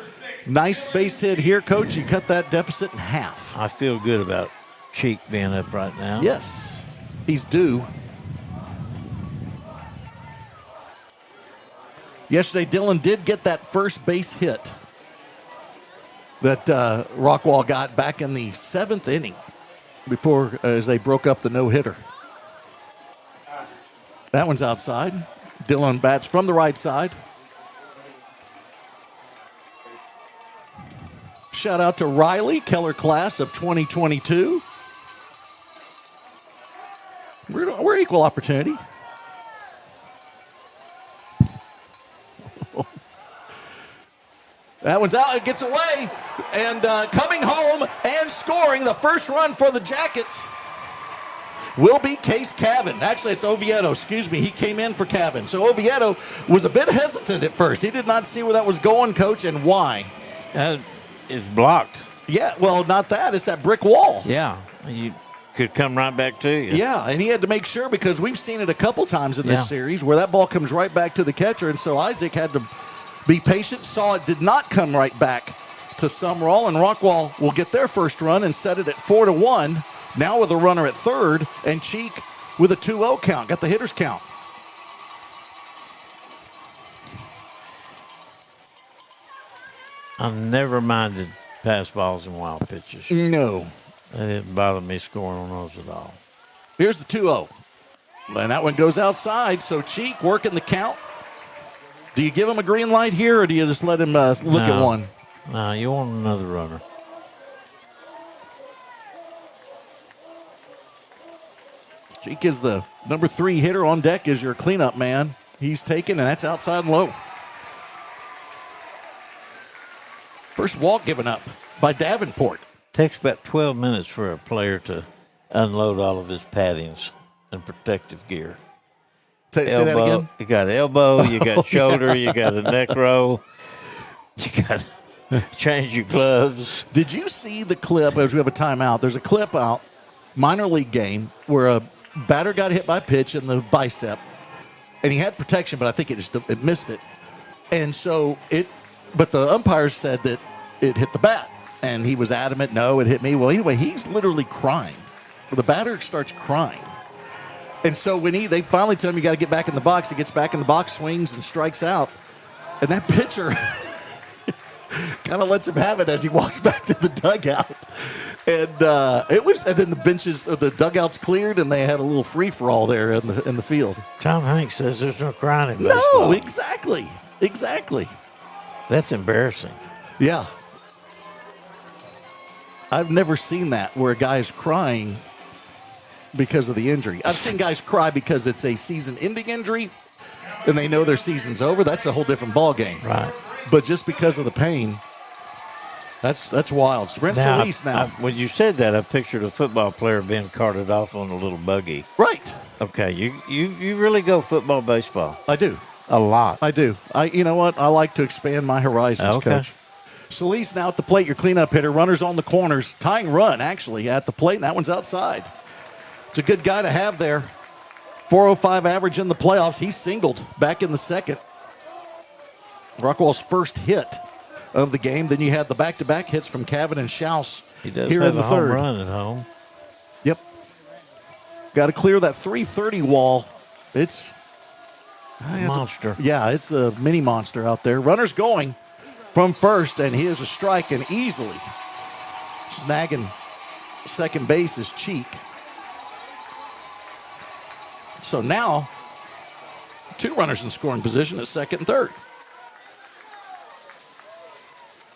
Nice base hit here, Coach. You cut that deficit in half. I feel good about Cheek being up right now. Yes, he's due. Yesterday, Dylan did get that first base hit that Rockwall got back in the 7th inning before as they broke up the no-hitter. That one's outside. Dylan bats from the right side. Shout out to Riley, Keller class of 2022. We're equal opportunity. That one's out. It gets away. And coming home and scoring the first run for the Jackets will be Case Cavan. Actually, it's Oviedo. Excuse me. He came in for Cavan. So Oviedo was a bit hesitant at first. He did not see where that was going, Coach, and why. It's blocked. Yeah, well, not that. It's that brick wall. Yeah. You could come right back to you. Yeah, and he had to make sure because we've seen it a couple times in this series where that ball comes right back to the catcher, and so Isaac had to be patient, saw it did not come right back to Sumrall, and Rockwall will get their first run and set it at 4-1. Now with a runner at third, and Cheek with a 2-0 count. Got the hitter's count. I never minded pass balls and wild pitches. No. It didn't bother me scoring on those at all. Here's the 2-0. And that one goes outside, so Cheek working the count. Do you give him a green light here, or do you just let him look at one? No, you want another runner. Cheek is the number 3 hitter on deck as your cleanup man. He's taken, and that's outside and low. First walk given up by Davenport. Takes about 12 minutes for a player to unload all of his paddings and protective gear. Say that again? You got elbow, you got shoulder, you got a neck roll, you got to change your gloves. Did you see the clip as we have a timeout? There's a clip out, minor league game, where a batter got hit by a pitch in the bicep, and he had protection, but I think it missed it. And so but the umpires said that it hit the bat, and he was adamant, no, it hit me. Well, anyway, he's literally crying. The batter starts crying. And so when they finally tell him you got to get back in the box, he gets back in the box, swings, and strikes out. And that pitcher kind of lets him have it as he walks back to the dugout. And then the benches, or the dugouts cleared, and they had a little free for all there in the field. Tom Hanks says there's no crying in baseball. No, exactly. That's embarrassing. Yeah. I've never seen that where a guy is crying because of the injury. I've seen guys cry because it's a season-ending injury and they know their season's over. That's a whole different ballgame. Right. But just because of the pain, that's wild. Brent Solis now. When you said that, I pictured a football player being carted off on a little buggy. Right. Okay, you really go football, baseball. I do. A lot. I do. You know what? I like to expand my horizons, Okay. Coach. Solis now at the plate, your cleanup hitter. Runners on the corners. Tying run, actually, at the plate, and that one's outside. It's a good guy to have there. 405 average in the playoffs. He singled back in the second. Rockwall's first hit of the game. Then you had the back-to-back hits from Cavan and Schaus He does here have in the a home third. run at home. Yep. Got to clear that 330 wall. It's Monster. it's the mini monster out there. Runners going from first, and he is a strike, and easily snagging second base is Cheek. So now, 2 runners in scoring position at second and third.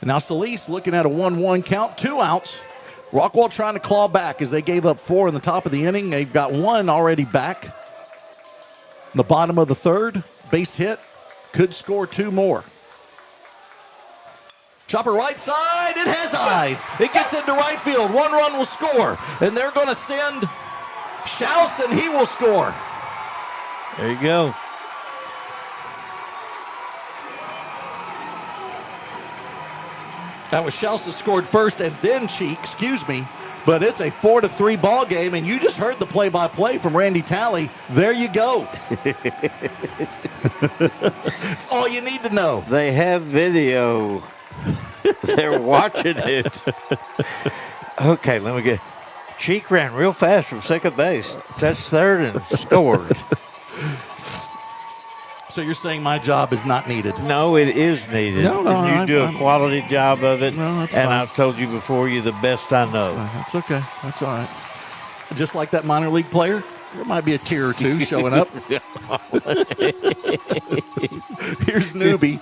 And now Solis looking at a 1-1 count, 2 outs. Rockwall trying to claw back as they gave up 4 in the top of the inning. They've got 1 already back. In the bottom of the third, base hit, could score 2 more. Chopper right side, it has eyes. It gets into right field. 1 run will score. And they're going to send Schaus, and he will score. There you go. That was Schaus that scored first, and then Cheek, But it's a 4-3 ball game, and you just heard the play-by-play from Randy Talley. There you go. It's all you need to know. They have video. They're watching it. Okay, let me get. Cheek ran real fast from second base. Touched third and scored. So you're saying my job is not needed? No, it is needed. No, and you do a quality job of it. No, that's and fine. I've told you before, you're the best I know. That's okay. That's all right. Just like that minor league player, there might be a tear or 2 showing up. Here's Newbie.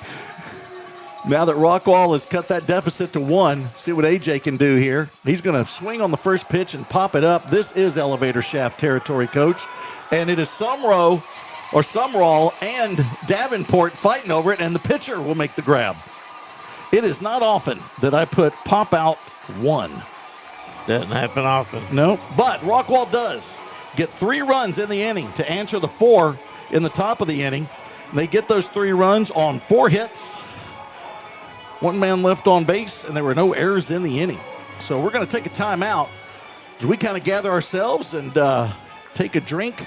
Now that Rockwall has cut that deficit to 1, see what AJ can do here. He's going to swing on the first pitch and pop it up. This is elevator shaft territory, Coach. And it is Sumrall and Davenport fighting over it, and the pitcher will make the grab. It is not often that I put pop out 1. Doesn't happen often. No, but Rockwall does get 3 runs in the inning to answer the 4 in the top of the inning. They get those 3 runs on 4 hits. 1 man left on base, and there were no errors in the inning. So we're going to take a timeout as we kind of gather ourselves and take a drink,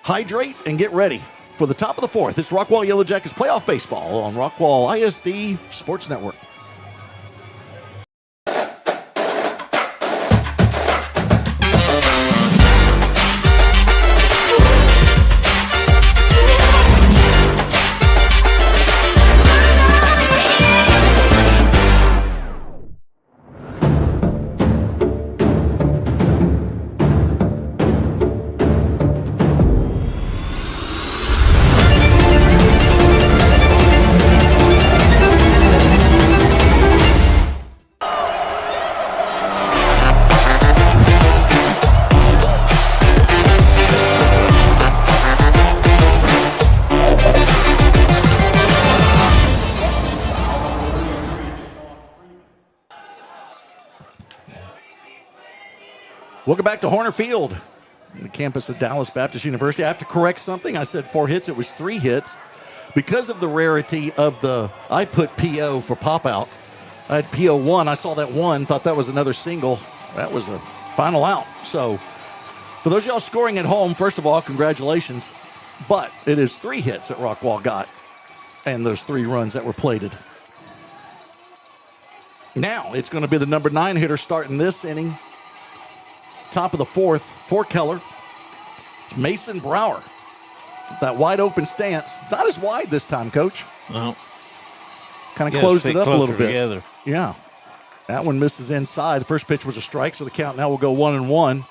hydrate, and get ready for the top of the 4th. It's Rockwall Yellowjackets playoff baseball on Rockwall ISD Sports Network. Welcome back to Horner Field, the campus of Dallas Baptist University. I have to correct something. I said 4 hits. It was 3 hits. Because of the rarity of I put PO for pop-out. I had PO 1. I saw that 1, thought that was another single. That was a final out. So for those of y'all scoring at home, first of all, congratulations. But it is 3 hits that Rockwall got and those 3 runs that were plated. Now it's going to be the number 9 hitter starting this inning. Top of the 4th for Keller. It's Mason Brower. That wide open stance. It's not as wide this time, Coach. No. Kind of closed it up a little bit. Together. Yeah. That one misses inside. The first pitch was a strike, so the count now will go 1-1.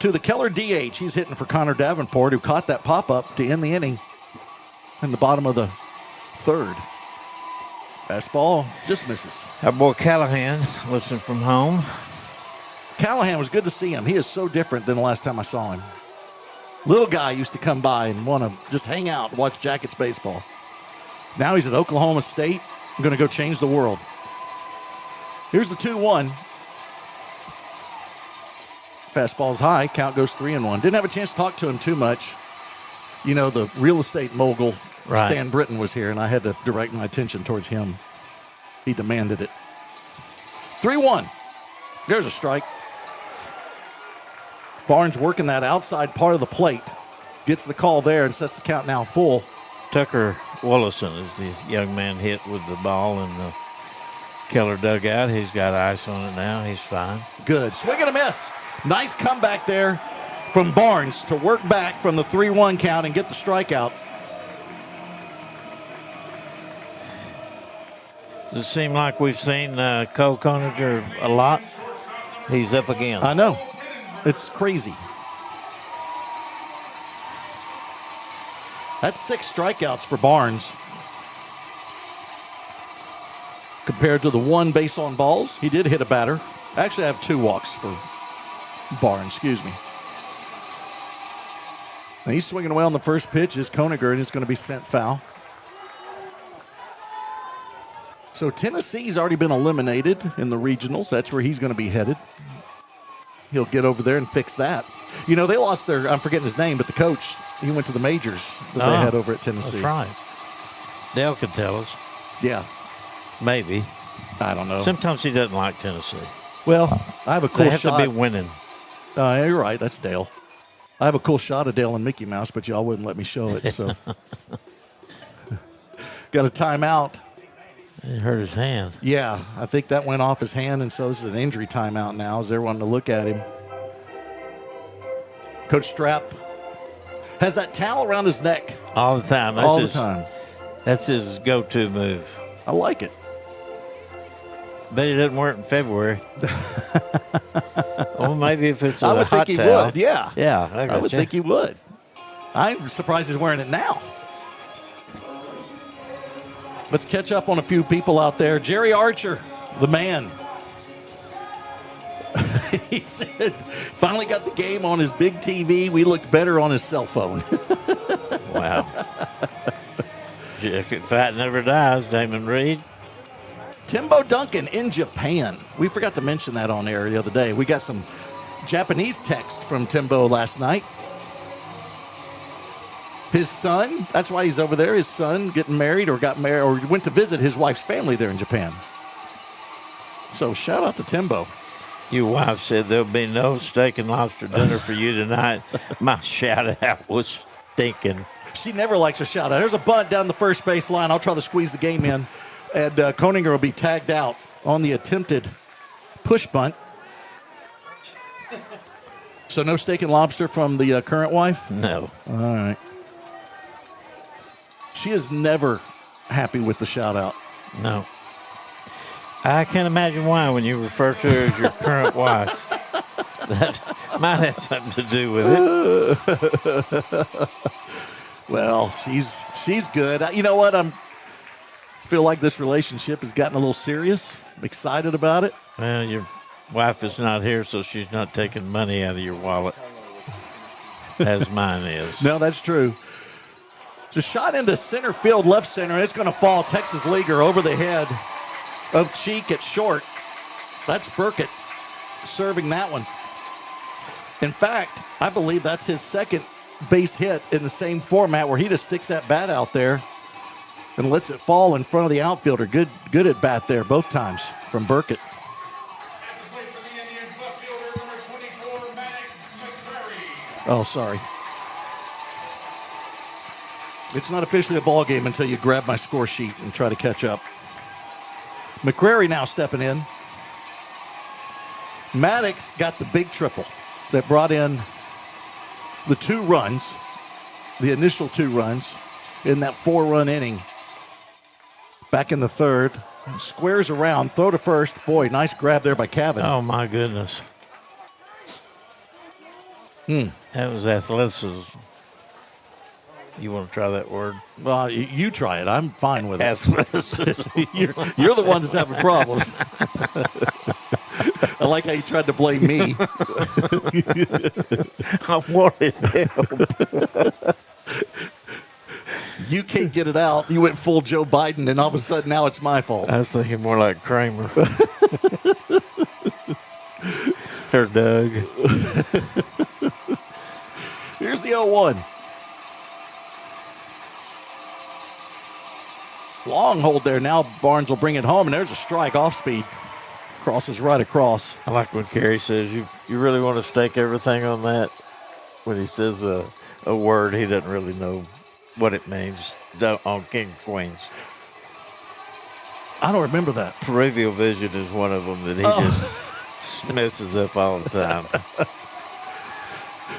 To the Keller DH. He's hitting for Connor Davenport, who caught that pop-up to end the inning in the bottom of the 3rd. Fastball just misses. Our boy Callahan listening from home. Callahan was good to see him. He is so different than the last time I saw him. Little guy used to come by and want to just hang out and watch Jackets baseball. Now he's at Oklahoma State. I'm going to go change the world. Here's the 2-1. Fastball's high. Count goes 3-1. Didn't have a chance to talk to him too much. You know, the real estate mogul, Right. Stan Britton, was here, and I had to direct my attention towards him. He demanded it. 3-1. There's a strike. Barnes working that outside part of the plate. Gets the call there and sets the count now full. Tucker Willison is the young man hit with the ball in the Keller dugout. He's got ice on it now. He's fine. Good. Swing and a miss. Nice comeback there from Barnes to work back from the 3-1 count and get the strikeout. Does it seem like we've seen Cole Coninger a lot? He's up again. I know. It's crazy. That's 6 strikeouts for Barnes. Compared to the 1 base on balls, he did hit a batter. Actually, I have 2 walks for Barnes, excuse me. And he's swinging away on the first pitch is Coninger, and it's going to be sent foul. So Tennessee's already been eliminated in the regionals. That's where he's going to be headed. He'll get over there and fix that. You know, they lost their, I'm forgetting his name, but the coach, he went to the majors that they had over at Tennessee. That's right. Dale could tell us. Yeah. Maybe. I don't know. Sometimes he doesn't like Tennessee. Well, I have a cool They have shot. to be winning. You're right. That's Dale. I have a cool shot of Dale and Mickey Mouse, but y'all wouldn't let me show it. So, got a timeout. It hurt his hand. Yeah, I think that went off his hand, and so this is an injury timeout now as they're wanting to look at him. Coach Strapp has that towel around his neck All the time. That's all the his, time. That's his go-to move. I like it. Bet he doesn't wear it in February. Well, maybe if it's a I would hot think he towel. would, yeah. Yeah, I would think he would. I'm surprised he's wearing it now. Let's catch up on a few people out there. Jerry Archer, the man. He said, finally got the game on his big TV. We looked better on his cell phone. Wow. Fat never dies, Damon Reed. Timbo Duncan in Japan. We forgot to mention that on air the other day. We got some Japanese text from Timbo last night. His son, that's why he's over there, his son getting married or got married or went to visit his wife's family there in Japan. So shout out to Timbo. Your wife said there'll be no steak and lobster dinner for you tonight. My shout out was stinking. She never likes a shout out. There's a bunt down the first base line. I'll try to squeeze the game in. And Coninger will be tagged out on the attempted push bunt. So no steak and lobster from the current wife? No. All right. She is never happy with the shout out. No. I can't imagine why when you refer to her as your current wife. That might have something to do with it. Well, she's good. You know what? Feel like this relationship has gotten a little serious. I'm excited about it. Well, your wife is not here, so she's not taking money out of your wallet, as mine is. No, that's true. It's a shot into center field, left center, and it's going to fall Texas Leaguer over the head of Cheek at short. That's Burkett serving that one. In fact, I believe that's his second base hit in the same format where he just sticks that bat out there and lets it fall in front of the outfielder. Good at bat there both times from Burkett. Oh, sorry. It's not officially a ball game until you grab my score sheet and try to catch up. McCrary now stepping in. Maddox got the big triple that brought in the 2 runs, the initial 2 runs in that 4-run inning. Back in the third. Squares around, throw to first. Boy, nice grab there by Cavan. Oh, my goodness. That was athleticism. You want to try that word? Well, you try it. I'm fine with it. Athleticism. You're the one that's having problems. I like how you tried to blame me. I wanted help. You can't get it out. You went full Joe Biden, and all of a sudden now it's my fault. I was thinking more like Kramer. Or Doug. Here's the 0-1. Long hold there. Now Barnes will bring it home, and there's a strike off speed. Crosses right across. I like when Kerry says, you really want to stake everything on that? When he says a word, he doesn't really know what it means on King of Queens. I don't remember that. Peripheral vision is one of them that he just messes up all the time.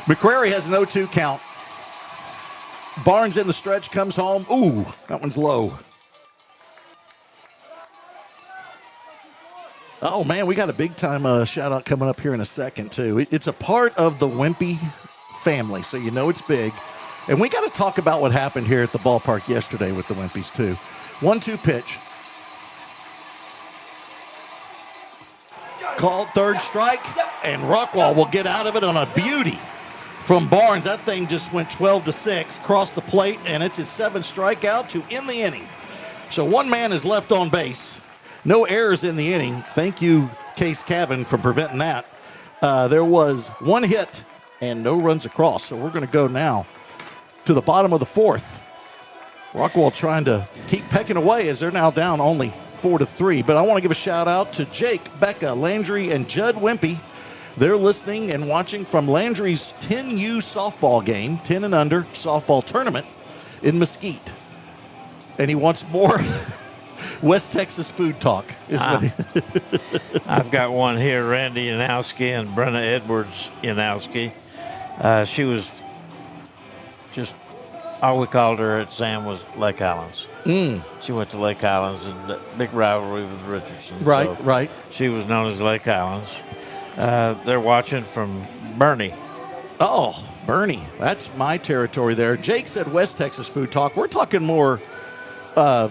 McCrary has an 0-2 count. Barnes in the stretch, comes home. Ooh, that one's low. Oh, man, we got a big-time shout-out coming up here in a second, too. It's a part of the Wimpy family, so you know it's big. And we got to talk about what happened here at the ballpark yesterday with the Wimpies, too. 1-2 pitch. Called third strike, and Rockwall will get out of it on a beauty from Barnes. That thing just went 12-6, crossed the plate, and it's his 7th strikeout to end the inning. So one man is left on base. No errors in the inning. Thank you, Case Cavan, for preventing that. There was 1 hit and no runs across. So we're going to go now to the bottom of the 4th. Rockwall trying to keep pecking away as they're now down only 4-3. But I want to give a shout out to Jake, Becca, Landry, and Judd Wimpy. They're listening and watching from Landry's 10U softball game, 10 and under softball tournament in Mesquite. And he wants more West Texas food talk. I've got one here, Randy Yanowski and Brenna Edwards Yanowski. She was just, all we called her at Sam was Lake Islands. She went to Lake Islands, and the big rivalry with Richardson. Right, so right. She was known as Lake Islands. They're watching from Bernie. Oh, Bernie. That's my territory there. Jake said West Texas food talk. We're talking more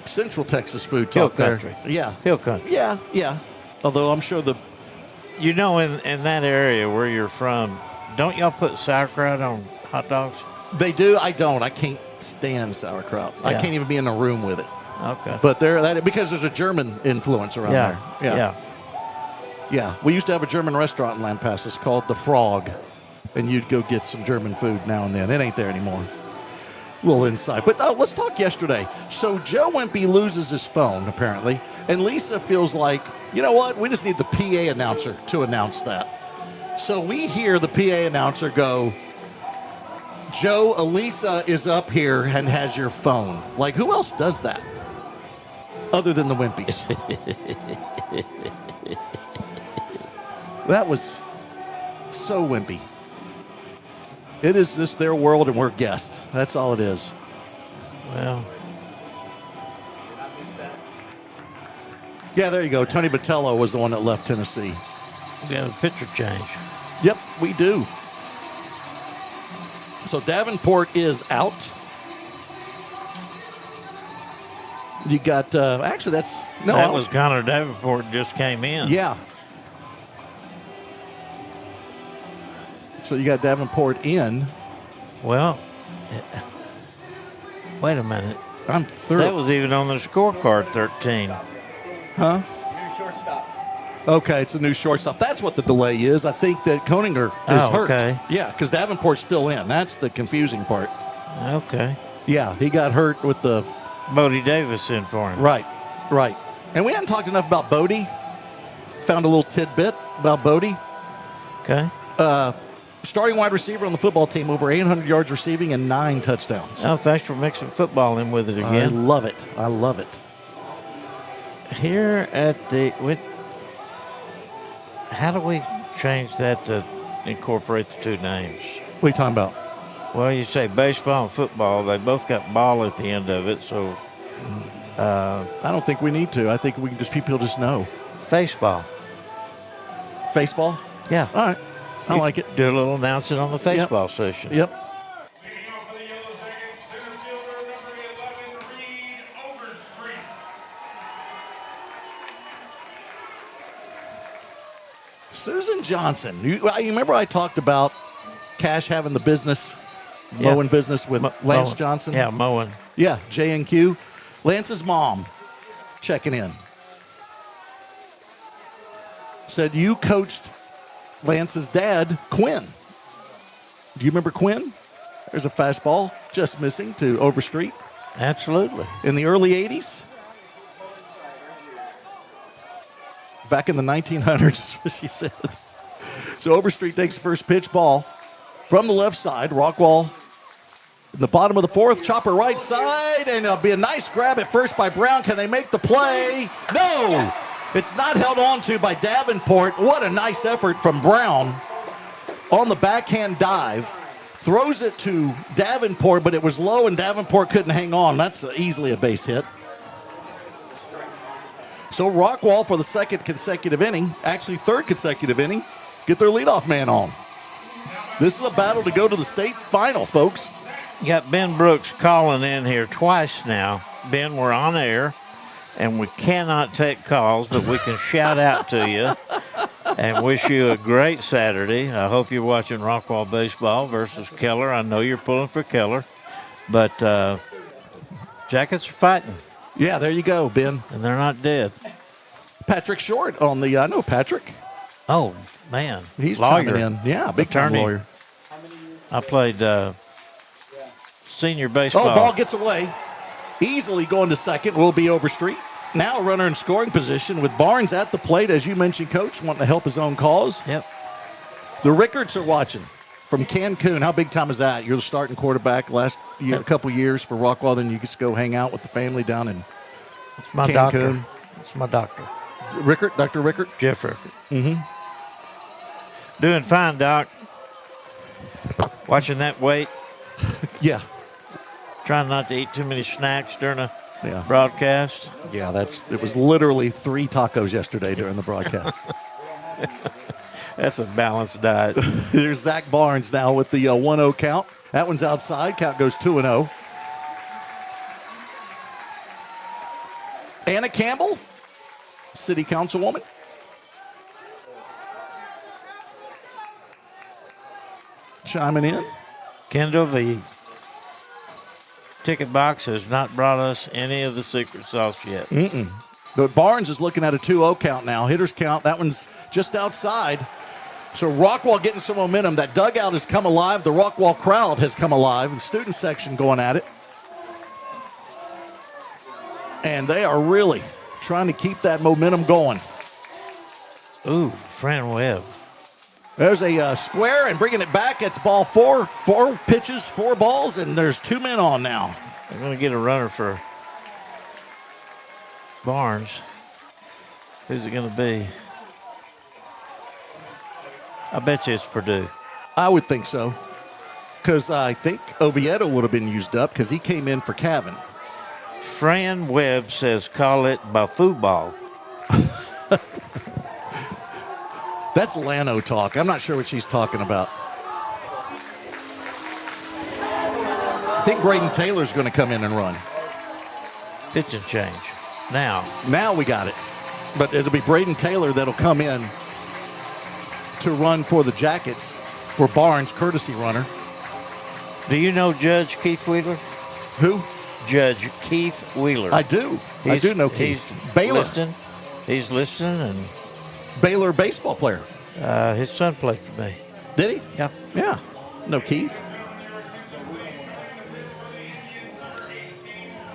Central Texas food talk Hill country. there. Yeah. Hill country. Yeah, yeah. Although I'm sure the... You know, in that area where you're from, don't y'all put sauerkraut on hot dogs? They do. I don't. I can't stand sauerkraut. I Yeah. can't even be in a room with it. Okay. But because there's a German influence around there. Yeah. Yeah. We used to have a German restaurant in Lampasas called The Frog, and you'd go get some German food now and then. It ain't there anymore. A little insight. But let's talk yesterday. So Joe Wimpy loses his phone, apparently, and Lisa feels like, you know what? We just need the PA announcer to announce that. So we hear the PA announcer go, Joe, Elisa is up here and has your phone. Like, who else does that other than the Wimpies? That was so Wimpy. It is just their world, and we're guests. That's all it is. Well, yeah, there you go. Tony Botello was the one that left Tennessee. we got a picture change. Yep, we do. So Davenport is out. You got, actually, that's, no. That was Connor Davenport just came in. Yeah. So you got Davenport in. Well, wait a minute. I'm third. That was even on the scorecard, 13. Huh? New shortstop. Okay, it's a new shortstop. That's what the delay is. I think that Koninger is hurt. Okay. Yeah, because Davenport's still in. That's the confusing part. Okay. Yeah, he got hurt with the... Bodie Davis in for him. Right, right. And we haven't talked enough about Bodie. Found a little tidbit about Bodie. Okay. Starting wide receiver on the football team, over 800 yards receiving and 9 touchdowns. Oh, thanks for mixing football in with it I again. love it. I love it. Here at the... how do we change that to incorporate the two names? What are you talking about? Well, you say baseball and football. They both got ball at the end of it, so... I don't think we need to. I think we can people just know. Faceball. Baseball? Yeah. All right. I like it. Do a little announcing on the faceball session. Yep. Leading off for the Yellowjackets, center fielder number 11, Reed Overstreet. Susan Johnson. You remember I talked about Cash having the business, mowing business with Lance mowing. Johnson? Yeah, mowing. Yeah, J&Q. Lance's mom checking in. Said you coached Lance's dad, Quinn. Do you remember Quinn? There's a fastball just missing to Overstreet. Absolutely. In the early 80s. Back in the 1900s, is what she said. So Overstreet takes the first pitch, ball from the left side. Rockwall in the bottom of the fourth, chopper right side, and it'll be a nice grab at first by Brown. Can they make the play? No! Yes. It's not held on to by Davenport. What a nice effort from Brown on the backhand dive. Throws it to Davenport, but it was low, and Davenport couldn't hang on. That's easily a base hit. So Rockwall for the second consecutive inning, actually third consecutive inning, get their leadoff man on. This is a battle to go to the state final, folks. You got Ben Brooks calling in here twice now. Ben, we're on air, and we cannot take calls, but we can shout out to you and wish you a great Saturday. I hope you're watching Rockwall baseball versus Keller. I know you're pulling for Keller, but Jackets are fighting. Yeah, there you go, Ben. And they're not dead. Patrick Short on the, I know Patrick. Oh, man. He's lawyer. chiming in. Yeah, big time Attorney. lawyer. I played senior baseball. Oh, ball gets away. Easily going to second will be Overstreet. Now a runner in scoring position with Barnes at the plate, as you mentioned, Coach, wanting to help his own cause. Yep. The Rickards are watching from Cancun. How big time is that? You're the starting quarterback last year, a couple years for Rockwall. Then you just go hang out with the family down in It's my Cancun. doctor. It's my doctor. Rickard, Dr. Rickard? Jeff Rickard. Mm-hmm. Doing fine, Doc. Watching that weight. Yeah. Trying not to eat too many snacks during a Yeah. broadcast. Yeah, it was literally 3 tacos yesterday during the broadcast. That's a balanced diet. There's Zach Barnes now with the 1-0 count. That one's outside. Count goes 2-0. Anna Campbell, city councilwoman. Chiming in. Kendall, the ticket box has not brought us any of the secret sauce yet. But Barnes is looking at a 2-0 count now. Hitters count. That one's just outside. So Rockwall getting some momentum. That dugout has come alive. The Rockwall crowd has come alive. The student section going at it. And they are really trying to keep that momentum going. Ooh, Fran Webb. There's a square and bringing it back. It's ball 4. 4 pitches, 4 balls, and there's 2 men on now. They're going to get a runner for Barnes. Who's it going to be? I bet you it's Purdue. I would think so. Because I think Oviedo would have been used up because he came in for Cavan. Fran Webb says call it Bafoo ball. That's Lano talk. I'm not sure what she's talking about. I think Braden Taylor's going to come in and run. Pitch and change. Now we got it. But it'll be Braden Taylor that'll come in to run for the Jackets for Barnes, courtesy runner. Do you know Judge Keith Wheeler? Who? Judge Keith Wheeler. I do. I do know Keith. He's Baylor. He's listening, and Baylor baseball player. his son played for me. Did he? Yeah. Yeah. No Keith.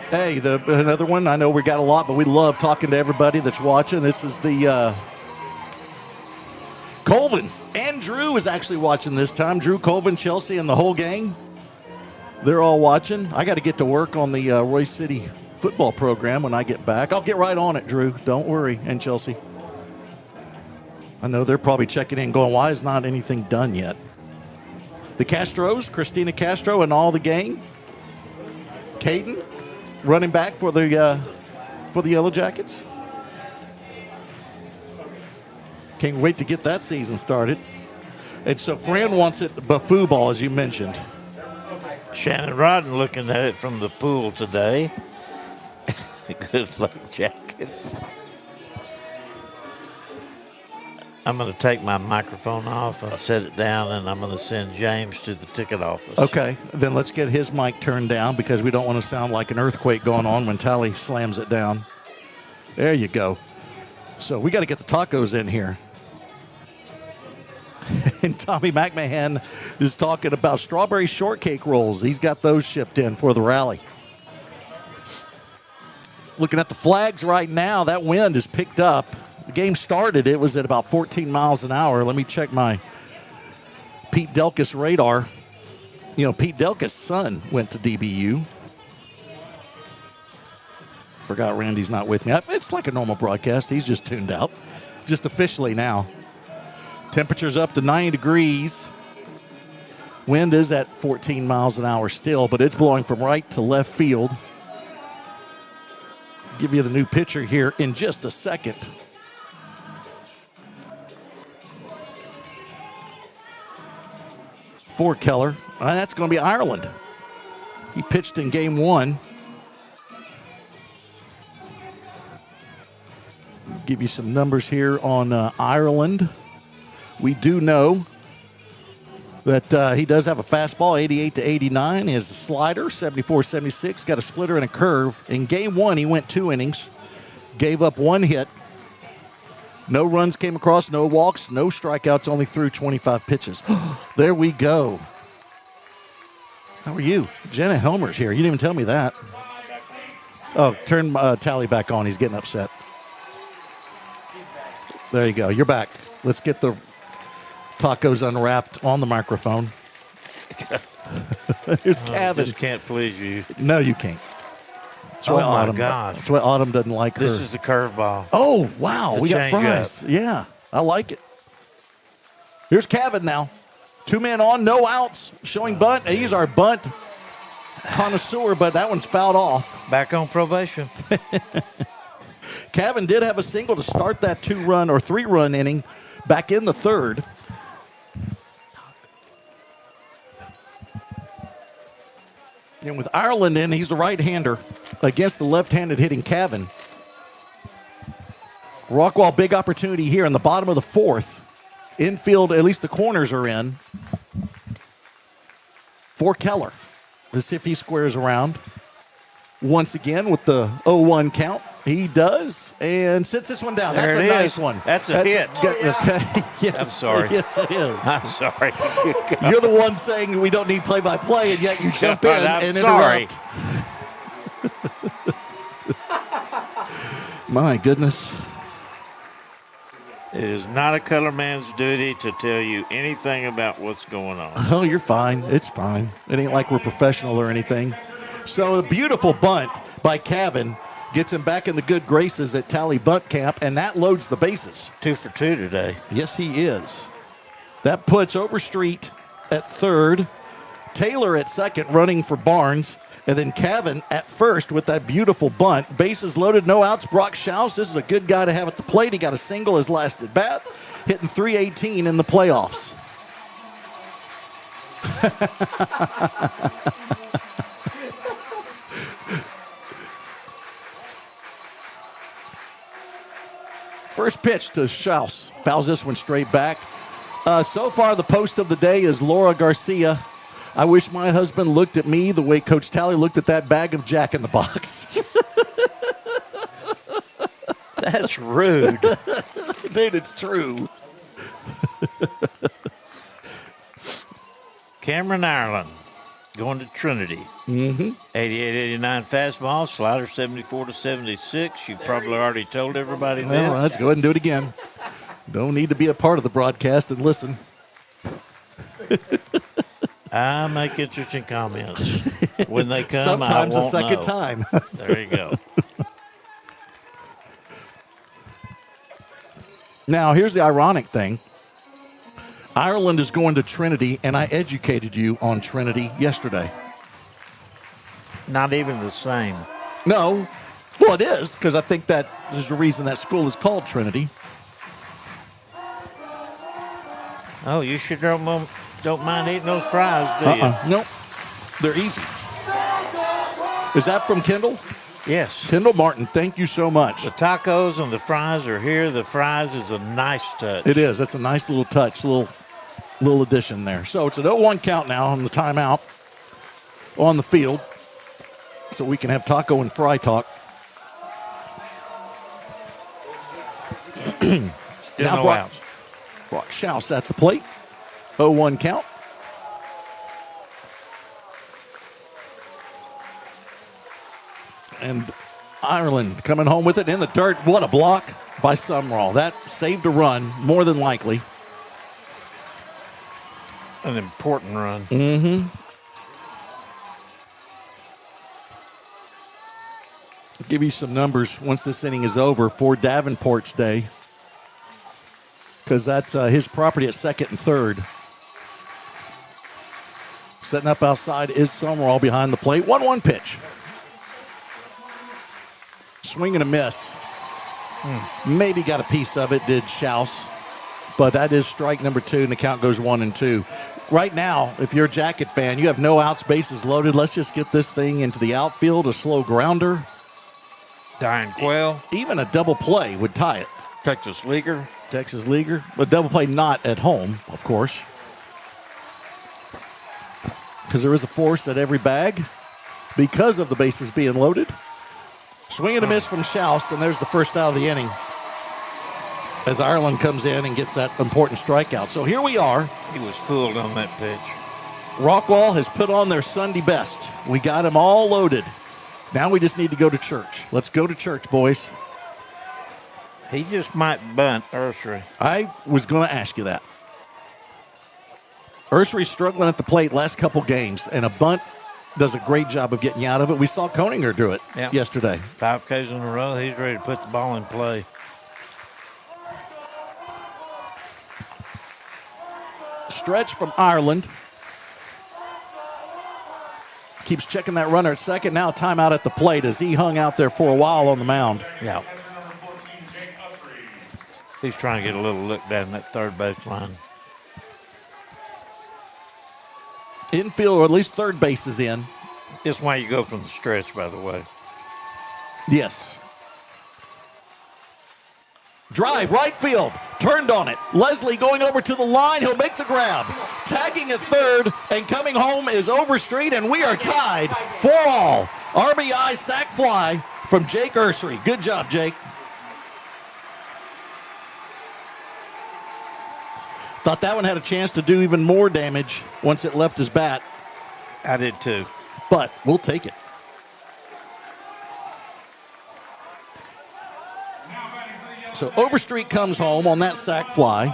Hey, another one. I know we got a lot, but we love talking to everybody that's watching. This is the Colvins. And Drew is actually watching this time. Drew, Colvin, Chelsea, and the whole gang. They're all watching. I got to get to work on the Royce City football program when I get back. I'll get right on it, Drew. Don't worry. And Chelsea. I know they're probably checking in going, why is not anything done yet? The Castros, Christina Castro and all the gang. Caden, running back for the Yellowjackets. Can't wait to get that season started. And so Fran wants it Bafoo ball, as you mentioned. Shannon Rodden looking at it from the pool today. Good luck, Jackets. I'm going to take my microphone off and set it down, and I'm going to send James to the ticket office. Okay, then let's get his mic turned down because we don't want to sound like an earthquake going on when Tally slams it down. There you go. So we got to get the tacos in here. And Tommy McMahon is talking about strawberry shortcake rolls. He's got those shipped in for the rally. Looking at the flags right now, that wind is picked up. The game started, it was at about 14 miles an hour. Let me check my Pete Delkus radar. You know, Pete Delkus' son went to DBU. Forgot Randy's not with me. It's like a normal broadcast. He's just tuned out. Just officially now. Temperature's up to 90 degrees. Wind is at 14 miles an hour still, but it's blowing from right to left field. Give you the new picture here in just a second. For Keller, that's going to be Ireland. He pitched in game 1. Give you some numbers here on Ireland. We do know that he does have a fastball, 88 to 89. He has a slider, 74, 76. Got a splitter and a curve. In game 1, he went 2 innings, gave up 1 hit. No runs came across, no walks, no strikeouts, only threw 25 pitches. There we go. How are you? Jenna Helmer's here. You didn't even tell me that. Oh, turn Tally back on. He's getting upset. There you go. You're back. Let's get the tacos unwrapped on the microphone. Here's Kevin. Just can't please you. No, you can't. Oh, my gosh. That's why Autumn doesn't like her. This is the curveball. Oh, wow. The We got fries. change-up. Yeah, I like it. Here's Kevin now. 2 men on, no outs, showing bunt. He's our bunt connoisseur, but that one's fouled off. Back on probation. Kevin did have a single to start that 2-run or 3-run inning back in the 3rd. And with Ireland in, he's a right-hander against the left-handed hitting Cavan. Rockwall, big opportunity here in the bottom of the 4th. Infield, at least the corners are in. For Keller. Let's see if he squares around. Once again with the 0-1 count. He does, and sits this one down. That's a nice one. That's a hit. Okay. Yes, I'm sorry. Yes, it is. I'm sorry. You're the one saying we don't need play-by-play, and yet you jump in I'm and sorry. interrupt. My goodness. It is not a color man's duty to tell you anything about what's going on. Oh, you're fine. It's fine. It ain't like we're professional or anything. So a beautiful bunt by Cavan gets him back in the good graces at Tally Bunt Camp, and that loads the bases. 2 for 2 today. Yes, he is. That puts Overstreet at 3rd, Taylor at 2nd, running for Barnes, and then Cavan at 1st with that beautiful bunt. Bases loaded, no outs. Brock Schaus, this is a good guy to have at the plate. He got a single his last at bat, hitting .318 in the playoffs. First pitch to Schaus. Fouls this one straight back. So far, the post of the day is Laura Garcia. I wish my husband looked at me the way Coach Tally looked at that bag of Jack in the Box. That's rude. Dude, it's true. Cameron, Ireland, going to Trinity. 88-89 fastball, slider 74 to 76. You probably already told everybody this. Well, let's go ahead and do it again. Don't need to be a part of the broadcast and listen. I make interesting comments. When they come, Sometimes I a won't second know. time. There you go. Now, here's the ironic thing. Ireland is going to Trinity, and I educated you on Trinity yesterday. Not even the same. No. Well, it is, because I think that is the reason that school is called Trinity. Oh, you sure don't mind eating those fries, do you? Nope. They're easy. Is that from Kendall? Yes. Kendall Martin, thank you so much. The tacos and the fries are here. The fries is a nice touch. It is. That's a nice little touch, little addition there. So it's an 0-1 count now on the timeout on the field. So we can have taco and fry talk. Still Now no outs. Brock Schaus at the plate. 0-1 count. And Ireland coming home with it in the dirt. What a block by Sumrall. That saved a run, more than likely. An important run. Mm-hmm. I'll give you some numbers once this inning is over for Davenport's day, because that's his property at second and third. Setting up outside is Sumrall behind the plate. 1-1 pitch. Swing and a miss. Maybe got a piece of it, did Schaus. But that is strike number 2, and the count goes 1-2. Right now, if you're a Jacket fan, you have no outs, bases loaded. Let's just get this thing into the outfield, a slow grounder. Dying Quail. Even a double play would tie it. Texas Leaguer. Texas Leaguer. But double play not at home, of course. Because there is a force at every bag because of the bases being loaded. Swing and a miss from Schaus, and there's the first out of the inning as Ireland comes in and gets that important strikeout. So here we are. He was fooled on that pitch. Rockwall has put on their Sunday best. We got them all loaded. Now we just need to go to church. Let's go to church, boys. He just might bunt Ursary. I was going to ask you that. Ursary's struggling at the plate last couple games, and a bunt does a great job of getting you out of it. We saw Koninger do it yesterday. 5 Ks in a row. He's ready to put the ball in play. Stretch from Ireland. Keeps checking that runner at second. Now timeout at the plate as he hung out there for a while on the mound. Yeah. He's trying to get a little look down that third baseline. Infield, or at least third base is in. This is why you go from the stretch, by the way. Yes. Drive, right field. Turned on it. Leslie going over to the line. He'll make the grab. Tagging at third and coming home is Overstreet, and we are tied 4-all. RBI sac fly from Jake Ursary. Good job, Jake. Thought that one had a chance to do even more damage once it left his bat. I did too. But we'll take it. So Overstreet comes home on that sac fly.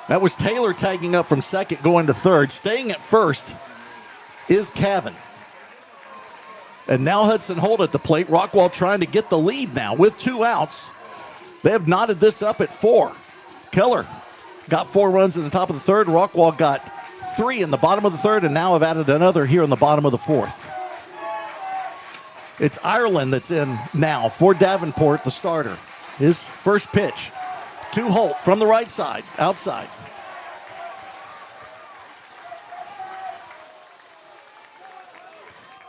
That was Taylor tagging up from second, going to third. Staying at first is Cavan. And now Hudson Holt at the plate. Rockwall trying to get the lead now with 2 outs. They have knotted this up at 4. Keller got 4 runs in the top of the third. Rockwall got 3 in the bottom of the third, and now have added another here in the bottom of the fourth. It's Ireland that's in now for Davenport, the starter. His first pitch to Holt from the right side, outside.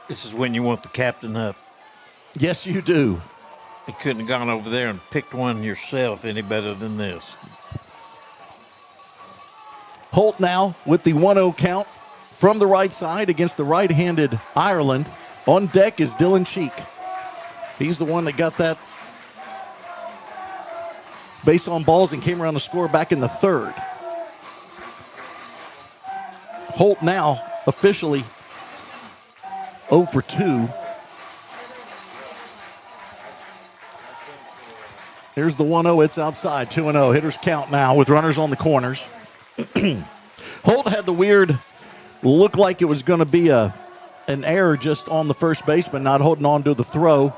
This is when you want the captain up. Yes, you do. You couldn't have gone over there and picked one yourself any better than this. Holt now with the 1-0 count from the right side against the right-handed Ireland. On deck is Dylan Cheek. He's the one that got that base on balls and came around the score back in the third. Holt now officially 0 for 2. Here's the 1-0. It's outside. 2-0. Hitters count now with runners on the corners. Holt had the weird look like it was going to be an error just on the first baseman, not holding on to the throw.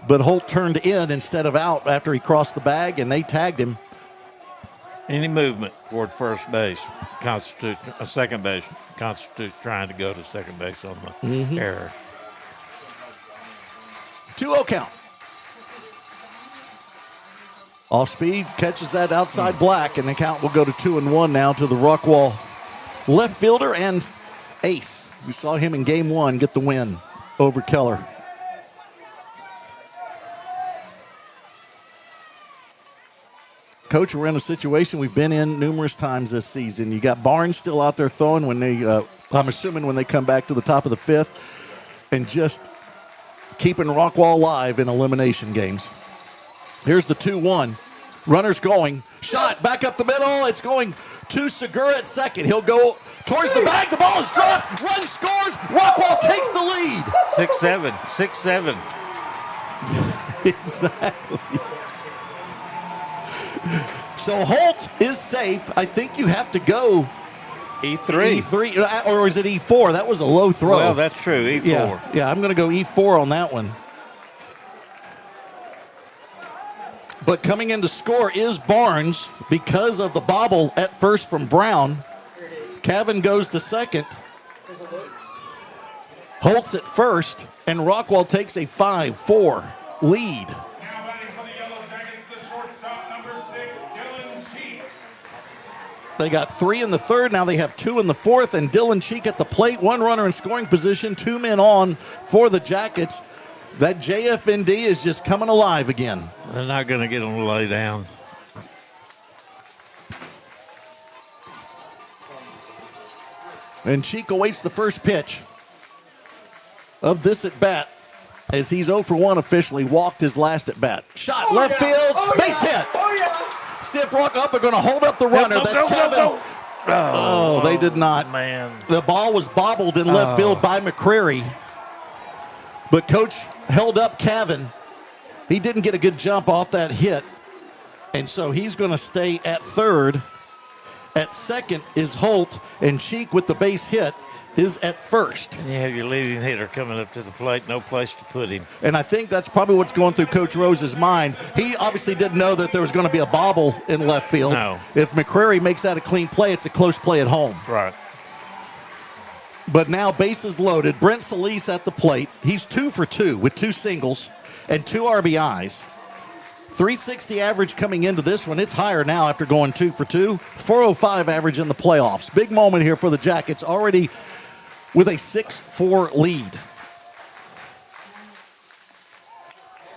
But Holt turned in instead of out after he crossed the bag, and they tagged him. Any movement toward first base constitutes a second base constitutes trying to go to second base on the error. 2-0 count. Off speed, catches that outside black, and the count will go to 2-1 now to the Rockwall left fielder and ace. We saw him in game 1 get the win over Keller. Coach, we're in a situation we've been in numerous times this season. You got Barnes still out there throwing when they, I'm assuming when they come back to the top of the fifth, and just keeping Rockwall alive in elimination games. Here's the 2-1. Runners going. Shot back up the middle. It's going to Segura at second. He'll go towards the bag. The ball is dropped. Run scores. Rockwall takes the lead. 6-7. 6-7. Exactly. So Holt is safe. I think you have to go E3. E3, or is it E4? That was a low throw. Well, that's true. E4. Yeah, I'm going to go E4 on that one. But coming in to score is Barnes because of the bobble at first from Brown. Cavan goes to second. Holt's at first, and Rockwall takes a 5-4 lead. Now batting for the Yellowjackets, the shortstop, number 6, Dylan Cheek. They got 3 in the third. Now they have 2 in the fourth, and Dylan Cheek at the plate. 1 runner in scoring position. 2 men on for the Jackets. That JFND is just coming alive again. They're not going to get them to lay down. And Cheek awaits the first pitch of this at bat as he's 0 for 1 officially. Walked his last at bat. Shot left field, base hit. Sip Rock up are going to hold up the runner. That's Kevin. Oh, they did not. Man. The ball was bobbled in left field by McCreary. But Coach held up Cavan. He didn't get a good jump off that hit. And so he's going to stay at third. At second is Holt, and Cheek with the base hit is at first. And you have your leading hitter coming up to the plate, no place to put him. And I think that's probably what's going through Coach Rose's mind. He obviously didn't know that there was going to be a bobble in left field. No. If McCreary makes that a clean play, it's a close play at home. Right. But now bases loaded. Brent Solis at the plate. He's 2 for 2 with 2 singles and 2 RBIs. 360 average coming into this one. It's higher now after going 2 for 2. 405 average in the playoffs. Big moment here for the Jackets, already with a 6-4 lead.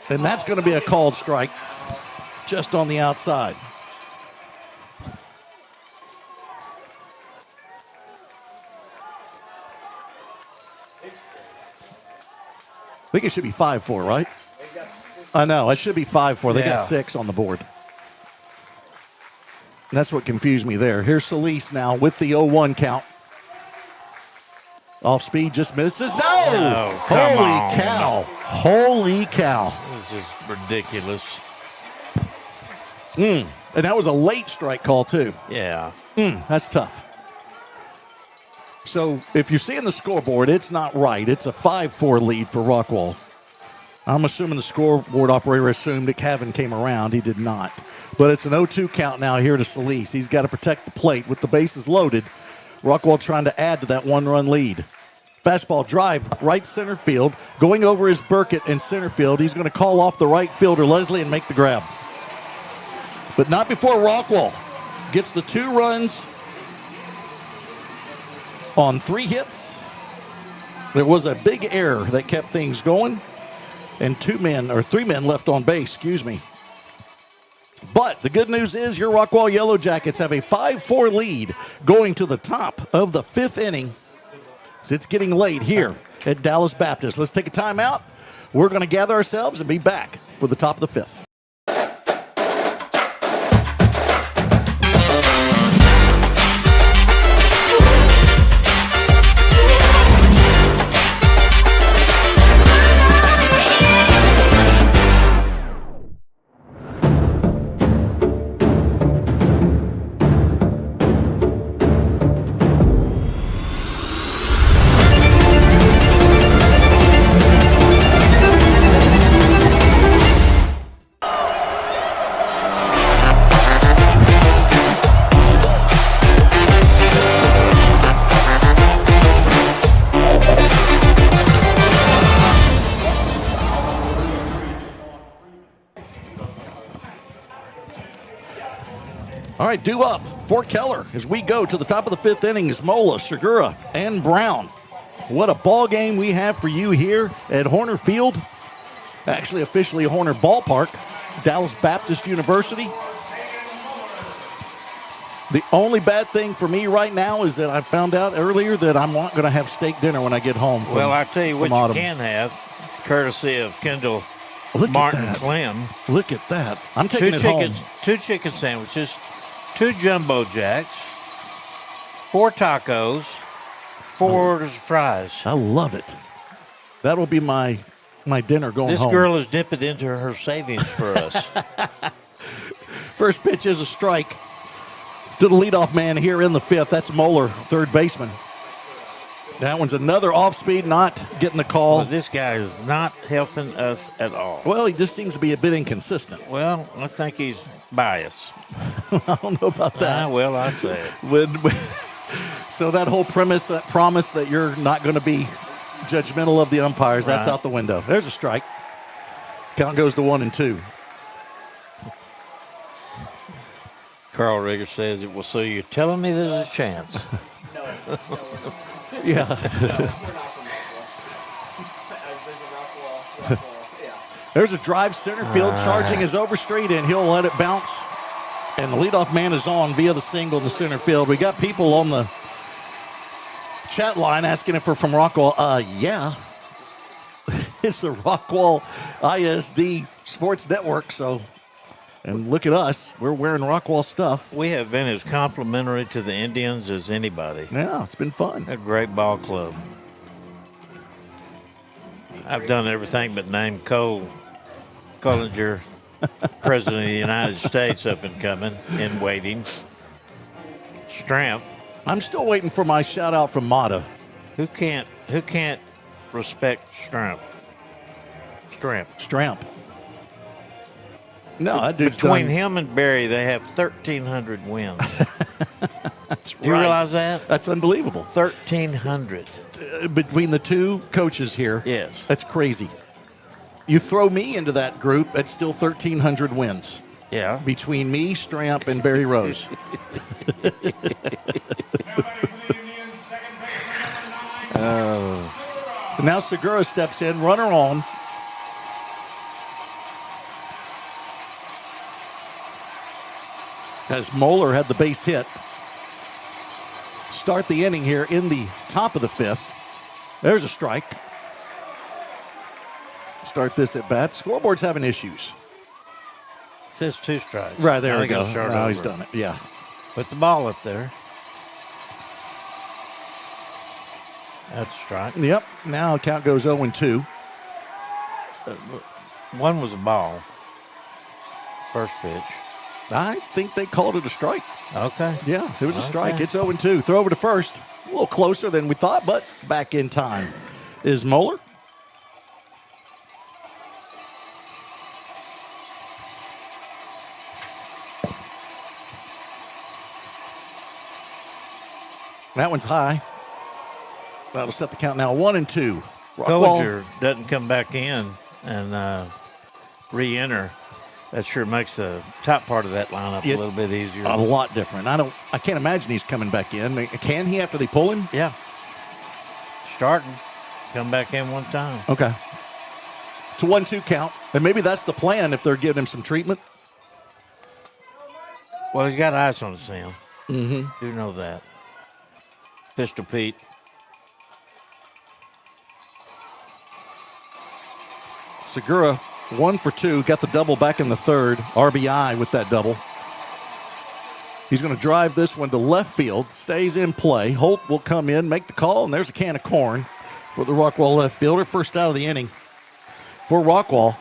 And that's going to be a called strike just on the outside. I think it should be 5-4, right? I know. It should be 5-4. They got 6 on the board. And that's what confused me there. Here's Solis now with the 0-1 count. Off speed, just misses. No! Holy cow. Holy cow. This is ridiculous. And that was a late strike call, too. Yeah. That's tough. So if you're seeing the scoreboard, it's not right. It's a 5-4 lead for Rockwall. I'm assuming the scoreboard operator assumed that Cavan came around. He did not. But it's an 0-2 count now here to Solis. He's got to protect the plate with the bases loaded. Rockwall trying to add to that 1-run lead. Fastball drive, right center field. Going over his Burkett in center field. He's going to call off the right fielder, Leslie, and make the grab. But not before Rockwall gets the 2 runs on 3 hits. There was a big error that kept things going. And 3 men left on base, But the good news is your Rockwall Yellowjackets have a 5-4 lead going to the top of the 5th inning. So it's getting late here at Dallas Baptist. Let's take a timeout. We're going to gather ourselves and be back for the top of the 5th. All right, due up for Keller as we go to the top of the 5th inning is Mola, Segura, and Brown. What a ball game we have for you here at Horner Field. Actually, officially Horner Ballpark, Dallas Baptist University. The only bad thing for me right now is that I found out earlier that I'm not going to have steak dinner when I get home. Well, I tell you what you Autumn. can have, courtesy of Kendall Look Martin at that. Clem. Look at that. I'm taking it home. Two chicken sandwiches, 2 jumbo jacks, 4 tacos, 4 orders of fries. I love it. That'll be my dinner going This home. girl is dipping into her savings for us. First pitch is a strike to the leadoff man here in the 5th. That's Moeller, third baseman. That one's another off-speed, not getting the call. Well, this guy is not helping us at all. Well, he just seems to be a bit inconsistent. Well, I think he's biased. I don't know about that. Well, I'd say it. So that whole premise, that promise that you're not going to be judgmental of the umpires, that's Right. out the window. There's a strike. Count goes to 1-2. Carl Rigger says, well, so you're telling me there's a chance? Yeah. We're not from Rockwall. Yeah. There's a drive center field. Charging is over straight in. He'll let it bounce. And the leadoff man is on via the single in the center field. We got people on the chat line asking if we're from Rockwall. Yeah. It's the Rockwall ISD Sports Network. So, and look at us. We're wearing Rockwall stuff. We have been as complimentary to the Indians as anybody. Yeah, it's been fun. A great ball club. I've done everything but name Cole Collinger, President of the United States, up and coming, in waiting. Stramp, I'm still waiting for my shout out from Mata. who can't respect Stramp? Stramp. No, that dude's Between done. him and Barry, they have 1,300 wins. That's Do you right. realize that? That's unbelievable. 1,300. Between the two coaches here. Yes. That's crazy. You throw me into that group, that's still 1,300 wins. Yeah. Between me, Stramp, and Barry Rose. Now batting for the Indians, second baseman number 9. Now Segura steps in, runner on. As Moeller had the base hit. Start the inning here in the top of the 5th. There's a strike. Start this at bat. Scoreboard's having issues. Says 2 strikes. Right, there Now we they gotta go. start Now he's over. done it. Yeah. Put the ball up there. That's a strike. Yep. Now count goes 0-2. One was a ball. First pitch. I think they called it a strike. Okay. Yeah, it was a strike. Okay. It's 0-2. Throw over to first. A little closer than we thought, but back in time is Moeller. That one's high. That'll set the count now 1-2. Rockwall. Collinger doesn't come back in and re-enter. That sure makes the top part of that lineup Yeah. a little bit easier. A lot different. I can't imagine he's coming back in. Can he after they pull him? Yeah. Starting. Come back in one time. Okay. It's a 1-2 count. And maybe that's the plan if they're giving him some treatment. Well, he got ice on his hand. Mm-hmm. Do know that. Pistol Pete. Segura, 1 for 2. Got the double back in the 3rd. RBI with that double. He's going to drive this one to left field. Stays in play. Holt will come in, make the call, and there's a can of corn for the Rockwall left fielder. First out of the inning for Rockwall.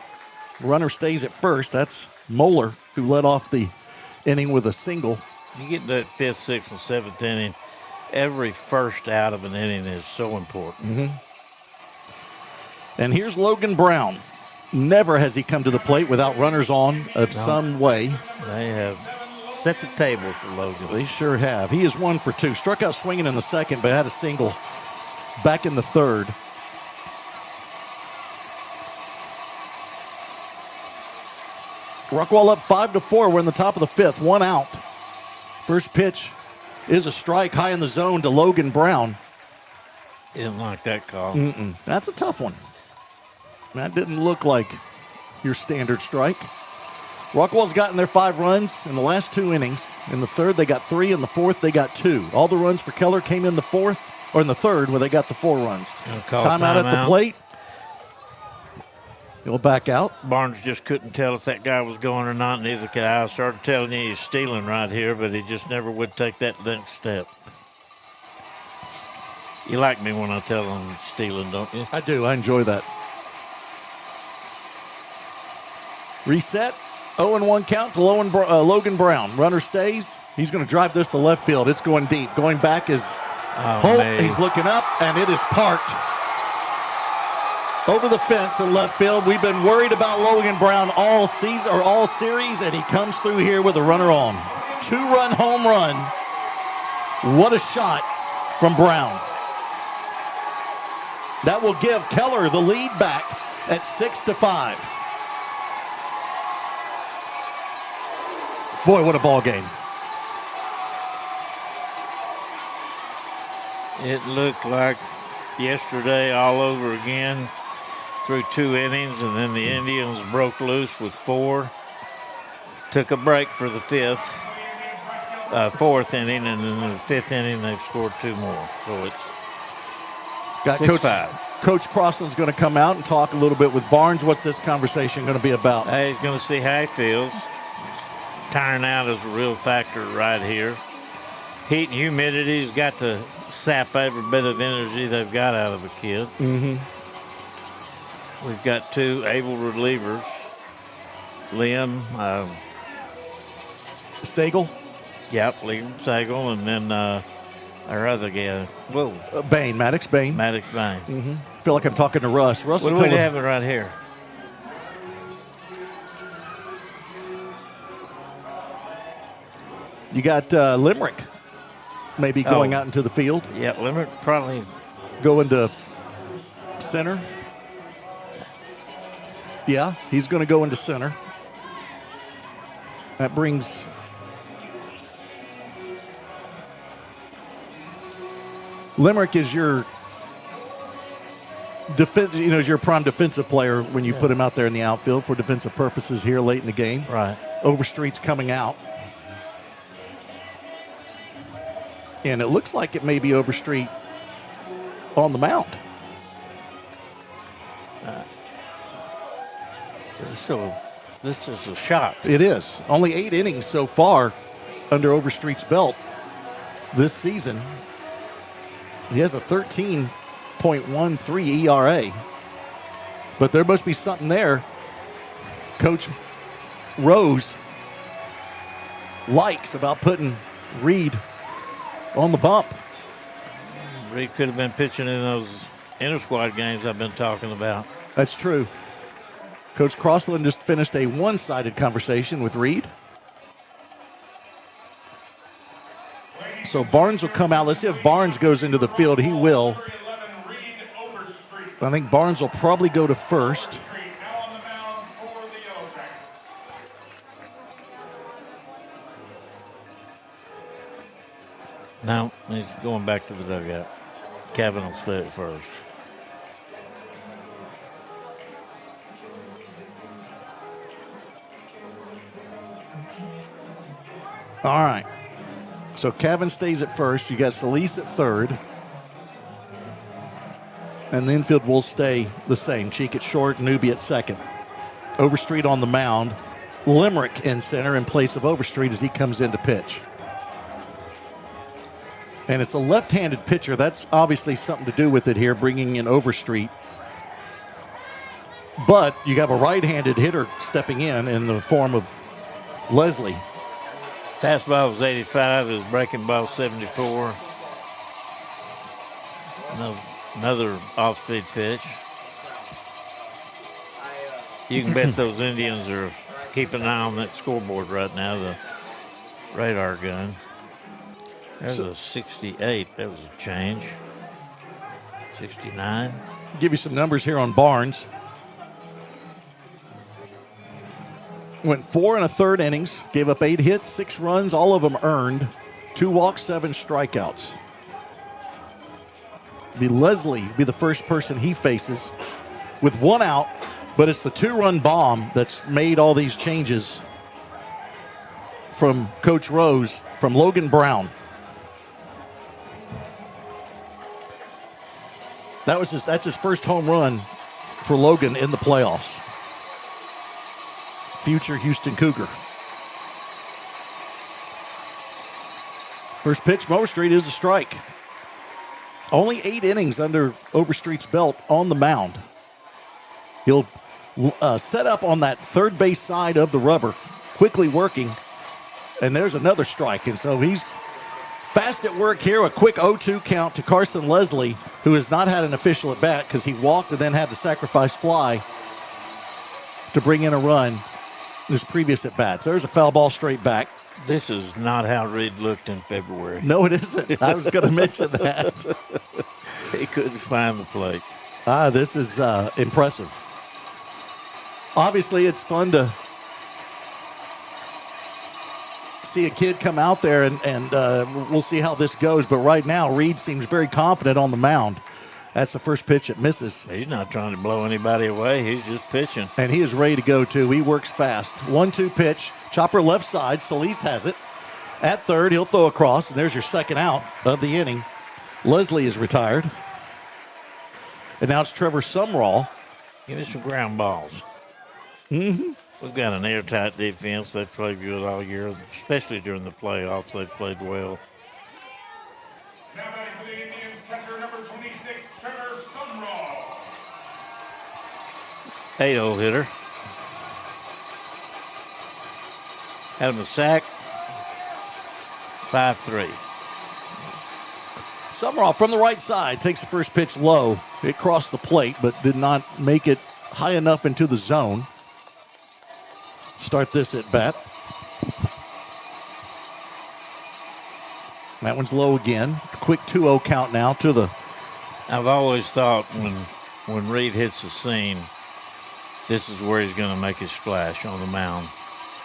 Runner stays at first. That's Moeller, who led off the inning with a single. You get that 5th, 6th, and 7th inning. Every first out of an inning is so important. And here's Logan Brown. Never has he come to the plate without runners on of some way. They have set the table for Logan. They sure have. He is 1 for 2. Struck out swinging in the 2nd, but had a single back in the 3rd. Rockwall up 5-4. We're in the top of the 5th. 1 out. First pitch is a strike high in the zone to Logan Brown. Didn't like that call. That's a tough one. That didn't look like your standard strike. Rockwall's gotten their 5 runs in the last 2 innings. In the third, they got 3. In the fourth, they got 2. All the runs for Keller came in the fourth, or in the third, where they got the 4 runs. Timeout at the plate. He'll back out. Barnes just couldn't tell if that guy was going or not, neither could I. I started telling you he's stealing right here, but he just never would take that next step. You like me when I tell him he's stealing, don't you? I do. I enjoy that. Reset. 0-1 count to Logan Brown. Runner stays. He's going to drive this to left field. It's going deep. Going back is Holt. He's looking up, and it is parked over the fence in left field. We've been worried about Logan Brown all season or all series, and he comes through here with a runner on. 2-run home run. What a shot from Brown. That will give Keller the lead back at 6-5. Boy, what a ball game. It looked like yesterday all over again through 2 innings, and then the Indians broke loose with 4. Took a break for the 4th inning, and in the 5th inning they've scored 2 more. So it's got 6-5. Coach Crossland's going to come out and talk a little bit with Barnes. What's this conversation going to be about? He's going to see how he feels. Tiring out is a real factor right here. Heat and humidity has got to sap every bit of energy they've got out of a kid. Mm-hmm. We've got 2 able relievers. Liam Stagel? Yep, Liam Stagel, and then our other guy. Bain, Maddox Bain. Maddox Bain. Mm-hmm. I feel like I'm talking to Russ. What do we have right here? You got Limerick maybe going out into the field. Yeah, Limerick probably going to center. Yeah, he's going to go into center. That brings Limerick is your defense. You know, is your prime defensive player when you put him out there in the outfield for defensive purposes here late in the game. Right. Overstreet's coming out. And it looks like it may be Overstreet on the mound. So this is a shock. It is. Only 8 innings so far under Overstreet's belt this season. He has a 13.13 ERA. But there must be something there. Coach Rose likes about putting Reed on the bump. Reed could have been pitching in those inter-squad games I've been talking about. That's true. Coach Crossland just finished a one-sided conversation with Reed. So Barnes will come out. Let's see if Barnes goes into the field. He will. I think Barnes will probably go to first. No, he's going back to the dugout. Kevin will stay at first. All right. So Kevin stays at first. You got Solis at third. And the infield will stay the same. Cheek at short, Newby at second. Overstreet on the mound. Limerick in center in place of Overstreet as he comes in to pitch. And it's a left-handed pitcher. That's obviously something to do with it here, bringing in Overstreet. But you have a right-handed hitter stepping in the form of Leslie. Fastball was 85. His breaking ball 74. Another off-speed pitch. You can bet those Indians are keeping an eye on that scoreboard right now, the radar gun. There's a 68. That was a change. 69. Give you some numbers here on Barnes. Went 4 1/3 innings, gave up 8 hits, 6 runs, all of them earned. 2 walks, 7 strikeouts. Leslie be the first person he faces with 1 out, but it's the 2-run bomb that's made all these changes from Coach Rose from Logan Brown. That's his first home run for Logan in the playoffs. Future Houston Cougar. First pitch from Overstreet is a strike. Only 8 innings under Overstreet's belt on the mound. He'll set up on that third base side of the rubber, quickly working, and there's another strike. And so he's fast at work here. A quick 0-2 count to Carson Leslie, who has not had an official at bat because he walked and then had to sacrifice fly to bring in a run in his previous at bats. There's a foul ball straight back. This is not how Reed looked in February. No, it isn't. I was going to mention that. He couldn't find the plate. This is impressive. Obviously, it's fun to see a kid come out there, and we'll see how this goes. But right now, Reed seems very confident on the mound. That's the first pitch that misses. He's not trying to blow anybody away. He's just pitching. And he is ready to go, too. He works fast. 1-2 pitch. Chopper left side. Solis has it. At third, he'll throw across, and there's your second out of the inning. Leslie is retired. And now it's Trevor Sumrall. Give me some ground balls. Mm-hmm. We've got an airtight defense. They've played good all year, especially during the playoffs. They've played well. Now batting for the Indians, catcher number 26, Trevor Sumrall. 8-0 hitter. Had him a sack. 5-3. Sumrall from the right side takes the first pitch low. It crossed the plate, but did not make it high enough into the zone. Start this at bat. That one's low again. Quick 2-0 count now to the... I've always thought when Reed hits the seam, this is where he's going to make his splash on the mound.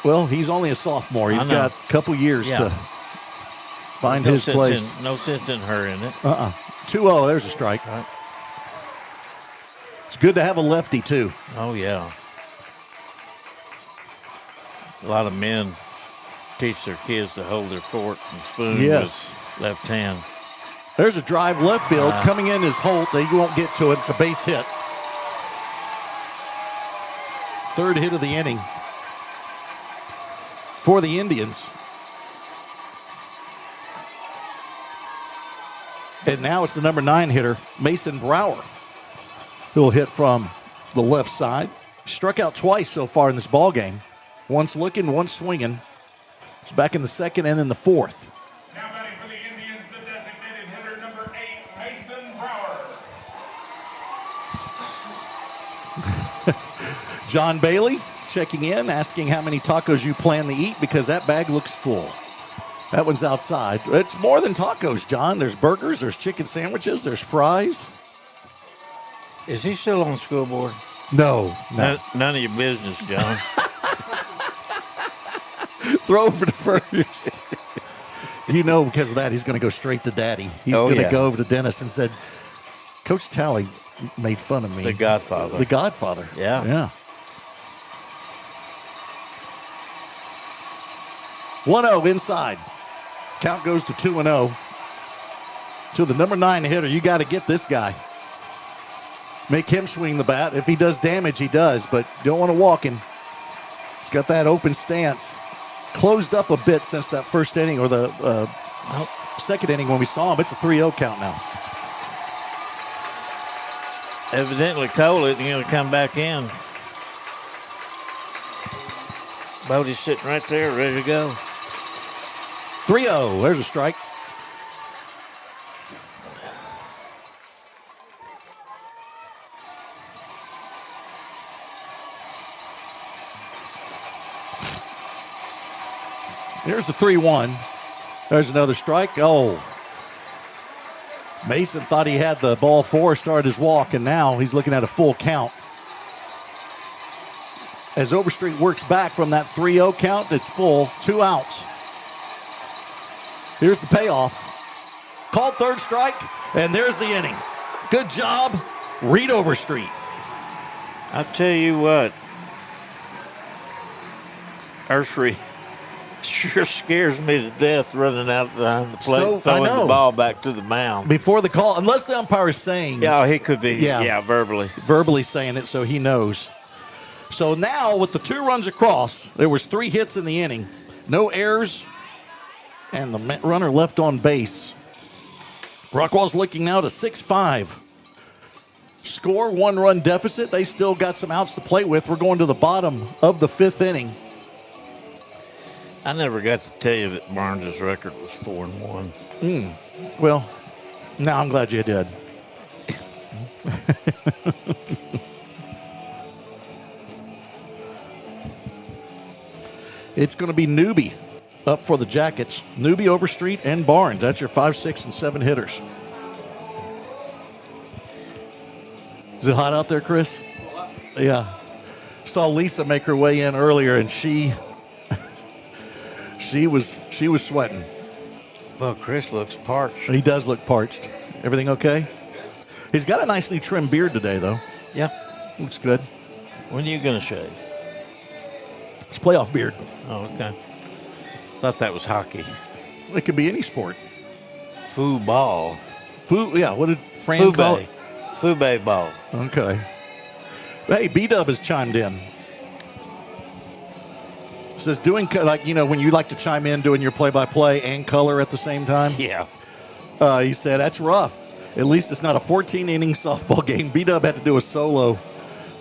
Well, he's only a sophomore. He's got a couple years to find his place. No sense in hurrying it. 2-0, there's a strike. Right. It's good to have a lefty, too. Oh, yeah. A lot of men teach their kids to hold their fork and spoon with left hand. There's a drive left field. Coming in is Holt. He won't get to it. It's a base hit. Third hit of the inning for the Indians. And now it's the number 9 hitter, Mason Brower, who'll hit from the left side. Struck out twice so far in this ball game. Once looking, once swinging. He's back in the second and in the fourth. Now batting for the Indians, the designated hitter number 8, Mason Brower. John Bailey checking in, asking how many tacos you plan to eat because that bag looks full. That one's outside. It's more than tacos, John. There's burgers, there's chicken sandwiches, there's fries. Is he still on school board? No. None of your business, John. Throw over to first. You know, because of that, he's going to go straight to Daddy. He's going to go over to Dennis and said, Coach Talley made fun of me. The Godfather. The Godfather. Yeah. Yeah. 1-0 inside. Count goes to 2-0. To the number 9 hitter, you got to get this guy. Make him swing the bat. If he does damage, he does, but you don't want to walk him. He's got that open stance. Closed up a bit since that first inning or the second inning when we saw him. It's a 3-0 count now. Evidently Cole isn't going to come back in. Bodie's sitting right there, ready to go. 3-0. There's a strike. Here's the 3-1. There's another strike. Oh. Mason thought he had the ball 4, started his walk, and now he's looking at a full count. As Overstreet works back from that 3-0 count, it's full, 2 outs. Here's the payoff. Called third strike, and there's the inning. Good job, Reed Overstreet. I'll tell you what. Ursery sure scares me to death running out behind the plate, So, I throwing know. the ball back to the mound. Before the call, unless the umpire is saying, Yeah, he could be. Yeah. Yeah, verbally. verbally saying it so he knows. So now with the 2 runs across, there was 3 hits in the inning, no errors, and the runner left on base. Rockwall's looking now to 6-5. Score, 1-run deficit. They still got some outs to play with. We're going to the bottom of the 5th inning. I never got to tell you that Barnes' record was 4-1. Well, now I'm glad you did. It's going to be Newby up for the Jackets. Newby, Overstreet, and Barnes. That's your 5, 6, and 7 hitters. Is it hot out there, Chris? Yeah. Saw Lisa make her way in earlier, and she was sweating. Well, Chris looks parched. He does look parched. Everything okay? He's got a nicely trimmed beard today, though. Yeah. Looks good. When are you going to shave? It's playoff beard. Oh, okay. Thought that was hockey. It could be any sport. Football. Yeah, what did Fran call it? Fubay ball. Okay. Hey, B-Dub has chimed in. Says doing, like, you know, when you like to chime in doing your play-by-play and color at the same time. Yeah. He said, that's rough. At least it's not a 14-inning softball game. B-Dub had to do a solo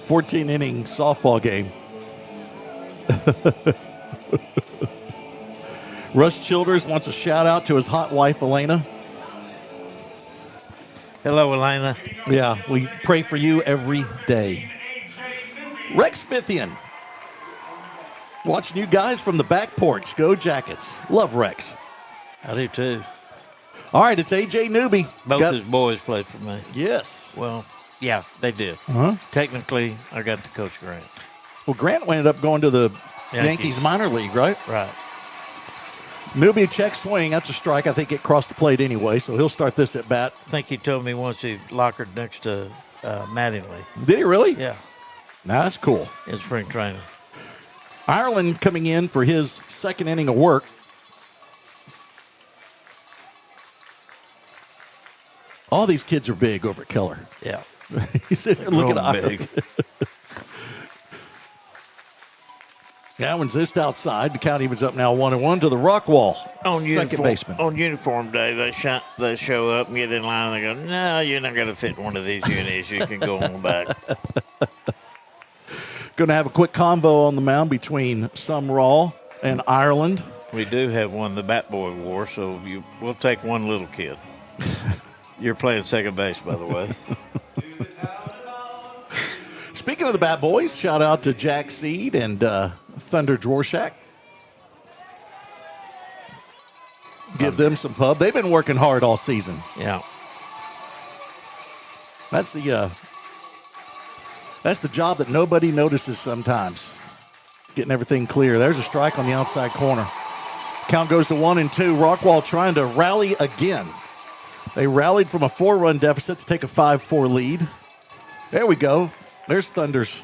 14-inning softball game. Russ Childers wants a shout-out to his hot wife, Elena. Hello, Elena. Yeah, we pray for you every day. Rex Fithian. Watching you guys from the back porch. Go Jackets. Love Rex. I do, too. All right, it's A.J. Newby. Both his boys played for me. Yes. Well, yeah, they did. Uh-huh. Technically, I got to Coach Grant. Well, Grant ended up going to the Yankees minor league, right? Right. Newby check swing. That's a strike. I think it crossed the plate anyway, so he'll start this at bat. I think he told me once he lockered next to Mattingly. Did he really? Yeah, Now that's cool. in spring training. Ireland coming in for his second inning of work. All these kids are big over at Keller. Yeah. He's sitting there looking at Growing Ireland. big. That one's just outside. The count evens up now 1-1 to the Rockwall, On second baseman. On uniform day, they show up and get in line and they go, no, you're not going to fit in one of these unis. You can go on back. Going to have a quick convo on the mound between Sumrall and Ireland. We do have one, the Bat Boy War, so we'll take one little kid. You're playing second base, by the way. Speaking of the Bat Boys, shout out to Jack Seed and Thunder Dvorak. Give them some pub. They've been working hard all season. Yeah. That's the job that nobody notices sometimes. Getting everything clear. There's a strike on the outside corner. Count goes to 1-2. Rockwall trying to rally again. They rallied from a 4-run deficit to take a 5-4 lead. There we go. There's Thunder's.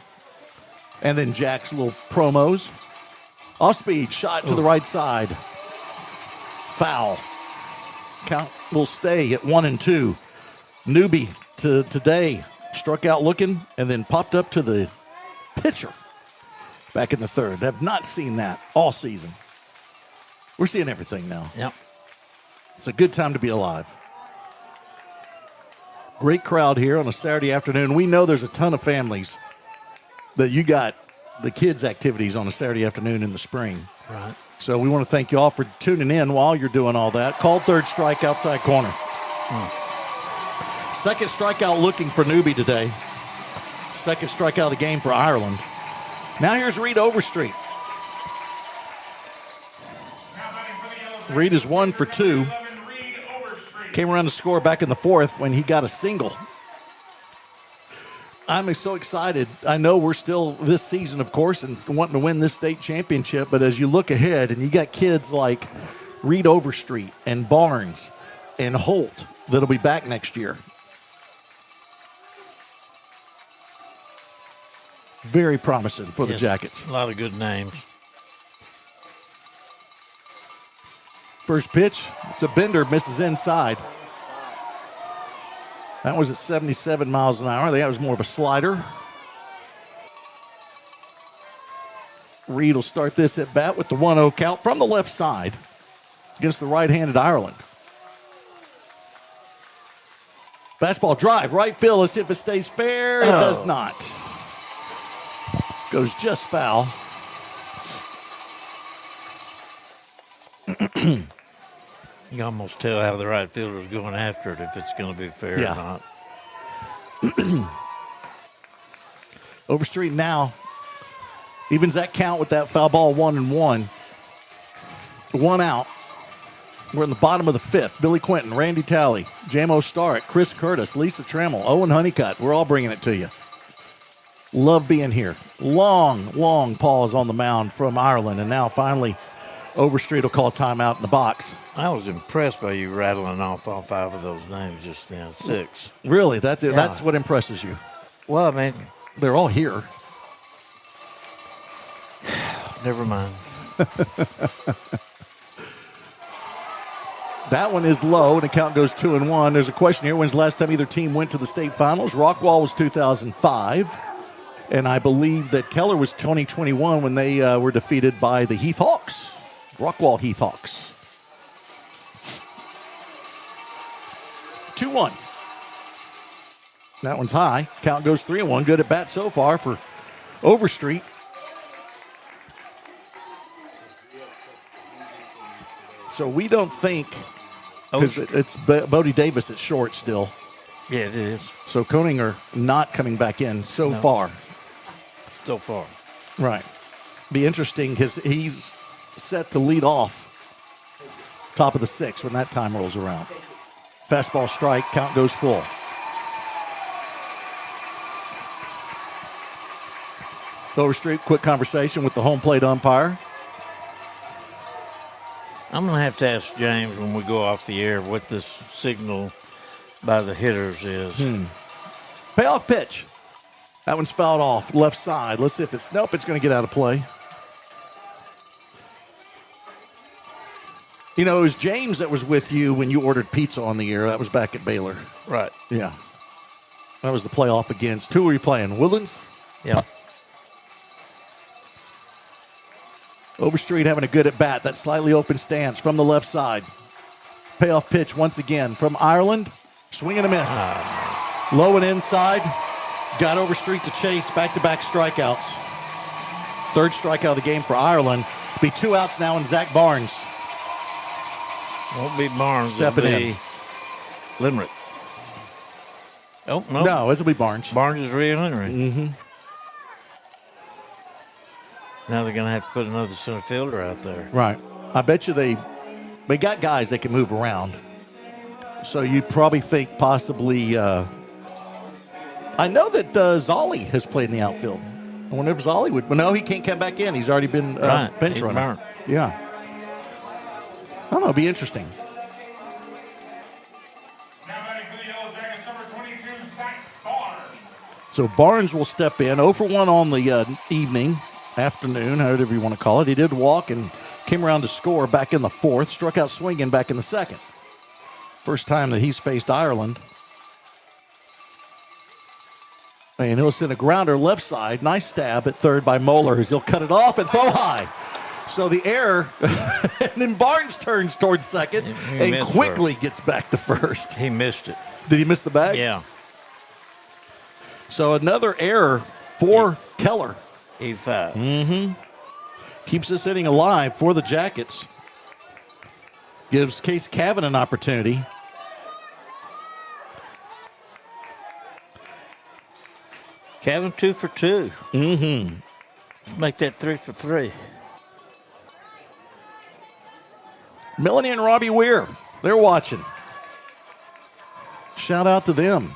And then Jack's little promos. Off speed, shot to the right side. Foul. Count will stay at 1-2. Newby to today struck out looking and then popped up to the pitcher back in the third. Have not seen that all season. We're seeing everything now. Yep. It's a good time to be alive. Great crowd here on a Saturday afternoon. We know there's a ton of families that you got the kids' activities on a Saturday afternoon in the spring. Right. So we want to thank you all for tuning in while you're doing all that. Called third strike outside corner. Second strikeout looking for Newby today. Second strikeout of the game for Ireland. Now here's Reed Overstreet. Reed is 1 for 2. Came around to score back in the fourth when he got a single. I'm so excited. I know we're still this season, of course, and wanting to win this state championship, but as you look ahead and you got kids like Reed Overstreet and Barnes and Holt that'll be back next year. Very promising for the Jackets. A lot of good names. First pitch, it's a bender, misses inside. That was at 77 miles an hour. That was more of a slider. Reed will start this at bat with the 1-0 count from the left side against the right-handed Ireland. Fastball drive, right field. Let's see if it stays fair. It does not. Goes just foul. You can almost tell how the right fielder's going after it if it's going to be fair or not. Overstreet now evens that count with that foul ball 1-1. 1 out. We're in the bottom of the 5th. Billy Quinton, Randy Talley, J-Mo Starrett, Chris Curtis, Lisa Trammell, Owen Honeycutt. We're all bringing it to you. Love being here. Long pause on the mound from Ireland, and now finally Overstreet will call a timeout in the box. I was impressed by you rattling off all 5 of those names just then. 6. Really? That's it. Yeah. That's what impresses you. Well, I mean, They're all here. never mind. That one is low, and the count goes 2-1. There's a question here. When's the last time either team went to the state finals? Rockwall was 2005, and I believe that Keller was 2021 when they were defeated by the Heath Hawks. Rockwall Heath Hawks. 2-1. That one's high. Count goes 3-1. Good at bat so far for Overstreet. So we don't think, because it's Bodie Davis at short still. Yeah, it is. So Koninger not coming back in so far. So far. Right. Be interesting because he's set to lead off top of the 6th when that time rolls around. Fastball strike, count goes full. Overstreet, quick conversation with the home plate umpire. I'm going to have to ask James when we go off the air what this signal by the hitters is. Payoff pitch. That one's fouled off, left side. Let's see if it's, nope, it's going to get out of play. You know, it was James that was with you when you ordered pizza on the air. That was back at Baylor. Right. Yeah. That was the playoff against. Who were you playing? Woodlands? Yeah. Overstreet having a good at bat. That slightly open stance from the left side. Payoff pitch once again from Ireland. Swing and a miss. Low and inside. Got Overstreet to chase. Back-to-back strikeouts. 3rd strikeout of the game for Ireland. Be 2 outs now in Zach Barnes. Won't be Barnes. Stepping it'll in. be Limerick. Oh, no. No, this will be Barnes. Barnes is Rio Henry. Mm-hmm. Now they're going to have to put another center fielder out there. Right. I bet you they got guys that can move around. So you probably think possibly I know that Zolly has played in the outfield. I wonder if Zolly would. But no, he can't come back in. He's already been bench runner. Yeah. I don't know. It'd be interesting. Now batting for the Yellowjackets, number 22, Zach Barnes. So Barnes will step in. 0 for 1 on the evening, afternoon, however you want to call it. He did walk and came around to score back in the 4th. Struck out swinging back in the 2nd. First time that he's faced Ireland. And he'll send a grounder left side. Nice stab at 3rd by Moeller as he'll cut it off and throw high. So the error, and then Barnes turns towards 2nd and quickly gets back to 1st. He missed it. Did he miss the bag? Yeah. So another error for Keller. E5. Keeps this inning alive for the Jackets. Gives Case Cavan an opportunity. Kevin 2 for 2. Let's make that 3 for 3. Melanie and Robbie Weir, they're watching. Shout out to them.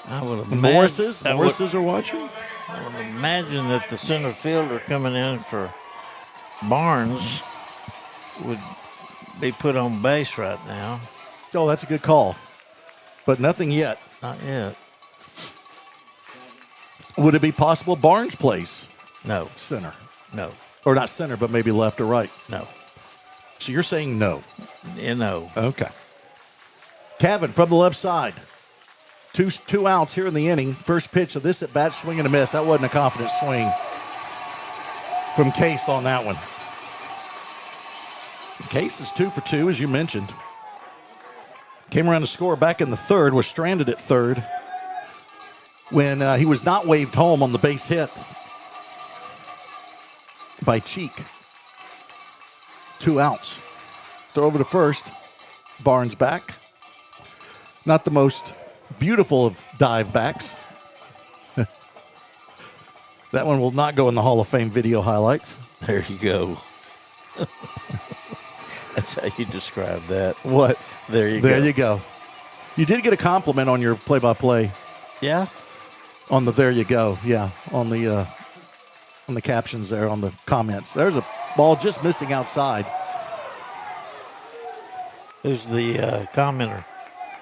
I would The imagine, Morrises are watching. I would imagine that the center fielder coming in for Barnes would be put on base right now. Oh, that's a good call. But nothing yet. Not yet. Would it be possible Barnes plays No. center? No. Or not center, but maybe left or right. No. So you're saying no. No. Okay. Kevin from the left side. Two outs here in the inning. First pitch of this at bat, swing and a miss. That wasn't a confident swing from Case on that one. Case is 2 for 2, as you mentioned. Came around to score back in the third, was stranded at third when he was not waved home on the base hit by Cheek. 2 outs. Throw over to first. Barnes back. Not the most beautiful of dive backs. That one will not go in the Hall of Fame video highlights. There you go. That's how you describe that. What? There you go. There you go. You did get a compliment on your play-by-play. Yeah? On the there you go. Yeah, on the captions there, on the comments. There's a ball just missing outside. Who's the commenter?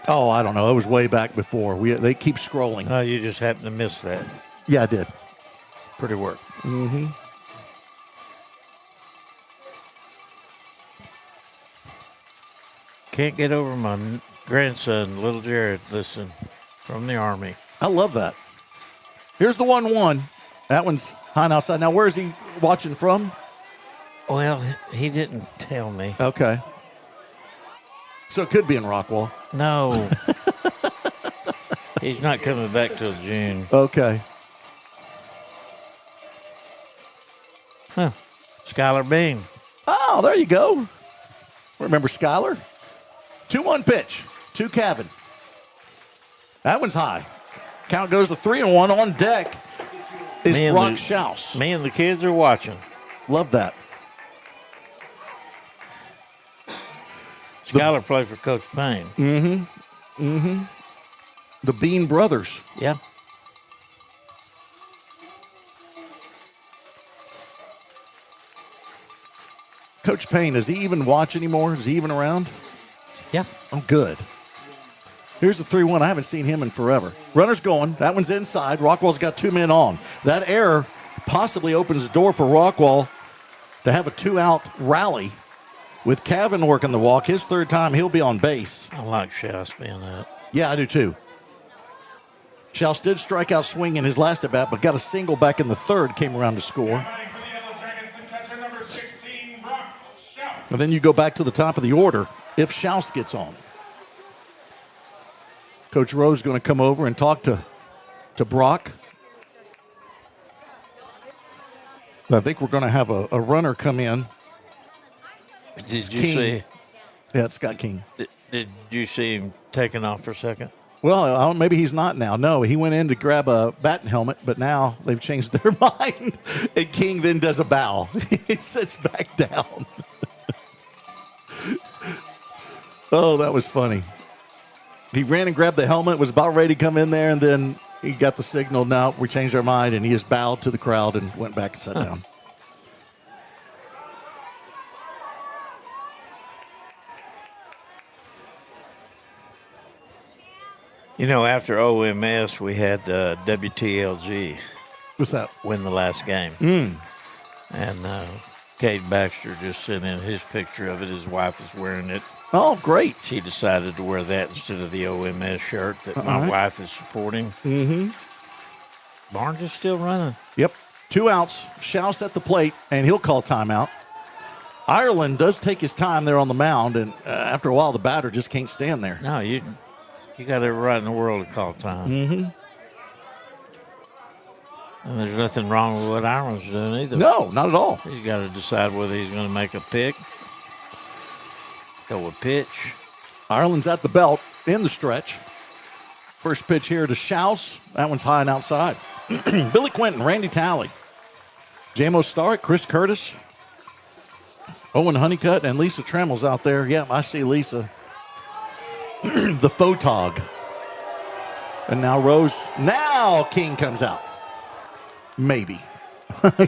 Oh, I don't know. It was way back before. They keep scrolling. Oh, you just happened to miss that. Yeah, I did. Pretty work. Mm-hmm. Can't get over my grandson, little Jared, listen, from the Army. I love that. Here's the 1-1. That one's high and outside. Now, where is he watching from? Well, he didn't tell me. Okay. So it could be in Rockwall. No. He's not coming back till June. Okay. Huh. Skylar Bean. Oh, there you go. Remember Skylar? 2-1 pitch to Cavan. That one's high. Count goes to 3-1. On deck is Brock Schaus. Me and the kids are watching. Love that. Skylar played for Coach Payne. Mm-hmm. Mm-hmm. The Bean brothers. Yeah. Coach Payne, does he even watch anymore? Is he even around? Yeah. I'm good. Here's the 3-1. I haven't seen him in forever. Runner's going. That one's inside. Rockwall's got 2 men on. That error possibly opens the door for Rockwall to have a 2-out rally with Cavan working the walk. His 3rd time, he'll be on base. I like Schaus being up. Yeah, I do too. Schaus did strike out swing in his last at-bat, but got a single back in the 3rd, came around to score. Batting for the Yellowjackets and catcher number 16, Brock Schaus. And then you go back to the top of the order if Schaus gets on. Coach Rowe's going to come over and talk to Brock. I think we're going to have a runner come in. Did you King. see? Yeah, it's Scott King. Did you see him taking off for a second? Well, maybe he's not now. No, he went in to grab a batting helmet, but now they've changed their mind. And King then does a bow. He sits back down. Oh, that was funny. He ran and grabbed the helmet, was about ready to come in there, and then he got the signal, no, we changed our mind, and he just bowed to the crowd and went back and sat down. You know, after OMS, we had WTLG What's that? win the last game. And Cade Baxter just sent in his picture of it. His wife is wearing it. Oh, great. She decided to wear that instead of the OMS shirt that my wife is supporting. Mm-hmm. Barnes is still running. Yep. 2 outs. Schaus at the plate, and he'll call timeout. Ireland does take his time there on the mound, and after a while, the batter just can't stand there. No, you got every right in the world to call time. Mm-hmm. And there's nothing wrong with what Ireland's doing either. No, not at all. He's got to decide whether he's going to make a pick, go a pitch. Ireland's at the belt in the stretch. First pitch here to Schaus. That one's high and outside. Billy Quinton, Randy Talley, J-Mo Stark, Chris Curtis, Owen Honeycutt, and Lisa Tremmel's out there. Yeah, I see Lisa. The photog. And now Rose. Now King comes out. Maybe.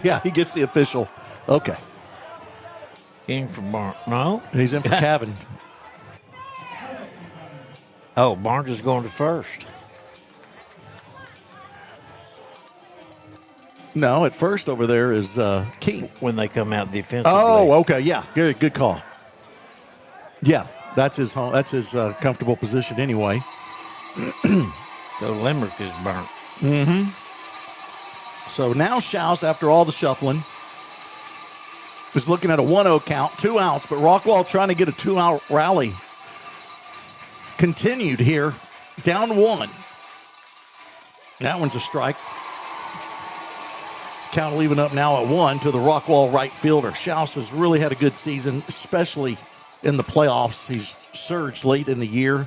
Yeah, he gets the official. Okay. King from Barnes. No? And he's in for Cavan. Oh, Barnes is going to first. No, at first over there is King. When they come out defensively. Oh, okay. Yeah, good call. Yeah, that's his home. That's his comfortable position anyway. So Limerick is burnt. So now Schaus, after all the shuffling, is looking at a 1-0 count, 2 outs, but Rockwall trying to get a 2-out rally. Continued here, down 1. That one's a strike. Count leaving up now at 1 to the Rockwall right fielder. Schaus has really had a good season, especially in the playoffs. He's surged late in the year.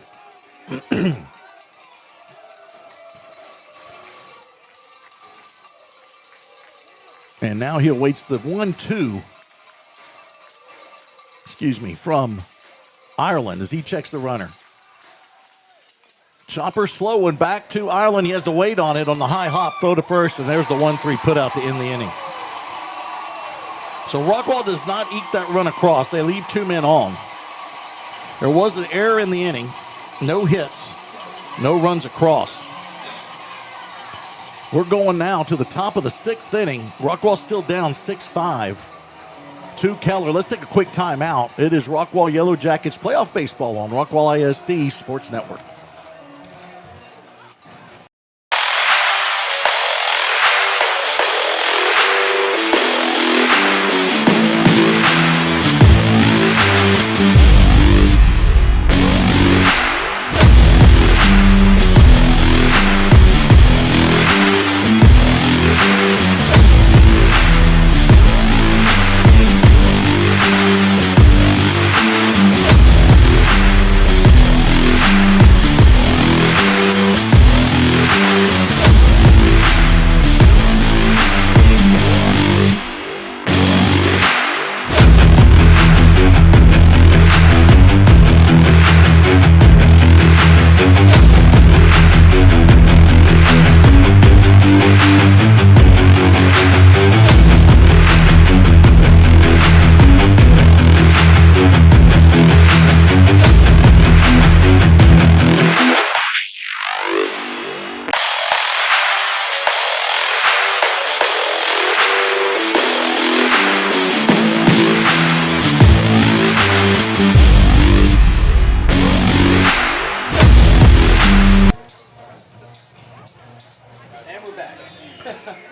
And now he awaits the 1-2, from Ireland as he checks the runner. Chopper slow one back to Ireland. He has to wait on it on the high hop, throw to first, and there's the 1-3 put out to end the inning. So Rockwall does not eke that run across. They leave 2 men on. There was an error in the inning. No hits, no runs across. We're going now to the top of the 6th inning. Rockwall still down 6-5 to Keller. Let's take a quick timeout. It is Rockwall Yellowjackets playoff baseball on Rockwall ISD Sports Network.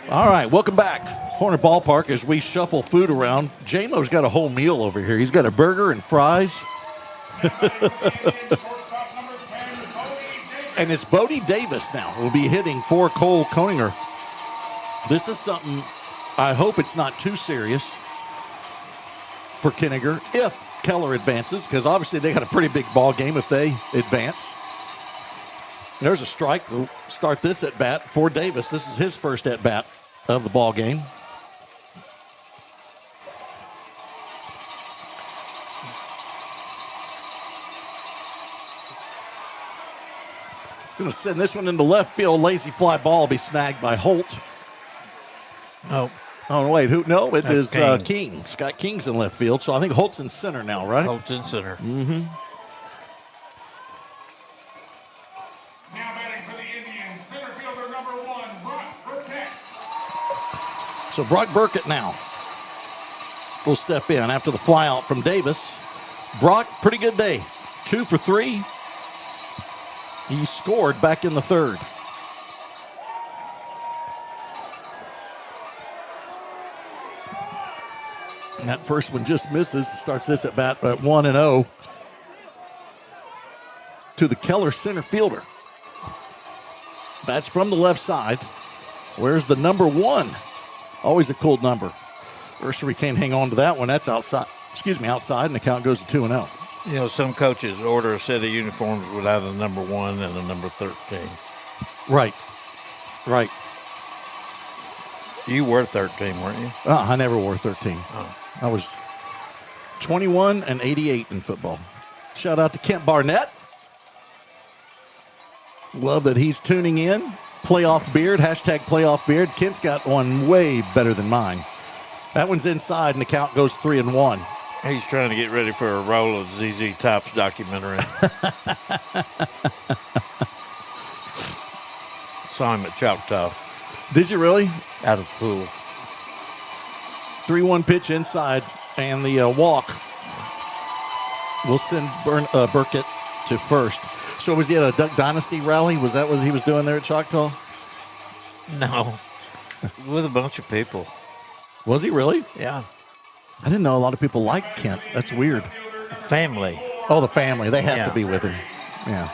All right, welcome back. Horner Ballpark as we shuffle food around. J-Mo's got a whole meal over here. He's got a burger and fries. And it's Bodie Davis now who will be hitting for Cole Koninger. This is something, I hope it's not too serious for Koninger if Keller advances, because obviously they got a pretty big ball game if they advance. There's a strike to start this at bat for Davis. This is his first at bat of the ball game. Going to send this one into left field. Lazy fly ball will be snagged by Holt. Oh, wait, who? No, it is King. King. Scott King's in left field, so I think Holt's in center now, right? Holt's in center. Mm-hmm. Now batting for the Indians, center fielder number 1, Brock Burkett. So Brock Burkett now will step in after the fly out from Davis. Brock, pretty good day. 2 for 3. He scored back in the 3rd. And that first one just misses. Starts this at bat at 1-0 to the Keller center fielder. Bats from the left side. Where's the number 1? Always a cool number. Ursary can't hang on to that one. That's outside. Outside, and the count goes to 2-0. You know, some coaches order a set of uniforms with either the number 1 and the number 13. Right. You were 13, weren't you? I never wore 13. Oh. I was 21 and 88 in football. Shout out to Kent Barnett. Love that he's tuning in. Playoff beard, hashtag playoff beard. Kent's got one way better than mine. That one's inside, and the count goes 3-1. He's trying to get ready for a role of ZZ Top's documentary. Saw him at Choctaw. Did you really? Out of the pool. 3-1 pitch inside, and the walk. We'll send Burkett to first. So was he at a Duck Dynasty rally? Was that what he was doing there at Choctaw? No, with a bunch of people. Was he really? Yeah, I didn't know a lot of people liked Kent. That's weird. family. Oh, the family. They have Yeah. to be with him. Yeah.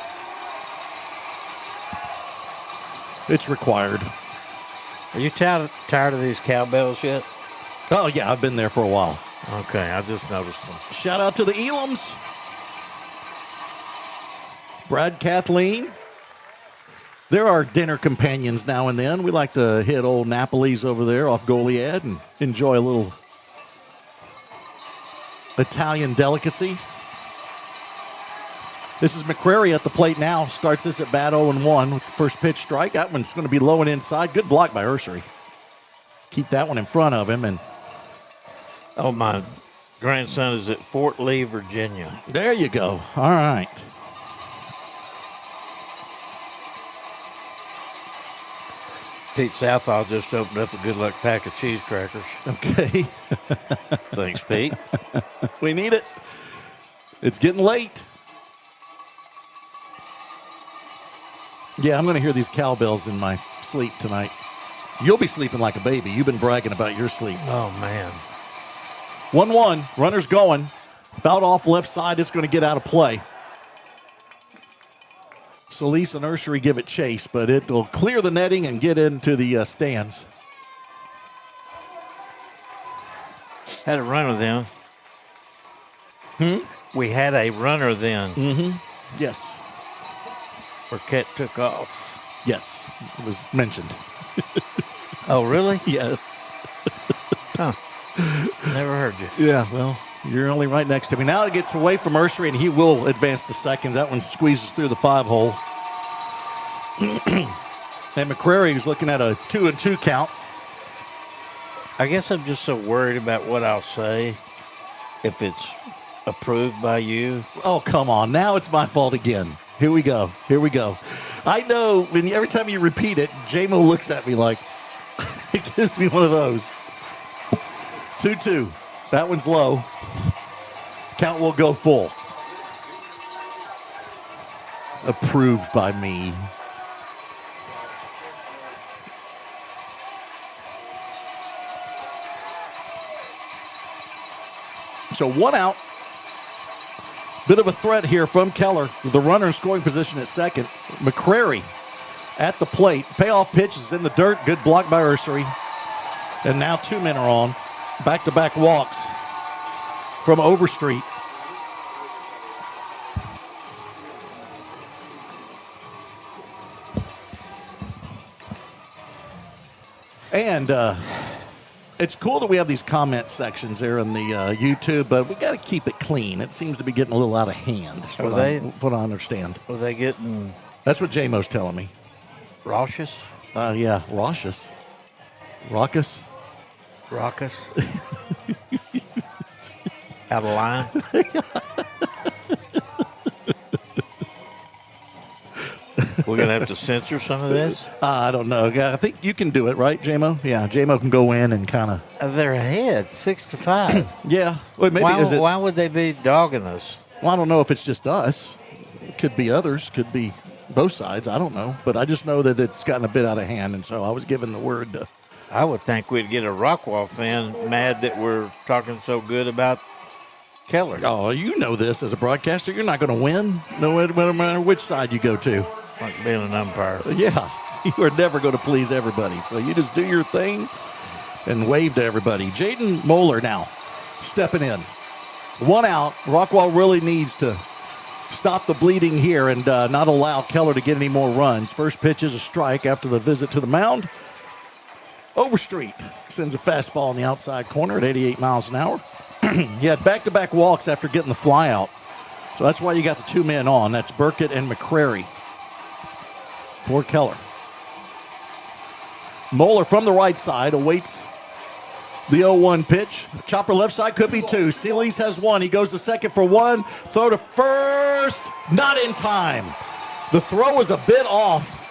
It's required. Are you tired of these cowbells yet? Oh, yeah, I've been there for a while. Okay, I just noticed them. Shout out to the Elams. Brad, Kathleen. There are dinner companions now and then. We like to hit old Napoli's over there off Goliad and enjoy a little Italian delicacy. This is McCrary at the plate now. Starts this at bat 0-1 with the first pitch strike. That one's going to be low and inside. Good block by Ursery. Keep that one in front of him. And Oh, my grandson is at Fort Lee, Virginia. there you go. All right. Pete Southall just opened up a good luck pack of cheese crackers. Okay. Thanks, Pete. We need it. It's getting late. Yeah, I'm going to hear these cowbells in my sleep tonight. You'll be sleeping like a baby. You've been bragging about your sleep. Oh, man. 1-1. Runner's going. Fouled off left side. It's going to get out of play. Solis and Ursery give it chase, but it will clear the netting and get into the stands. Had a runner then. We had a runner then. Yes. Burkett took off. Yes. It was mentioned. Oh, really? Yes. Never heard you. Yeah, well, you're only right next to me. Now it gets away from Ursery, and he will advance to second. That one squeezes through the 5-hole. And McCrary is looking at a 2-2 count. I guess I'm just so worried about what I'll say if it's approved by you. Oh, come on. Now it's my fault again. Here we go. Here we go. I know when every time you repeat it, J-Mo looks at me like, it gives me one of those. 2-2. That one's low. Count will go full. Approved by me. So 1 out. Bit of a threat here from Keller. The runner in scoring position at second. McCrary at the plate. Payoff pitch is in the dirt. Good block by Ursery. And now 2 men are on. Back-to-back walks from Overstreet. And it's cool that we have these comment sections there in the YouTube, but we got to keep it clean. It seems to be getting a little out of hand. That's what I understand. Were they getting That's what J-Mo's telling me. raucous? Yeah, raucous. Raucous. Raucous? Out of line? We're going to have to censor some of this? I don't know. I think you can do it, right, J-Mo? Yeah, J-Mo can go in and kind of. They're ahead, 6-5. Yeah. Well, maybe Why would they be dogging us? Well, I don't know if it's just us. It could be others. Could be both sides. I don't know. But I just know that it's gotten a bit out of hand, and so I was given the word to. I would think we'd get a Rockwall fan mad that we're talking so good about Keller. Oh, you know this as a broadcaster. You're not going to win, no matter which side you go to. Like being an umpire. Yeah, you are never going to please everybody. So you just do your thing and wave to everybody. Jaden Moeller now stepping in. 1 out. Rockwall really needs to stop the bleeding here and not allow Keller to get any more runs. First pitch is a strike after the visit to the mound. Overstreet sends a fastball in the outside corner at 88 miles an hour. He had back-to-back walks after getting the fly out. So that's why you got the 2 men on. That's Burkett and McCrary for Keller. Moeller from the right side awaits the 0-1 pitch. Chopper left side could be 2. Solis has 1. He goes to second for 1. Throw to first. Not in time. The throw was a bit off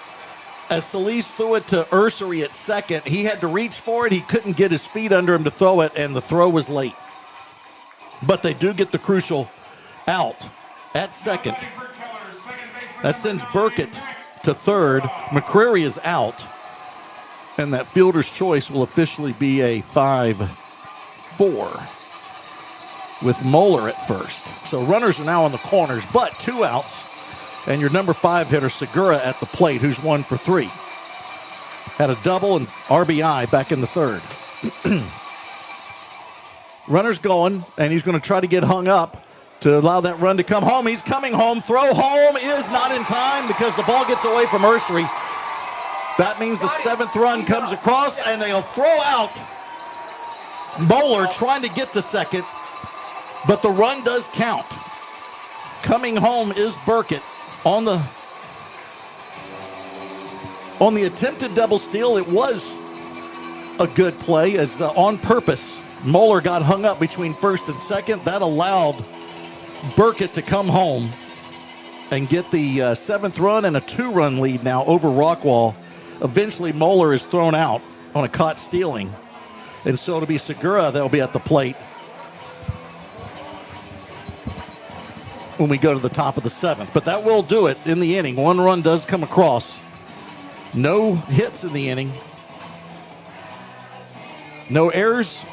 as Solis threw it to Ursery at second. He had to reach for it. He couldn't get his feet under him to throw it, and the throw was late. But they do get the crucial out at second. Now batting for Keller, second baseman That sends number 9, Burkett Max to third. Sciarra. McCrary is out. And that fielder's choice will officially be a 5-4 with Moeller at first. So runners are now on the corners, but 2 outs. And your number 5 hitter, Segura, at the plate, who's 1 for 3. Had a double and RBI back in the third. Runner's going, and he's going to try to get hung up to allow that run to come home. He's coming home. Throw home is not in time because the ball gets away from Ursery. That means the 7th run comes across, and they'll throw out Moeller trying to get to second, but the run does count. Coming home is Burkett on the attempted double steal. It was a good play as on purpose Moeller got hung up between first and second. That allowed Burkett to come home and get the 7th run and a 2-run lead now over Rockwall. Eventually, Moeller is thrown out on a caught stealing. And so it'll be Segura that will be at the plate when we go to the top of the 7th. But that will do it in the inning. 1 run does come across. No hits in the inning. No errors.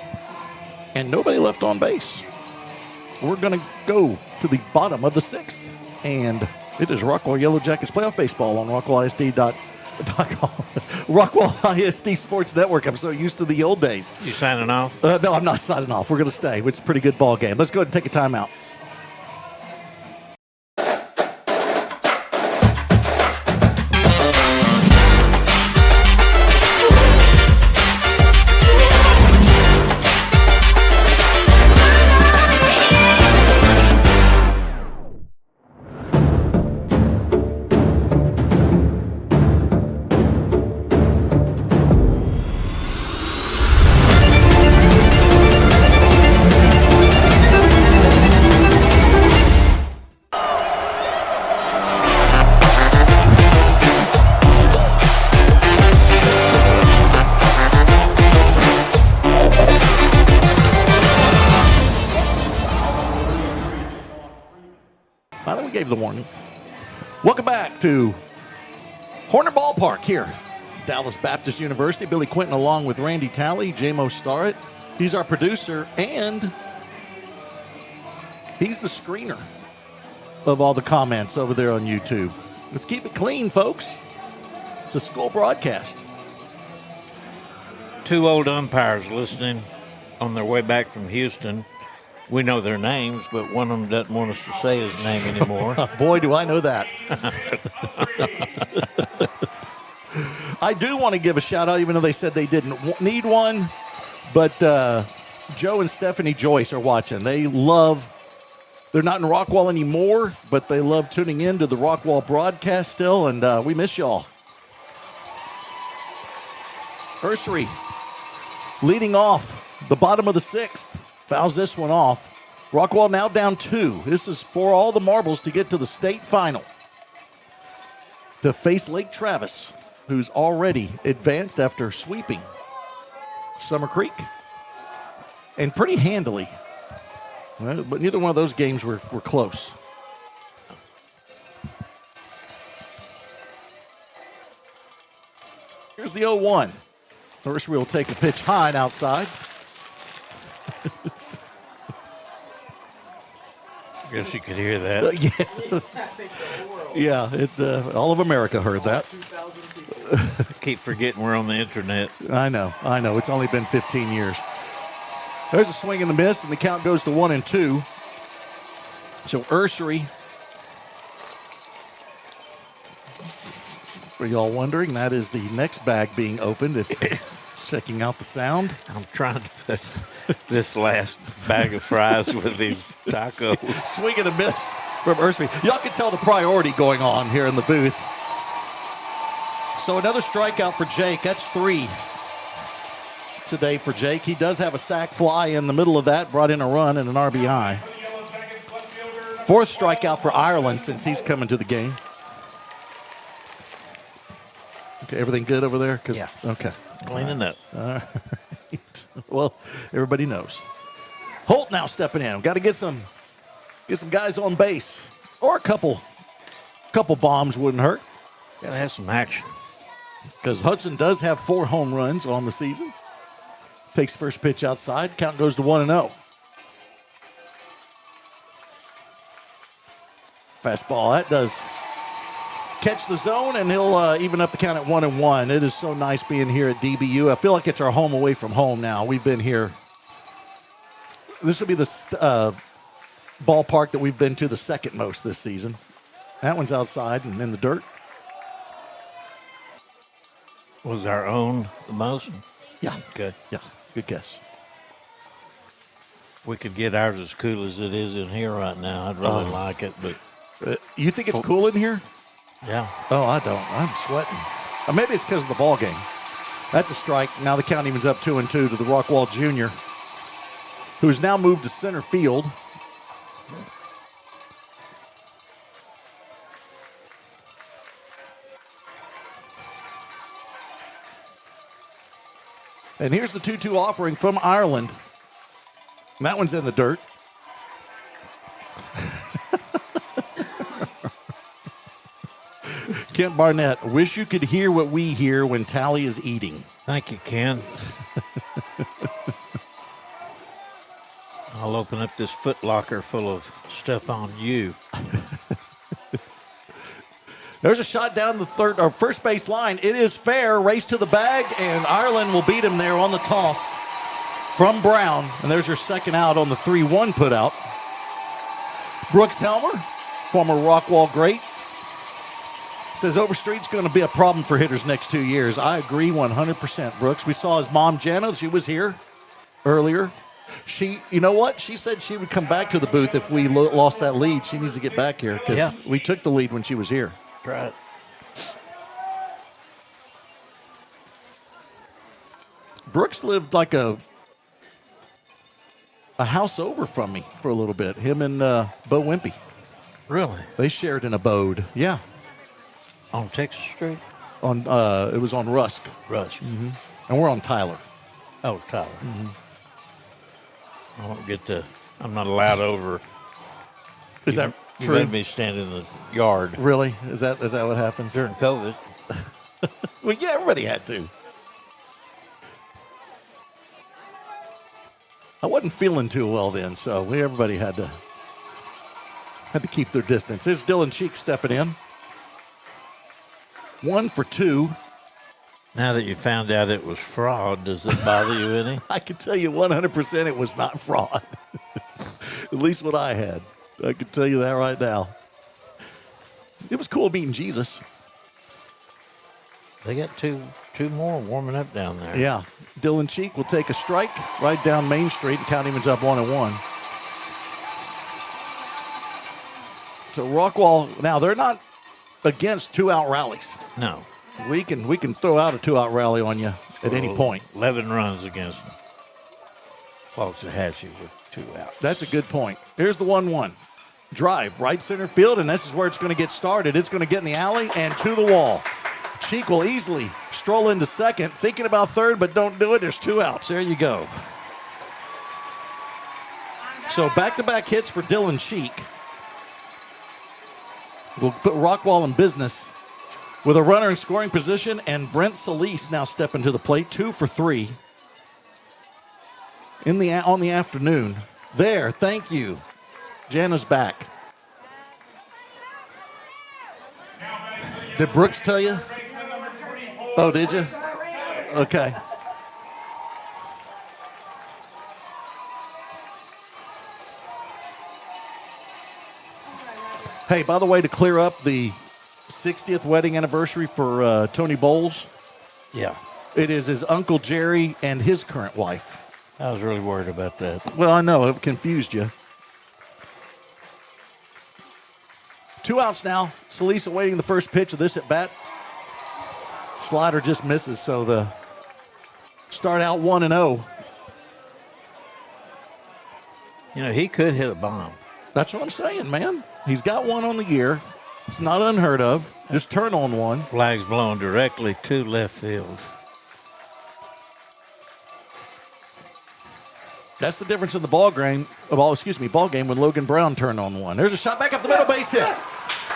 And nobody left on base. We're going to go to the bottom of the 6th. And it is Rockwall Yellowjackets playoff baseball on RockwallISD.com. Rockwall ISD Sports Network. I'm so used to the old days. You signing off? No, I'm not signing off. We're going to stay. It's a pretty good ball game. Let's go ahead and take a timeout. I think we gave the warning. Welcome back to Horner Ballpark here, Dallas Baptist University. Billy Quinton along with Randy Talley, J-Mo Starrett. He's our producer, and he's the screener of all the comments over there on YouTube. Let's keep it clean, folks. It's a school broadcast. 2 old umpires listening on their way back from Houston. We know their names, but one of them doesn't want us to say his name anymore. Boy, do I know that. I do want to give a shout out, even though they said they didn't need one, but Joe and Stephanie Joyce are watching. They're not in Rockwall anymore, but they love tuning in to the Rockwall broadcast still, and we miss y'all. Ursery leading off the bottom of the 6th. Fouls this one off. Rockwall now down 2. This is for all the marbles to get to the state final. To face Lake Travis, who's already advanced after sweeping Summer Creek. And pretty handily. Well, but neither one of those games were close. Here's the 0-1. Ursery will take a pitch high and outside. Guess you could hear that. Yes. Yeah, all of America heard that. Keep forgetting we're on the internet. I know. It's only been 15 years. There's a swing and a miss, and the count goes to 1-2. So Ursery, for y'all wondering, that is the next bag being opened. If checking out the sound. I'm trying to put this last bag of fries with these tacos. Swing and a miss from Ursery. Y'all can tell the priority going on here in the booth. So another strikeout for Jake. That's 3 today for Jake. He does have a sac fly in the middle of that, brought in a run and an RBI. 4th strikeout for Ireland since he's coming to the game. Okay, everything good over there? Yeah. Okay. Cleaning up. All right. Well, everybody knows. Holt now stepping in. Got to get some Get some guys on base. Or a couple bombs wouldn't hurt. Gotta have some action. Because Hudson does have 4 home runs on the season. Takes first pitch outside. Count goes to 1-0. Fastball. That does catch the zone, and he'll even up the count at 1-1. It is so nice being here at DBU. I feel like it's our home away from home now. We've been here. This will be the ballpark that we've been to the second most this season. That one's outside and in the dirt. Was our own the most? Yeah. Good. Yeah, good guess. We could get ours as cool as it is in here right now. I'd really like it, but You think it's cool in here? yeah. Oh, I don't. I'm sweating. Maybe it's because of the ball game. That's a strike. Now the count evens up 2-2 to the Rockwall Jr., who's now moved to center field. And here's the 2-2 offering from Ireland. And that one's in the dirt. Kent Barnett, wish you could hear what we hear when Tally is eating. Thank you, Ken. I'll open up this foot locker full of stuff on you. There's a shot down the first base line. It is fair. Race to the bag, and Ireland will beat him there on the toss from Brown. And there's your second out on the 3-1 put out. Brooks Helmer, former Rockwall great, says Overstreet's going to be a problem for hitters next 2 years. I agree 100%, Brooks. We saw his mom, Jana. She was here earlier. You know what? She said she would come back to the booth if we lost that lead. She needs to get back here because we took the lead when she was here. Right. Brooks lived like a house over from me for a little bit. Him and Bo Wimpy. Really? They shared an abode. Yeah. On Texas Street? It was on Rusk. Rush. Mm-hmm. And we're on Tyler. Oh, Tyler. I'm not allowed over. Is that You true? made me stand in the yard Really? Is that what happens? during COVID. Well, yeah, everybody had to. I wasn't feeling too well then, so everybody had to keep their distance. Here's Dylan Cheek stepping in. 1 for 2. Now that you found out it was fraud, does it bother you any? I can tell you 100% it was not fraud. At least what I had. I can tell you that right now. It was cool meeting Jesus. They got two more warming up down there. Yeah. Dylan Cheek will take a strike right down Main Street, and count evens up 1-1. So Rockwall, now they're not against 2-out rallies. No. We can throw out a 2-out rally on you at any point. 11 runs against Waxahachie with 2 outs. That's a good point. Here's the 1-1. Drive, right center field, and this is where it's going to get started. It's going to get in the alley and to the wall. Cheek will easily stroll into second, thinking about third, but don't do it. There's 2 outs. There you go. So back-to-back hits for Dylan Cheek. We'll put Rockwall in business with a runner in scoring position, and Brent Solis now stepping to the plate, 2 for 3 on the afternoon. There, thank you. Jana's back. Did Brooks tell you? Oh, did you? Okay. Hey, by the way, to clear up the 60th wedding anniversary for Tony Bowles, Yeah. it is his Uncle Jerry and his current wife. I was really worried about that. Well, I know, it confused you. 2 outs now. Solis awaiting the first pitch of this at bat. Slider just misses, so the start out 1-0. You know, he could hit a bomb. That's what I'm saying, man. He's got one on the year. It's not unheard of. Just turn on one. Flag's blown directly to left field. That's the difference in the ball game when Logan Brown turned on one. There's a shot back up the middle, base hit.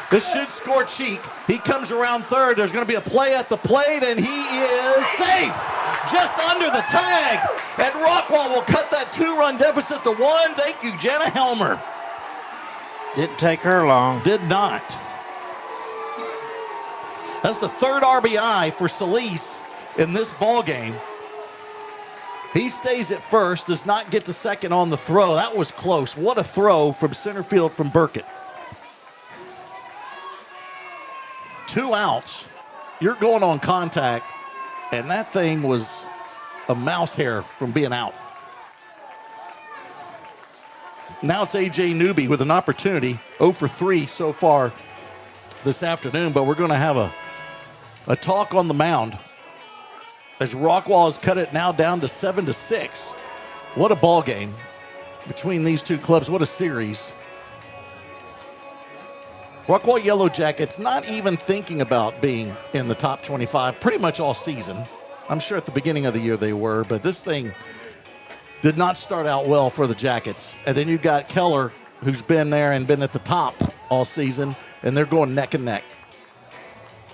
This should score Cheek. He comes around third. There's going to be a play at the plate, and he is safe. Just under the tag. And Rockwall will cut that 2-run deficit to 1. Thank you, Jenna Helmer. Didn't take her long. Did not. That's the third RBI for Solis in this ball game. He stays at first, does not get to second on the throw. That was close. What a throw from center field from Burkett. 2 outs. You're going on contact, and that thing was a mouse hair from being out. Now it's A.J. Newby with an opportunity. 0 for 3 so far this afternoon, but we're going to have a talk on the mound as Rockwall has cut it now down to 7-6. What a ball game between these two clubs. What a series. Rockwall Yellowjackets not even thinking about being in the top 25 pretty much all season. I'm sure at the beginning of the year they were, but this thing did not start out well for the Jackets. And then you've got Keller, who's been there and been at the top all season, and they're going neck and neck.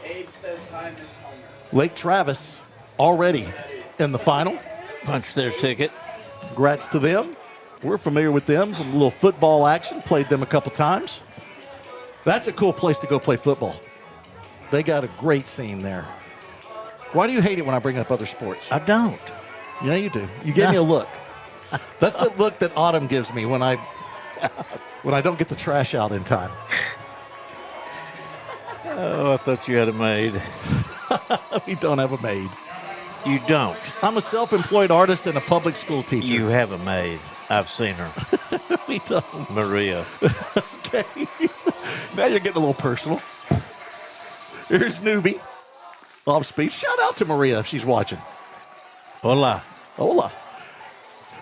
Abe says hi, Miss Homer. Lake Travis already in the final. Punched their ticket. Congrats to them. We're familiar with them from a little football action. Played them a couple times. That's a cool place to go play football. They got a great scene there. Why do you hate it when I bring up other sports? I don't. Yeah, you do. You gave me a look. That's the look that Autumn gives me when I don't get the trash out in time. Oh, I thought you had a maid. We don't have a maid. You don't. I'm a self-employed artist and a public school teacher. You have a maid. I've seen her. We don't. Maria. Okay. Now you're getting a little personal. Here's Newby. Off speed. Shout out to Maria if she's watching. Hola. Hola.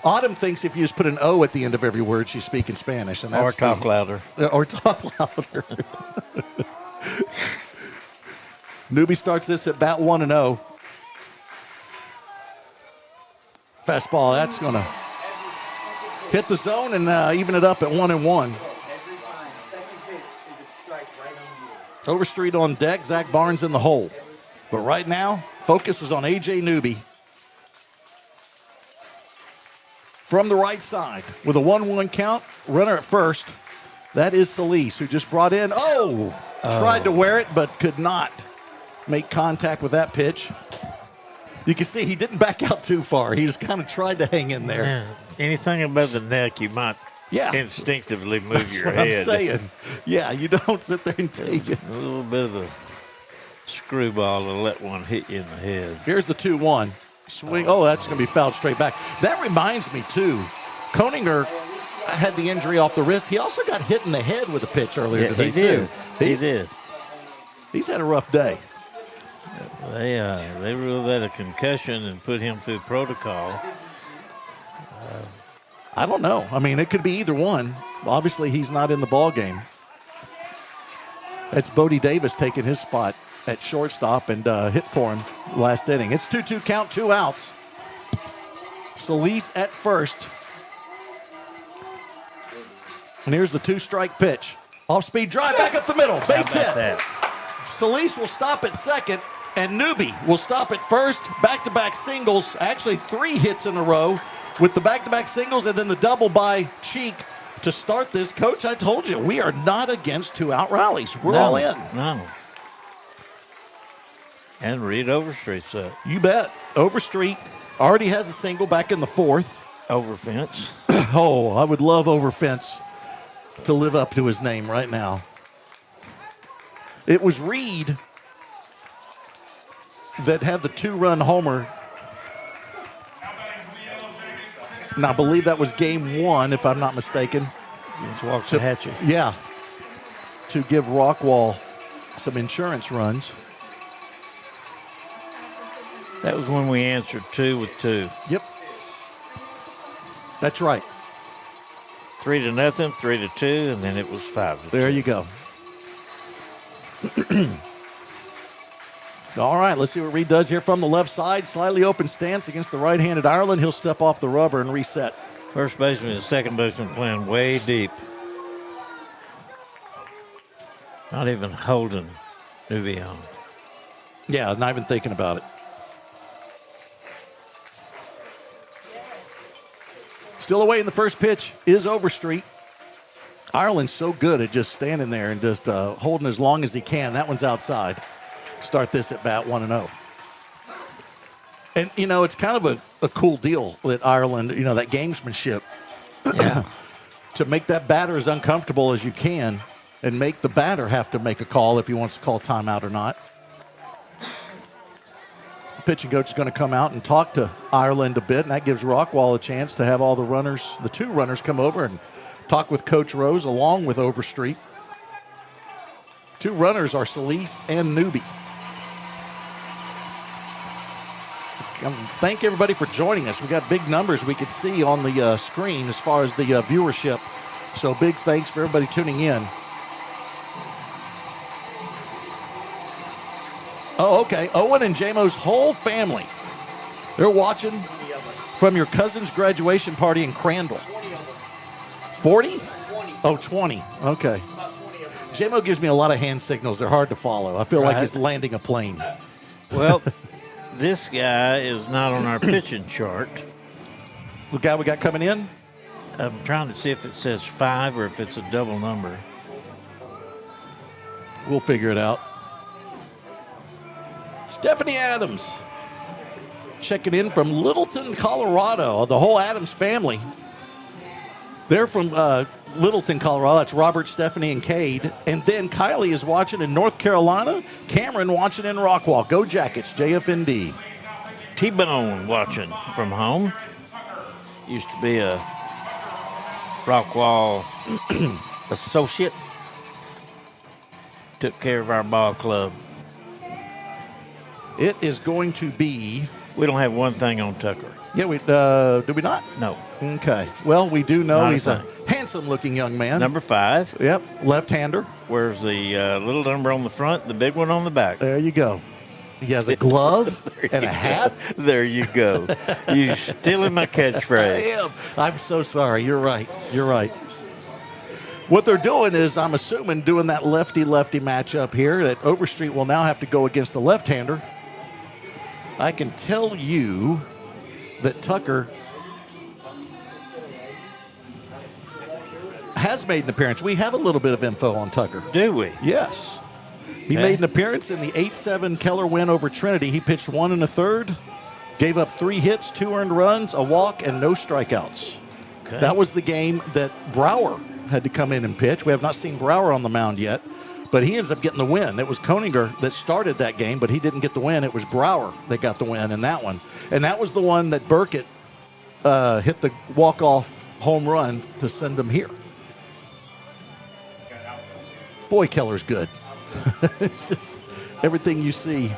Autumn thinks if you just put an O at the end of every word, she's speaking Spanish. And that's Or talk louder. Or talk louder. Newby starts this at bat 1-0. Fastball, that's going to hit the zone and even it up at 1-1. Every time. Second pitch is a strike right on you. Overstreet on deck, Zach Barnes in the hole. But right now, focus is on A.J. Newby. From the right side with a 1-1 count, runner at first. That is Solis, who just brought in. Tried to wear it, but could not make contact with that pitch. You can see he didn't back out too far. He just kind of tried to hang in there. Yeah. Anything above the neck, you might instinctively move That's your what head. I'm saying. Yeah, you don't sit there and take it. A little bit of a screwball to let one hit you in the head. Here's the 2-1. Swing. Oh, that's going to be fouled straight back. That reminds me, too. Koninger had the injury off the wrist. He also got hit in the head with a pitch earlier today, too. He did. He's had a rough day. They ruled that a concussion and put him through protocol. I don't know. I mean, it could be either one. Obviously, he's not in the ball game. It's Bodie Davis taking his spot at shortstop and hit for him last inning. It's 2-2 count, 2 outs. Solis at first. And here's the 2-strike pitch. Off-speed drive back up the middle. Base hit. That? Solis will stop at second, and Newby will stop at first. Back-to-back singles. Actually, 3 hits in a row with the back-to-back singles and then the double by Cheek to start this. Coach, I told you, we are not against 2-out rallies. We're all in. No. And Reed Overstreet's up. You bet. Overstreet already has a single back in the 4th. Over fence. Oh, I would love Overfence to live up to his name right now. It was Reed that had the 2-run homer. And I believe that was game 1, if I'm not mistaken. Just walked to Hatchet. Yeah. To give Rockwall some insurance runs. That was when we answered 2 with 2. Yep. That's right. 3-0, 3-2, and then it was 5-2. There you go. All right, let's see what Reed does here from the left side. Slightly open stance against the right-handed Ireland. He'll step off the rubber and reset. First baseman and second baseman playing way deep. Not even holding Nuvion. Yeah, not even thinking about it. Still away in the first pitch is Overstreet. Ireland's so good at just standing there and just holding as long as he can. That one's outside. Start this at bat 1-0. And, you know, it's kind of a cool deal that Ireland, you know, that gamesmanship. Yeah. To make that batter as uncomfortable as you can and make the batter have to make a call if he wants to call timeout or not. The pitching coach is going to come out and talk to Ireland a bit, and that gives Rockwall a chance to have all the runners, the two runners, come over and talk with Coach Rose along with Overstreet. Two runners are Solis and Newby. Thank everybody for joining us. We got big numbers we could see on the screen as far as the viewership. So big thanks for everybody tuning in. Oh, okay. Owen and JMO's whole family. They're watching from your cousin's graduation party in Crandall. 40? 20. Oh, 20. Okay. JMO gives me a lot of hand signals. They're hard to follow. I feel like he's landing a plane. Well, this guy is not on our pitching chart. The guy we got coming in? I'm trying to see if it says 5 or if it's a double number. We'll figure it out. Stephanie Adams checking in from Littleton, Colorado. The whole Adams family. They're from Littleton, Colorado. That's Robert, Stephanie, and Cade. And then Kylie is watching in North Carolina. Cameron watching in Rockwall. Go Jackets, JFND. T-Bone watching from home. Used to be a Rockwall associate. Took care of our ball club. It is going to be... We don't have one thing on Tucker. Yeah, we do we not? No. Okay. Well, we do know Not a he's a thing. handsome-looking young man. Number 5. Yep, left-hander. Where's the little number on the front, the big one on the back? There you go. He has a glove and a hat. There you go. You're stealing my I catchphrase. am. I'm so sorry. You're right. You're right. What they're doing is, I'm assuming, doing that lefty-lefty matchup here. That Overstreet will now have to go against a left-hander. I can tell you that Tucker has made an appearance. We have a little bit of info on Tucker. Do we? Yes. He Okay. made an appearance in the 8-7 Keller win over Trinity. He pitched 1 1/3, gave up 3 hits, 2 earned runs, a walk, and no strikeouts. Okay. That was the game that Brower had to come in and pitch. We have not seen Brower on the mound yet, but he ends up getting the win. It was Koninger that started that game, but he didn't get the win. It was Brower that got the win in that one. And that was the one that Burkett hit the walk-off home run to send them here. Boy, Keller's good. It's just everything you see.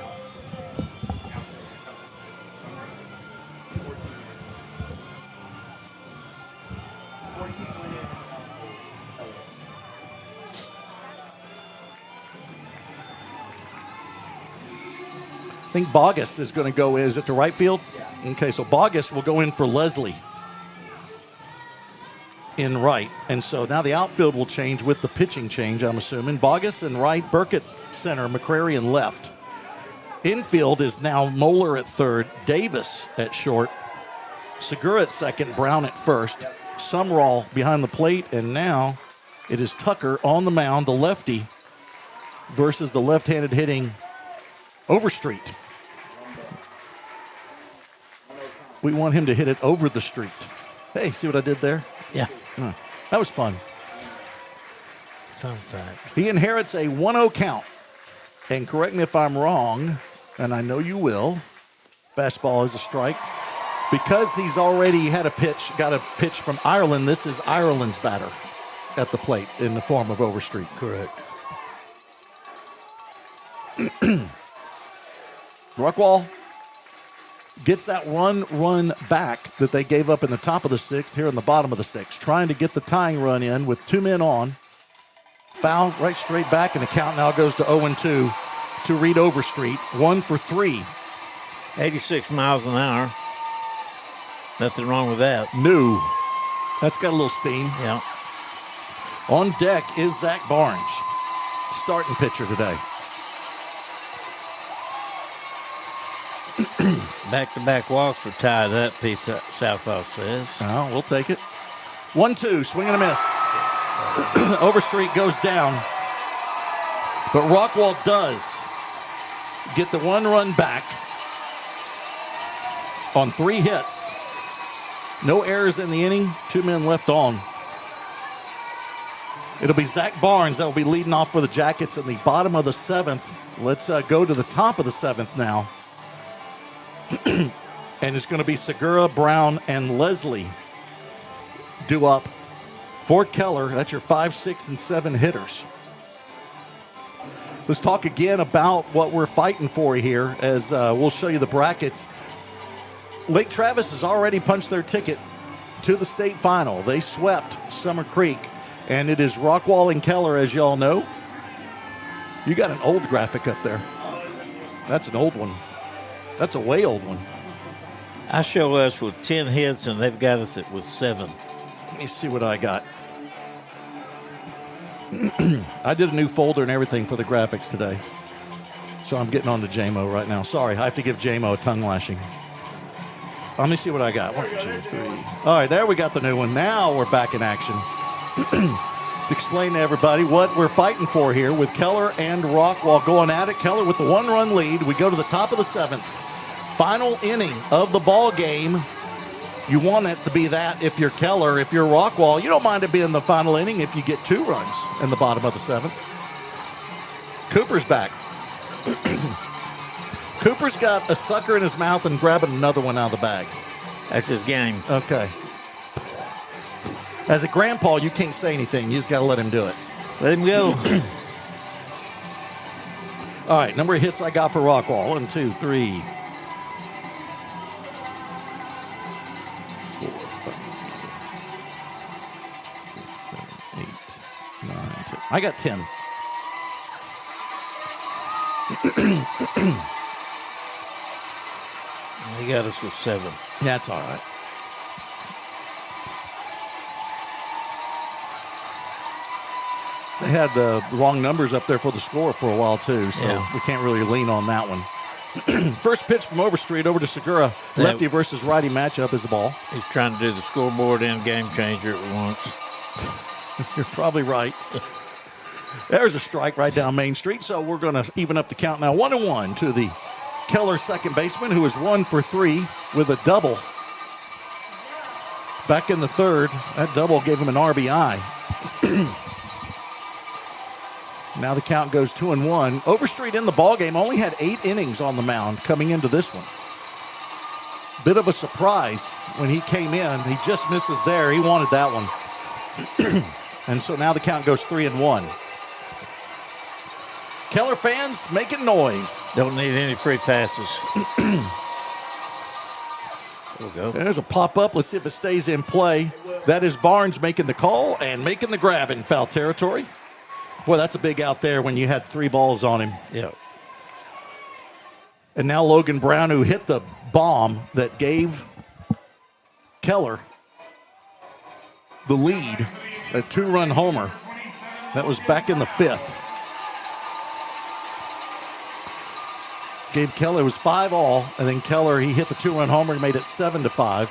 I think Bogus is going to go in. Is it to right field? Yeah. Okay, so Bogus will go in for Leslie in right. And so now the outfield will change with the pitching change, I'm assuming. Bogus in right, Burkett center, McCrary in left. Infield is now Moeller at third, Davis at short, Segura at second, Brown at first, Sumrall behind the plate, and now it is Tucker on the mound, the lefty, versus the left-handed hitting Overstreet. We want him to hit it over the street. Hey, see what I did there? Yeah. That was fun. Fun fact. He inherits a 1-0 count. And correct me if I'm wrong, and I know you will. Fastball is a strike. Because he's already got a pitch from Ireland, this is Ireland's batter at the plate in the form of Overstreet. Correct. Rockwall gets that run back that they gave up in the top of the 6th, here in the bottom of the 6th, trying to get the tying run in with 2 men on. Foul right straight back, and the count now goes to 0-2 to Reed Overstreet. 1 for 3. 86 miles an hour. Nothing wrong with that. New. That's got a little steam. Yeah. On deck is Zach Barnes, starting pitcher today. Back-to-back walks were tied up, Pete Southall says. Oh, we'll take it. 1-2, swing and a miss. Overstreet goes down. But Rockwall does get the 1 run back on 3 hits. No errors in the inning, 2 men left on. It'll be Zach Barnes that will be leading off for the Jackets in the bottom of the 7th. Let's go to the top of the 7th now. And it's going to be Segura, Brown, and Leslie due up for Keller. That's your 5, 6, and 7 hitters. Let's talk again about what we're fighting for here as we'll show you the brackets. Lake Travis has already punched their ticket to the state final. They swept Summer Creek, and it is Rockwall and Keller, as y'all know. You got an old graphic up there. That's an old one. That's a way old one. I show us with 10 hits, and they've got us with 7. Let me see what I got. I did a new folder and everything for the graphics today. So I'm getting on to JMO right now. Sorry, I have to give JMO a tongue lashing. Let me see what I got. 1, 2, 3. All right, there we got the new one. Now we're back in action. To explain to everybody what we're fighting for here with Keller and Rockwall going at it. Keller with the 1-run lead. We go to the top of the 7th. Final inning of the ball game. You want it to be that if you're Keller. If you're Rockwall, you don't mind it being the final inning if you get 2 runs in the bottom of the 7th. Cooper's back. Cooper's got a sucker in his mouth and grabbing another one out of the bag. That's his game. Okay. As a grandpa, you can't say anything. You just got to let him do it. Let him go. All right, number of hits I got for Rockwall. 1, 2, 3, 4, 5, 6, 7, 8, 9, 10. I got 10. He got us with 7. That's all right. They had the wrong numbers up there for the score for a while, too, so we can't really lean on that one. First pitch from Overstreet over to Segura. Lefty versus righty matchup is the ball. He's trying to do the scoreboard and game changer at once. You're probably right. There's a strike right down Main Street, so we're going to even up the count now. 1-1 to the Keller second baseman, who is 1 for 3 with a double. Back in the 3rd, that double gave him an RBI. Now the count goes 2-1. Overstreet in the ballgame only had 8 innings on the mound coming into this one. Bit of a surprise when he came in. He just misses there. He wanted that one. And so now the count goes 3-1. Keller fans making noise. Don't need any free passes. There we go. There's a pop-up. Let's see if it stays in play. That is Barnes making the call and making the grab in foul territory. Boy, that's a big out there when you had 3 balls on him. Yeah. And now Logan Brown, who hit the bomb that gave Keller the lead, a 2-run homer. That was back in the 5th. Gave Keller, it was 5 all, and then Keller, he hit the 2-run homer and made it 7-5.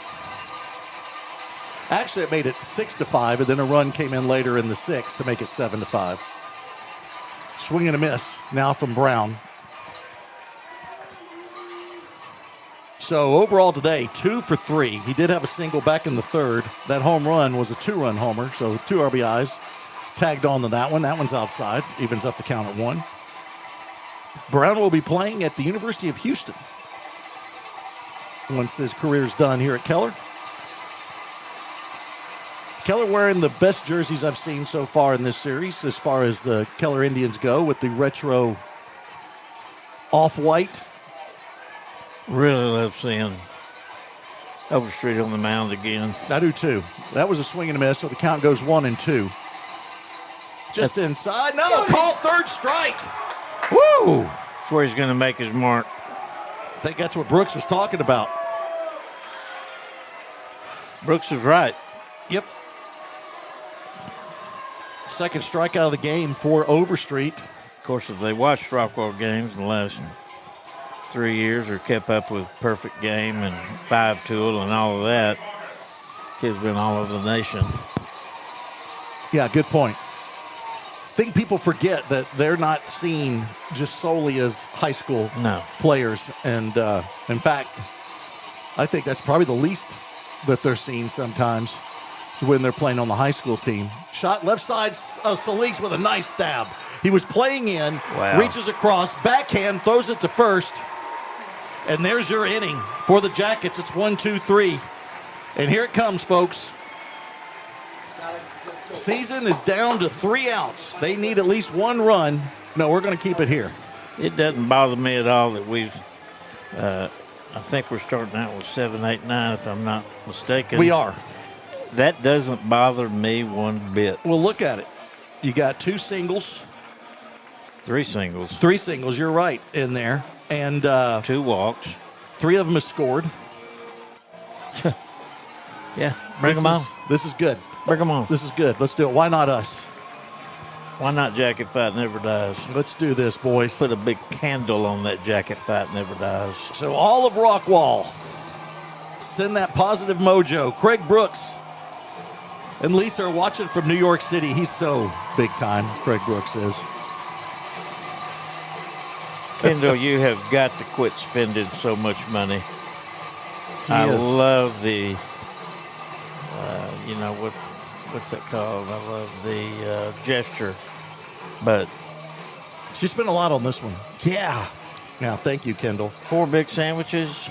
Actually, it made it 6-5, and then a run came in later in the 6th to make it 7-5. Swing and a miss now from Brown. So overall today, 2 for 3. He did have a single back in the 3rd. That home run was a 2-run homer, so 2 RBIs tagged on to that one. That one's outside, evens up the count at 1. Brown will be playing at the University of Houston once his career's done here at Keller. Keller wearing the best jerseys I've seen so far in this series as far as the Keller Indians go with the retro off-white. Really love seeing Overstreet on the mound again. I do too. That was a swing and a miss, so the count goes 1-2. Just inside. No, called 3rd strike. Woo! That's where he's going to make his mark. I think that's what Brooks was talking about. Brooks is right. Yep. Second strikeout of the game for Overstreet. Of course, if they watched Rockwall games in the last 3 years or kept up with Perfect Game and Five Tool and all of that, kids been all over the nation. Yeah, good point. I think people forget that they're not seen just solely as high school players. And in fact, I think that's probably the least that they're seen sometimes when they're playing on the high school team. Shot left side, Solis with a nice stab. He was playing in, reaches across, backhand, throws it to first. And there's your inning for the Jackets. It's 1-2-3. And here it comes, folks. Season is down to 3 outs. They need at least 1 run. No, we're going to keep it here. It doesn't bother me at all that we've, I think we're starting out with 7, 8, 9, if I'm not mistaken. We are. That doesn't bother me one bit. Well, look at it. You got 2 singles. 3 singles. 3 singles, you're right, in there. And 2 walks. 3 of them have scored. Yeah, bring them on. This is good. Bring them on. This is good. Let's do it. Why not us? Why not Jacket Fight Never Dies? Let's do this, boys. Put a big candle on that Jacket Fight Never Dies. So all of Rockwall, send that positive mojo. Craig Brooks and Lisa are watching from New York City. He's so big time, Craig Brooks is. Kendall, you have got to quit spending so much money. I love the, what's that called? I love the gesture. But she spent a lot on this one. Yeah. Yeah, thank you, Kendall. 4 big sandwiches,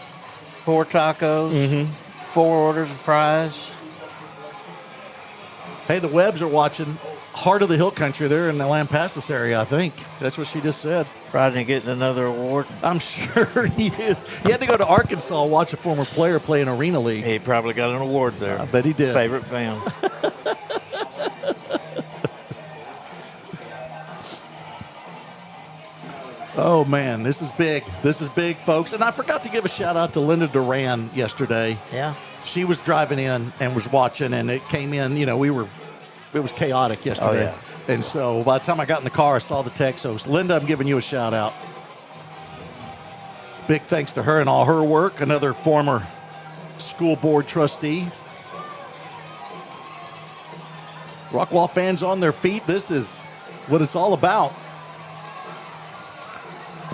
4 tacos, 4 orders of fries. Hey, the Webbs are watching. Heart of the Hill Country. They're in the Lampasas area, I think. That's what she just said. Friday getting another award? I'm sure he is. He had to go to Arkansas, watch a former player play in Arena League. He probably got an award there. I bet he did. Favorite fan. Oh, man, this is big. This is big, folks. And I forgot to give a shout-out to Linda Duran yesterday. Yeah. She was driving in and was watching, and it came in, it was chaotic yesterday. Oh, yeah. And so by the time I got in the car, I saw the text. So, Linda, I'm giving you a shout-out. Big thanks to her and all her work. Another former school board trustee. Rockwall fans on their feet. This is what it's all about.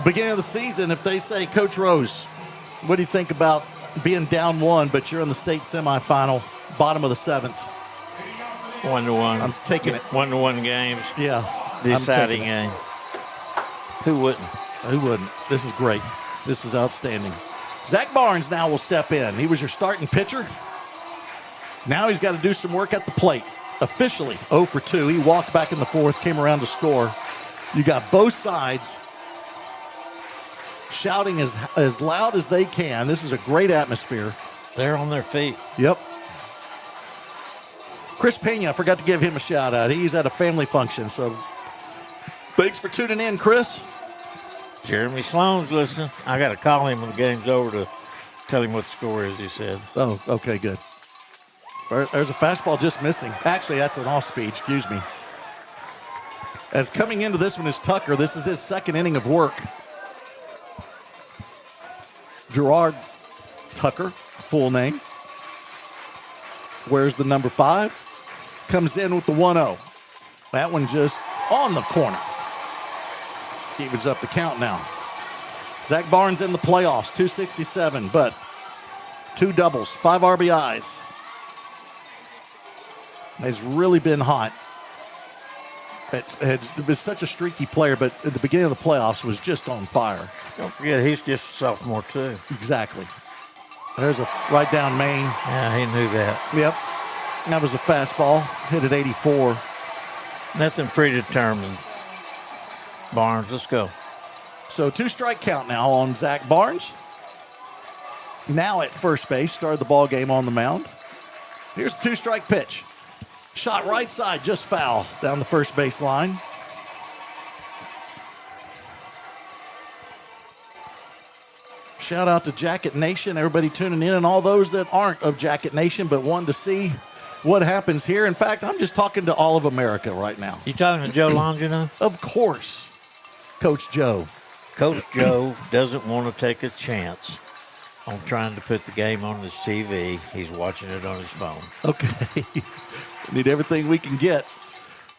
Beginning of the season, if they say, Coach Rose, what do you think about being down 1, but you're in the state semifinal, bottom of the 7th? 1-1. I'm taking it. 1-1 games. Yeah. Deciding game. Who wouldn't? Who wouldn't? This is great. This is outstanding. Zach Barnes now will step in. He was your starting pitcher. Now he's got to do some work at the plate. Officially 0 for 2. He walked back in the 4th, came around to score. You got both sides shouting as loud as they can. This is a great atmosphere. They're on their feet. Yep. Chris Pena, I forgot to give him a shout out. He's at a family function, so thanks for tuning in, Chris. Jeremy Sloan's listening. I got to call him when the game's over to tell him what the score is, he said. Oh, okay, good. There's a fastball just missing. Actually, that's an off speed, excuse me. As coming into this one is Tucker. This is his 2nd inning of work. Gerard Tucker, full name. Where's the number 5? Comes in with the 1-0. That one just on the corner. Evens up the count now. Zach Barnes in the playoffs, 267, but 2 doubles, 5 RBIs. Has really been hot. It's been such a streaky player, but at the beginning of the playoffs was just on fire. Don't forget, he's just a sophomore, too. Exactly. There's a right down main. Yeah, he knew that. Yep. That was a fastball. Hit at 84. Nothing predetermined. Barnes, let's go. So 2-strike count now on Zach Barnes. Now at first base, started the ball game on the mound. Here's the 2-strike pitch. Shot right side, just foul down the first base line. Shout out to Jacket Nation, everybody tuning in, and all those that aren't of Jacket Nation but wanting to see what happens here. In fact, I'm just talking to all of America right now. You talking to Joe Longino? Of course, Coach Joe. Coach Joe doesn't want to take a chance on trying to put the game on his TV. He's watching it on his phone. Okay. Need everything we can get.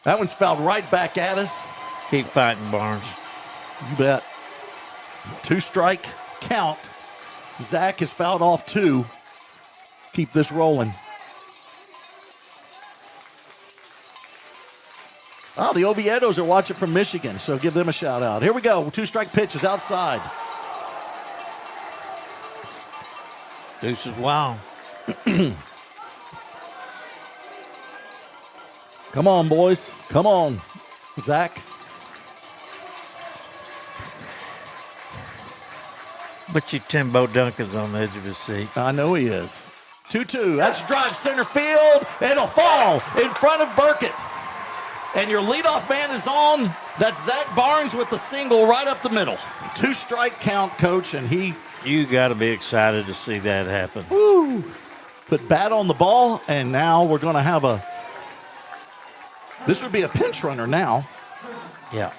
That one's fouled right back at us. Keep fighting, Barnes. You bet. 2-strike count. Zach has fouled off 2. Keep this rolling. Oh, the Oviedos are watching from Michigan, so give them a shout out. Here we go. 2-strike pitch is outside. Deuce is wild. Come on, boys. Come on, Zach. But you Timbo Duncan's on the edge of his seat. I know he is. 2-2. That's drive center field. It'll fall in front of Burkett. And your leadoff man is on. That's Zach Barnes with the single right up the middle. 2-strike count, Coach, and he... You got to be excited to see that happen. Woo! Put bat on the ball, and now we're going to have a... This would be a pinch runner now. Yeah.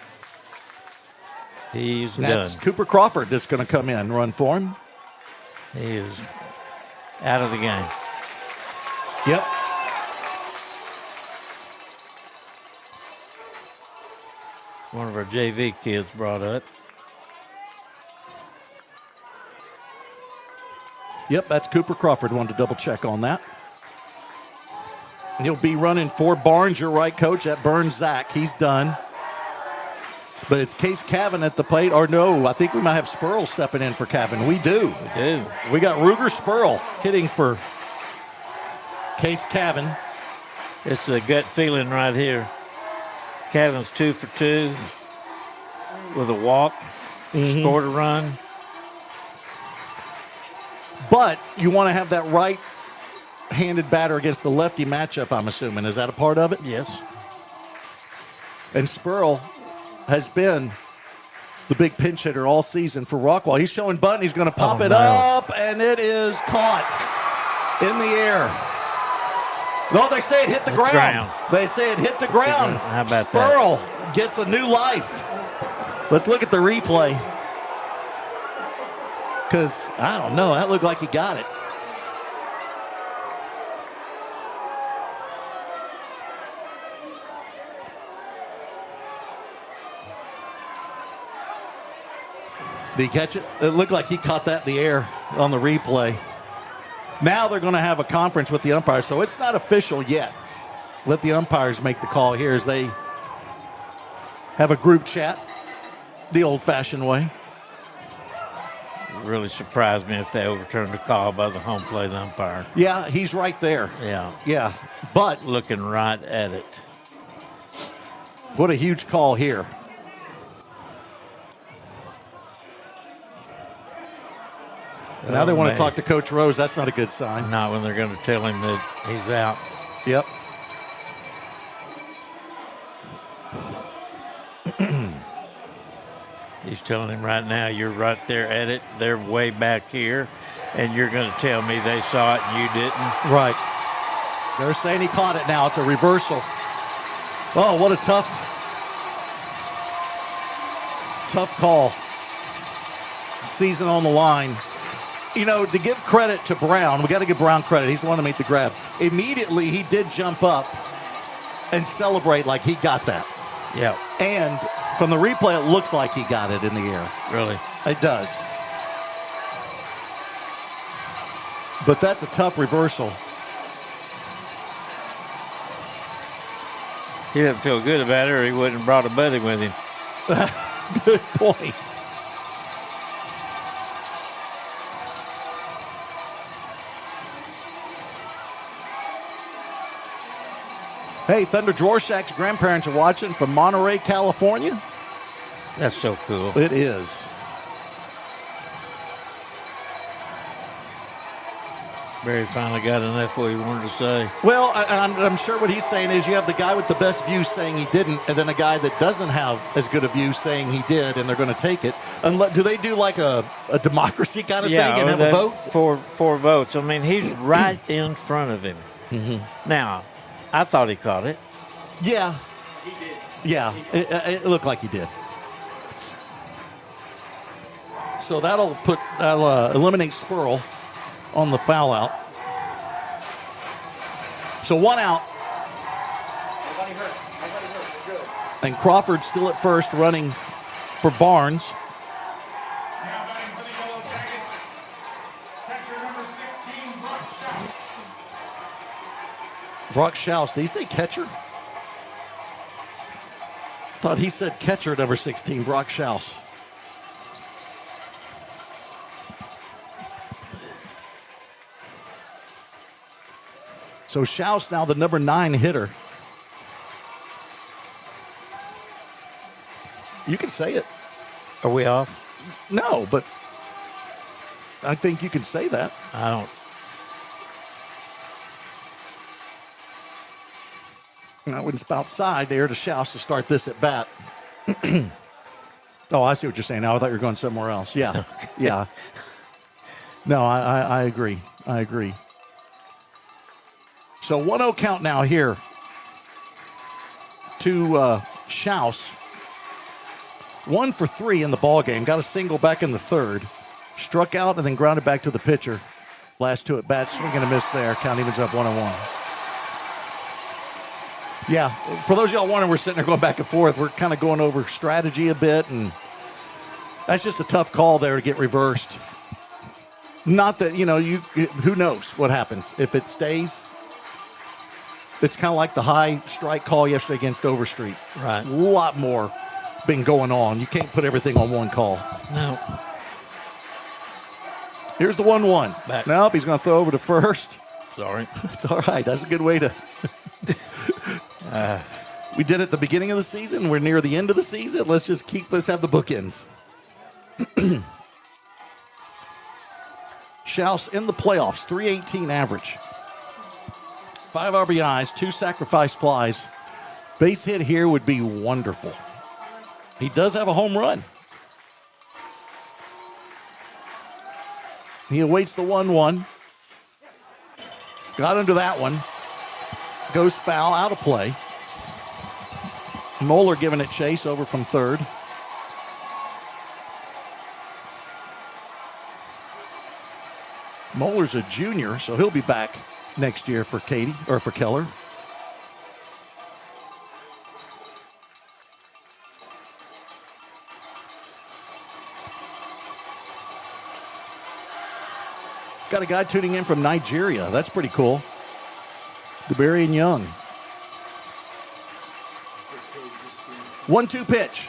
He's That's done. Cooper Crawford that's going to come in and run for him. He is out of the game. Yep. One of our JV kids brought up. Yep, that's Cooper Crawford. Wanted to double check on that. He'll be running for Barnes. You're right, Coach. That burns Zach. He's done. But it's Case Cavan at the plate. Or no, I think we might have Spurl stepping in for Cavan. We do. We do. We got Ruger Spurl hitting for Case Cavan. It's a gut feeling right here. Cavan's 2 for 2 with a walk. Scored a run. But you want to have that right-handed batter against the lefty matchup, I'm assuming. Is that a part of it? Yes. And Spurl has been the big pinch hitter all season for Rockwall. He's showing bunt. He's going to pop it up, and it is caught in the air. No, they say it hit the ground. They say it hit the ground. How about Spurl gets a new life. Let's look at the replay. Because, I don't know, that looked like he got it. Did he catch it? It looked like he caught that in the air on the replay. Now they're going to have a conference with the umpires, so it's not official yet. Let the umpires make the call here as they have a group chat the old-fashioned way. Really surprised me if they overturned the call by the home plate umpire. Yeah, he's right there. Yeah. Yeah, but Looking right at it. what a huge call here. Now they want to talk to Coach Rose. That's not a good sign. Not when they're going to tell him that he's out. Yep. He's telling him right now, you're right there at it. They're way back here. And you're going to tell me they saw it and you didn't. Right. They're saying he caught it now. It's a reversal. Oh, what a tough call. Season on the line. You know, to give credit to Brown, we got to give Brown credit. He's the one to make the grab. Immediately, he did jump up and celebrate like he got that. Yeah. And from the replay, it looks like he got it in the air. Really? It does. But that's a tough reversal. He didn't feel good about it or he wouldn't have brought a buddy with him. Good point. Hey, Thunder Dworshak's grandparents are watching from Monterey, California. That's so cool. It is. Barry finally got enough what he wanted to say. Well, I'm sure what he's saying is you have the guy with the best view saying he didn't, and then a guy that doesn't have as good a view saying he did, and they're going to take it. Do they do like a democracy kind of thing and have a vote? Four votes. I mean, he's right in front of him. Now, I thought he caught it. Yeah. He did. Yeah, it looked like he did. So that'll eliminate Spurl on the foul out. So 1 out, Nobody hurt. Nobody hurt. We're good. and Crawford still at first, running for Barnes. Now batting for the Yellowjackets, catcher number 16, Brock Schaus. Brock Schaus. Did he say catcher? Thought he said catcher, number 16, Brock Schaus. So Schaus now the number 9 hitter. You can say it. Are we off? No, but I think you can say that. I don't. I wouldn't spout side there to Schaus to start this at bat. Oh, I see what you're saying now. I thought you were going somewhere else. Yeah. Yeah. No, I agree. I agree. So 1-0 count now here to Schaus. 1 for 3 in the ball game. Got a single back in the third. Struck out and then grounded back to the pitcher. Last 2 at bats. Swing and a miss there. Count evens up 1-1. Yeah, for those of y'all wondering, we're sitting there going back and forth. We're kind of going over strategy a bit, and that's just a tough call there to get reversed. Not that, who knows what happens. If it stays, it's kind of like the high strike call yesterday against Overstreet. Right. A lot more been going on. You can't put everything on one call. No. Here's the 1-1. Back. Nope, he's going to throw over to first. Sorry. It's all right. That's a good way to... We did it at the beginning of the season. We're near the end of the season. Let's have the bookends. Schaus in the playoffs, 318 average. 5 RBIs, 2 sacrifice flies. Base hit here would be wonderful. He does have a home run. He awaits the 1-1. Got under that one. Goes foul, out of play. Moeller giving it chase over from third. Moeller's a junior, so he'll be back next year for Keller. Got a guy tuning in from Nigeria. That's pretty cool. DeBerry and Young. 1-2 pitch.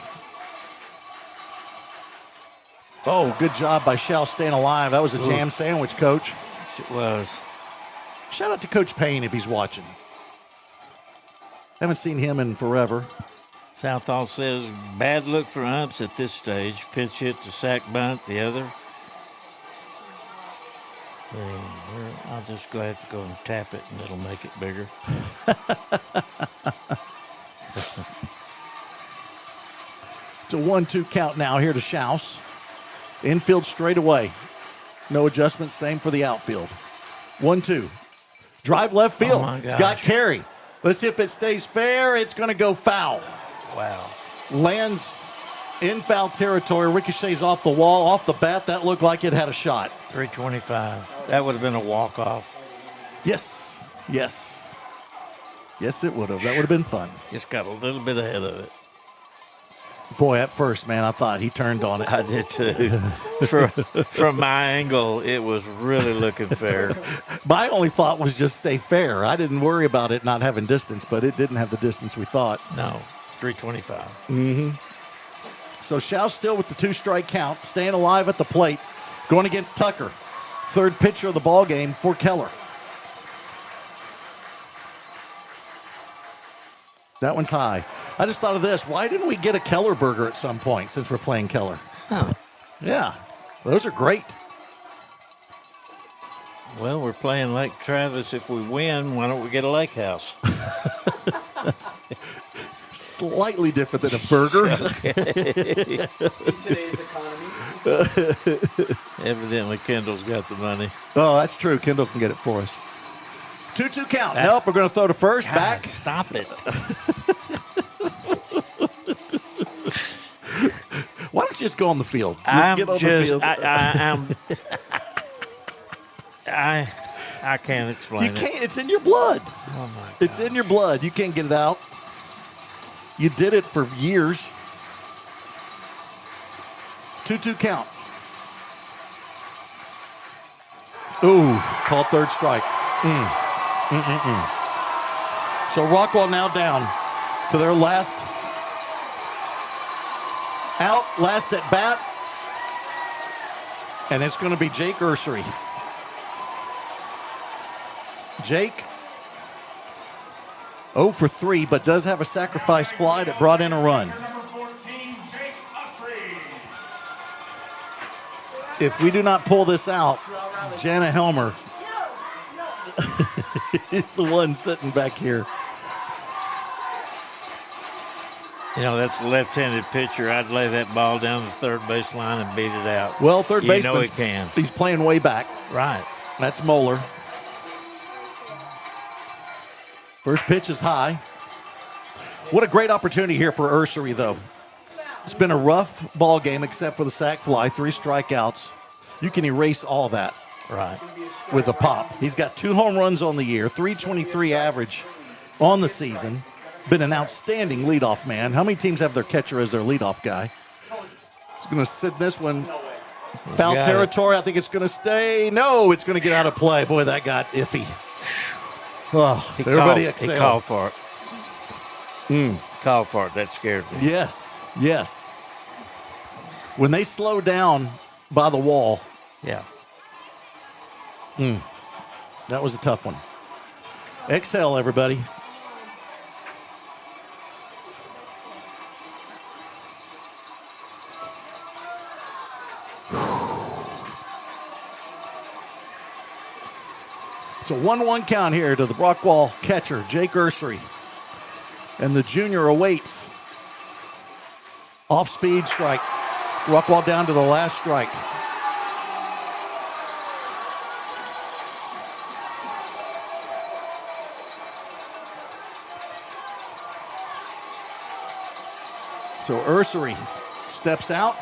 Oh, good job by Schaus staying alive. That was a jam sandwich, Coach. It was. Shout out to Coach Payne if he's watching. Haven't seen him in forever. Southall says, bad look for umps at this stage. Pitch hit to sack bunt, the other. I'll just have to go and tap it, and it'll make it bigger. It's a 1-2 count now here to Schaus. Infield straight away. No adjustments, same for the outfield. 1-2. Drive left field. Oh my It's got carry. Let's see if it stays fair. It's going to go foul. Wow. Lands in foul territory. Ricochets off the wall, off the bat. That looked like it had a shot. 325. That would have been a walk-off. Yes. Yes, it would have. That would have been fun. Just got a little bit ahead of it. Boy, at first, man, I thought he turned on it. I did too. From my angle, it was really looking fair. My only thought was just stay fair. I didn't worry about it not having distance, but it didn't have the distance we thought. No, 325. Mm-hmm. So Schaus still with the 2-strike count, staying alive at the plate, going against Tucker. Third pitcher of the ball game for Keller. That one's high. I just thought of this. Why didn't we get a Keller burger at some point since we're playing Keller? Huh. Yeah, those are great. Well, we're playing Lake Travis. If we win, why don't we get a lake house? Slightly different than a burger. In today's economy. Evidently, Kendall's got the money. Oh, that's true. Kendall can get it for us. 2-2 count. Nope, we're going to throw to first. God, Back. Stop it. Why don't you just go on the field? Get on the field. I can't explain You can't. It's in your blood. Oh, my God. It's in your blood. You can't get it out. You did it for years. 2-2 count. Ooh, called third strike. So Rockwall now down to their last out, last at bat. And it's going to be Jake Ursery. Jake, 0 for 3, but does have a sacrifice fly that brought in a run. Number 14, Jake Usry. If we do not pull this out, Jana Helmer is the one sitting back here. You know, that's a left-handed pitcher. I'd lay that ball down the third base line and beat it out. Well, third baseman, You know he can. he's playing way back. Right. That's Moeller. First pitch is high. What a great opportunity here for Ursery, though. It's been a rough ball game except for the sac fly, 3 strikeouts. You can erase all that Right. with a pop. He's got 2 home runs on the year, 323 average on the season. Been an outstanding leadoff man. How many teams have their catcher as their leadoff guy? He's going to sit this one. Foul got territory. I think it's going to stay. No, it's going to get out of play. Boy, that got iffy. Oh, everybody exhale. He called for it. Called for it. That scared me. Yes, yes. When they slow down by the wall, Yeah. that was a tough one. Exhale, everybody. It's a 1-1 count here to the Rockwall catcher, Jake Ursery. And the junior awaits. Off-speed strike. Rockwall down to the last strike. So Ursery steps out.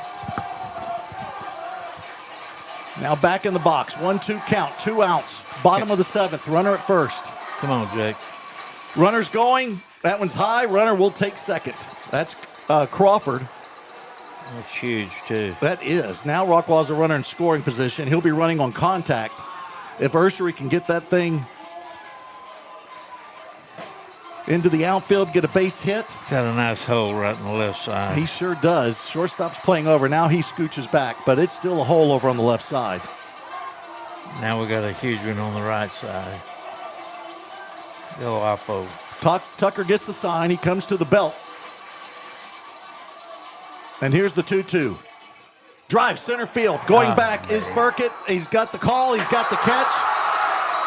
Now back in the box. 1-2 count, 2 outs. Bottom of the 7th. Runner at first. Come on, Jake. Runner's going. That one's high. Runner will take second. That's Crawford. That's huge, too. That is. Now Rockwall's a runner in scoring position. He'll be running on contact. If Ursery can get that thing into the outfield, get a base hit. Got a nice hole right on the left side. He sure does. Shortstop's playing over. Now he scooches back, but it's still a hole over on the left side. Now we got a huge one on the right side. Go Oppo. Tucker gets the sign. He comes to the belt. And here's the 2-2. Drive center field. Going back is Burkett. He's got the call. He's got the catch.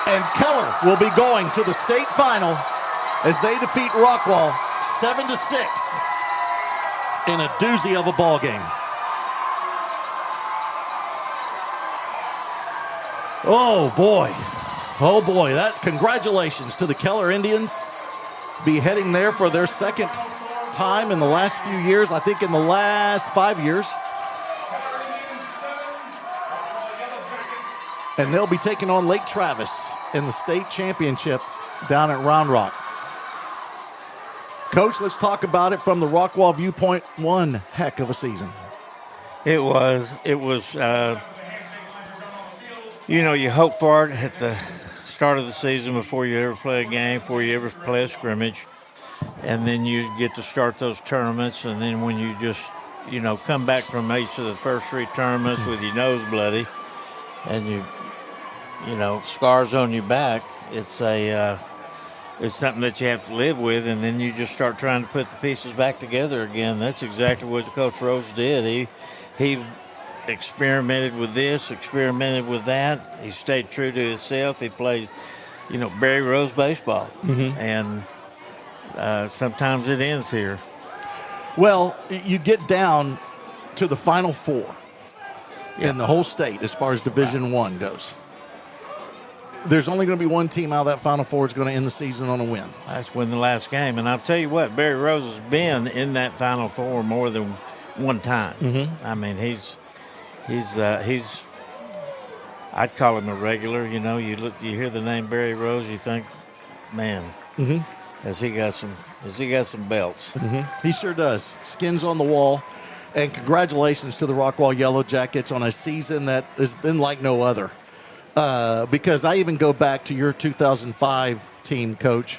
And Keller will be going to the state final as they defeat Rockwall 7-6 in a doozy of a ball game. Oh boy. Oh boy. That congratulations to the Keller Indians. Be heading there for their second time in the last few years. I think in the last 5 years. And they'll be taking on Lake Travis in the state championship down at Round Rock. Coach, let's talk about it from the Rockwall viewpoint. One heck of a season. It was, you know, you hope for it at the start of the season before you ever play a game, before you ever play a scrimmage. And then you get to start those tournaments. And then when you just, you know, come back from each of the first 3 tournaments with your nose bloody and you know, scars on your back, it's something that you have to live with, and then you just start trying to put the pieces back together again. That's exactly what Coach Rose did. He experimented with this, experimented with that. He stayed true to himself. He played, you know, Barry Rose baseball, and sometimes it ends here. Well, you get down to the Final 4 in the whole state as far as Division I goes. there's only going to be one team out of that Final Four that's going to end the season on a win. That's win the last game. And I'll tell you what, Barry Rose has been in that Final Four more than one time. Mm-hmm. I mean, he's I'd call him a regular. You know, you hear the name Barry Rose, you think, man, has he got some belts? Mm-hmm. He sure does. Skins on the wall. And congratulations to the Rockwall Yellowjackets on a season that has been like no other. Because I even go back to your 2005 team, Coach,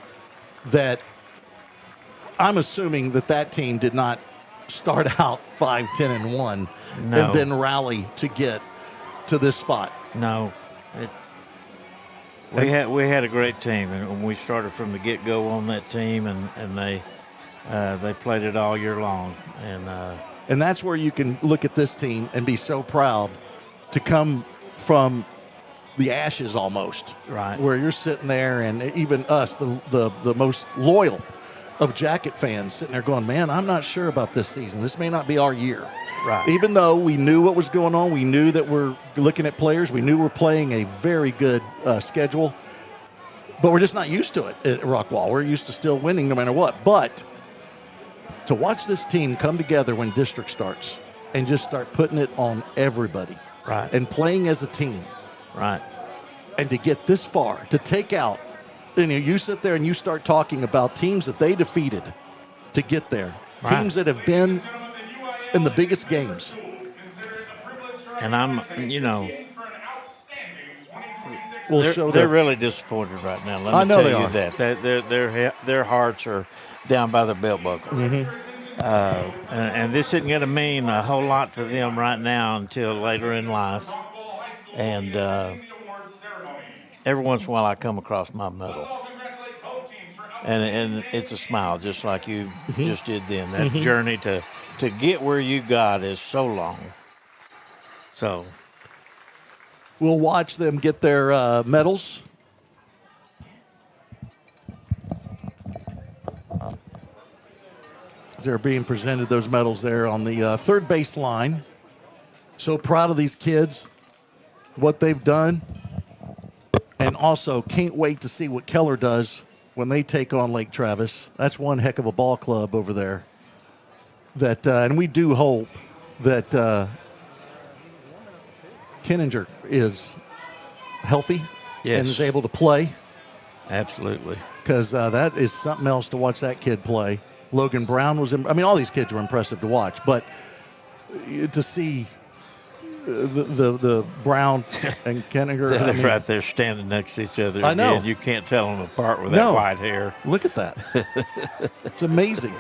that I'm assuming that team did not start out 5-10-1 and then rally to get to this spot. No. We had a great team, and we started from the get-go on that team, and they played it all year long. And that's where you can look at this team and be so proud to come from the ashes almost. Right. Where you're sitting there, and even us, the most loyal of Jacket fans, sitting there going, man, I'm not sure about this season. This may not be our year. Right. Even though we knew what was going on, we knew that we're looking at players, we knew we're playing a very good schedule, but we're just not used to it at Rockwall. We're used to still winning no matter what. But to watch this team come together when district starts and just start putting it on everybody, right, and playing as a team, right, and to get this far, to take out, you sit there and you start talking about teams that they defeated to get there, right, teams that have been in the biggest games. And they're really disappointed right now. Let me tell you that. Their hearts are down by their belt buckle. Mm-hmm. And this isn't going to mean a whole lot to them right now until later in life. And every once in a while I come across my medal. And it's a smile, just like you just did then. That journey to get where you got is so long. So we'll watch them get their medals. They're being presented those medals there on the third base line. So proud of these kids, what they've done. And also can't wait to see what Keller does when they take on Lake Travis. That's one heck of a ball club over there. That and we do hope that Kenninger is healthy and is able to play. Absolutely. Because that is something else to watch that kid play. Logan Brown was, all these kids were impressive to watch, but to see the Brown and Kenninger. They're right there standing next to each other. I know. Again. You can't tell them apart with that white hair. Look at that. It's amazing.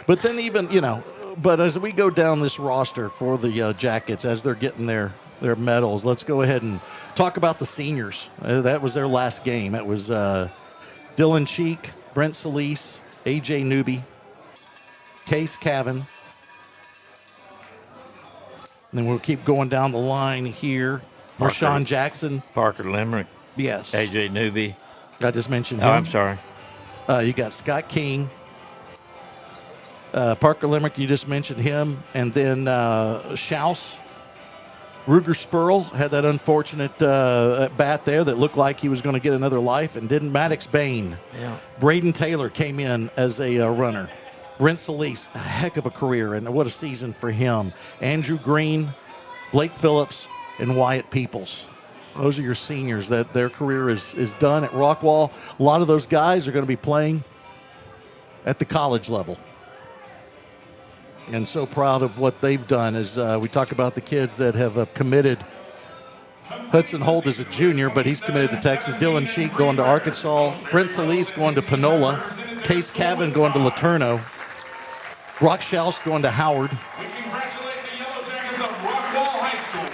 But then but as we go down this roster for the Jackets, as they're getting their medals, let's go ahead and talk about the seniors. That was their last game. It was Dylan Cheek, Brent Solis, A.J. Newby, Case Cavan. And then we'll keep going down the line here. Marshawn Jackson. Parker Limerick. Yes. A.J. Newby. I just mentioned him. Oh, I'm sorry. You got Scott King. Parker Limerick, you just mentioned him. And then Schaus. Ruger Spurl had that unfortunate bat there that looked like he was going to get another life and didn't. Maddox Bain. Yeah. Braden Taylor came in as a runner. Brent Solis, a heck of a career, and what a season for him. Andrew Green, Blake Phillips, and Wyatt Peoples. Those are your seniors that their career is done at Rockwall. A lot of those guys are going to be playing at the college level. And so proud of what they've done as we talk about the kids that have committed. Hudson Holt is a junior, but he's committed to Texas. Dylan Cheek going to Arkansas. Brent Solis going to Panola. Case Cavan going to LeTourneau. Brock Schaus going to Howard. We congratulate the Yellowjackets of Rockwall High School,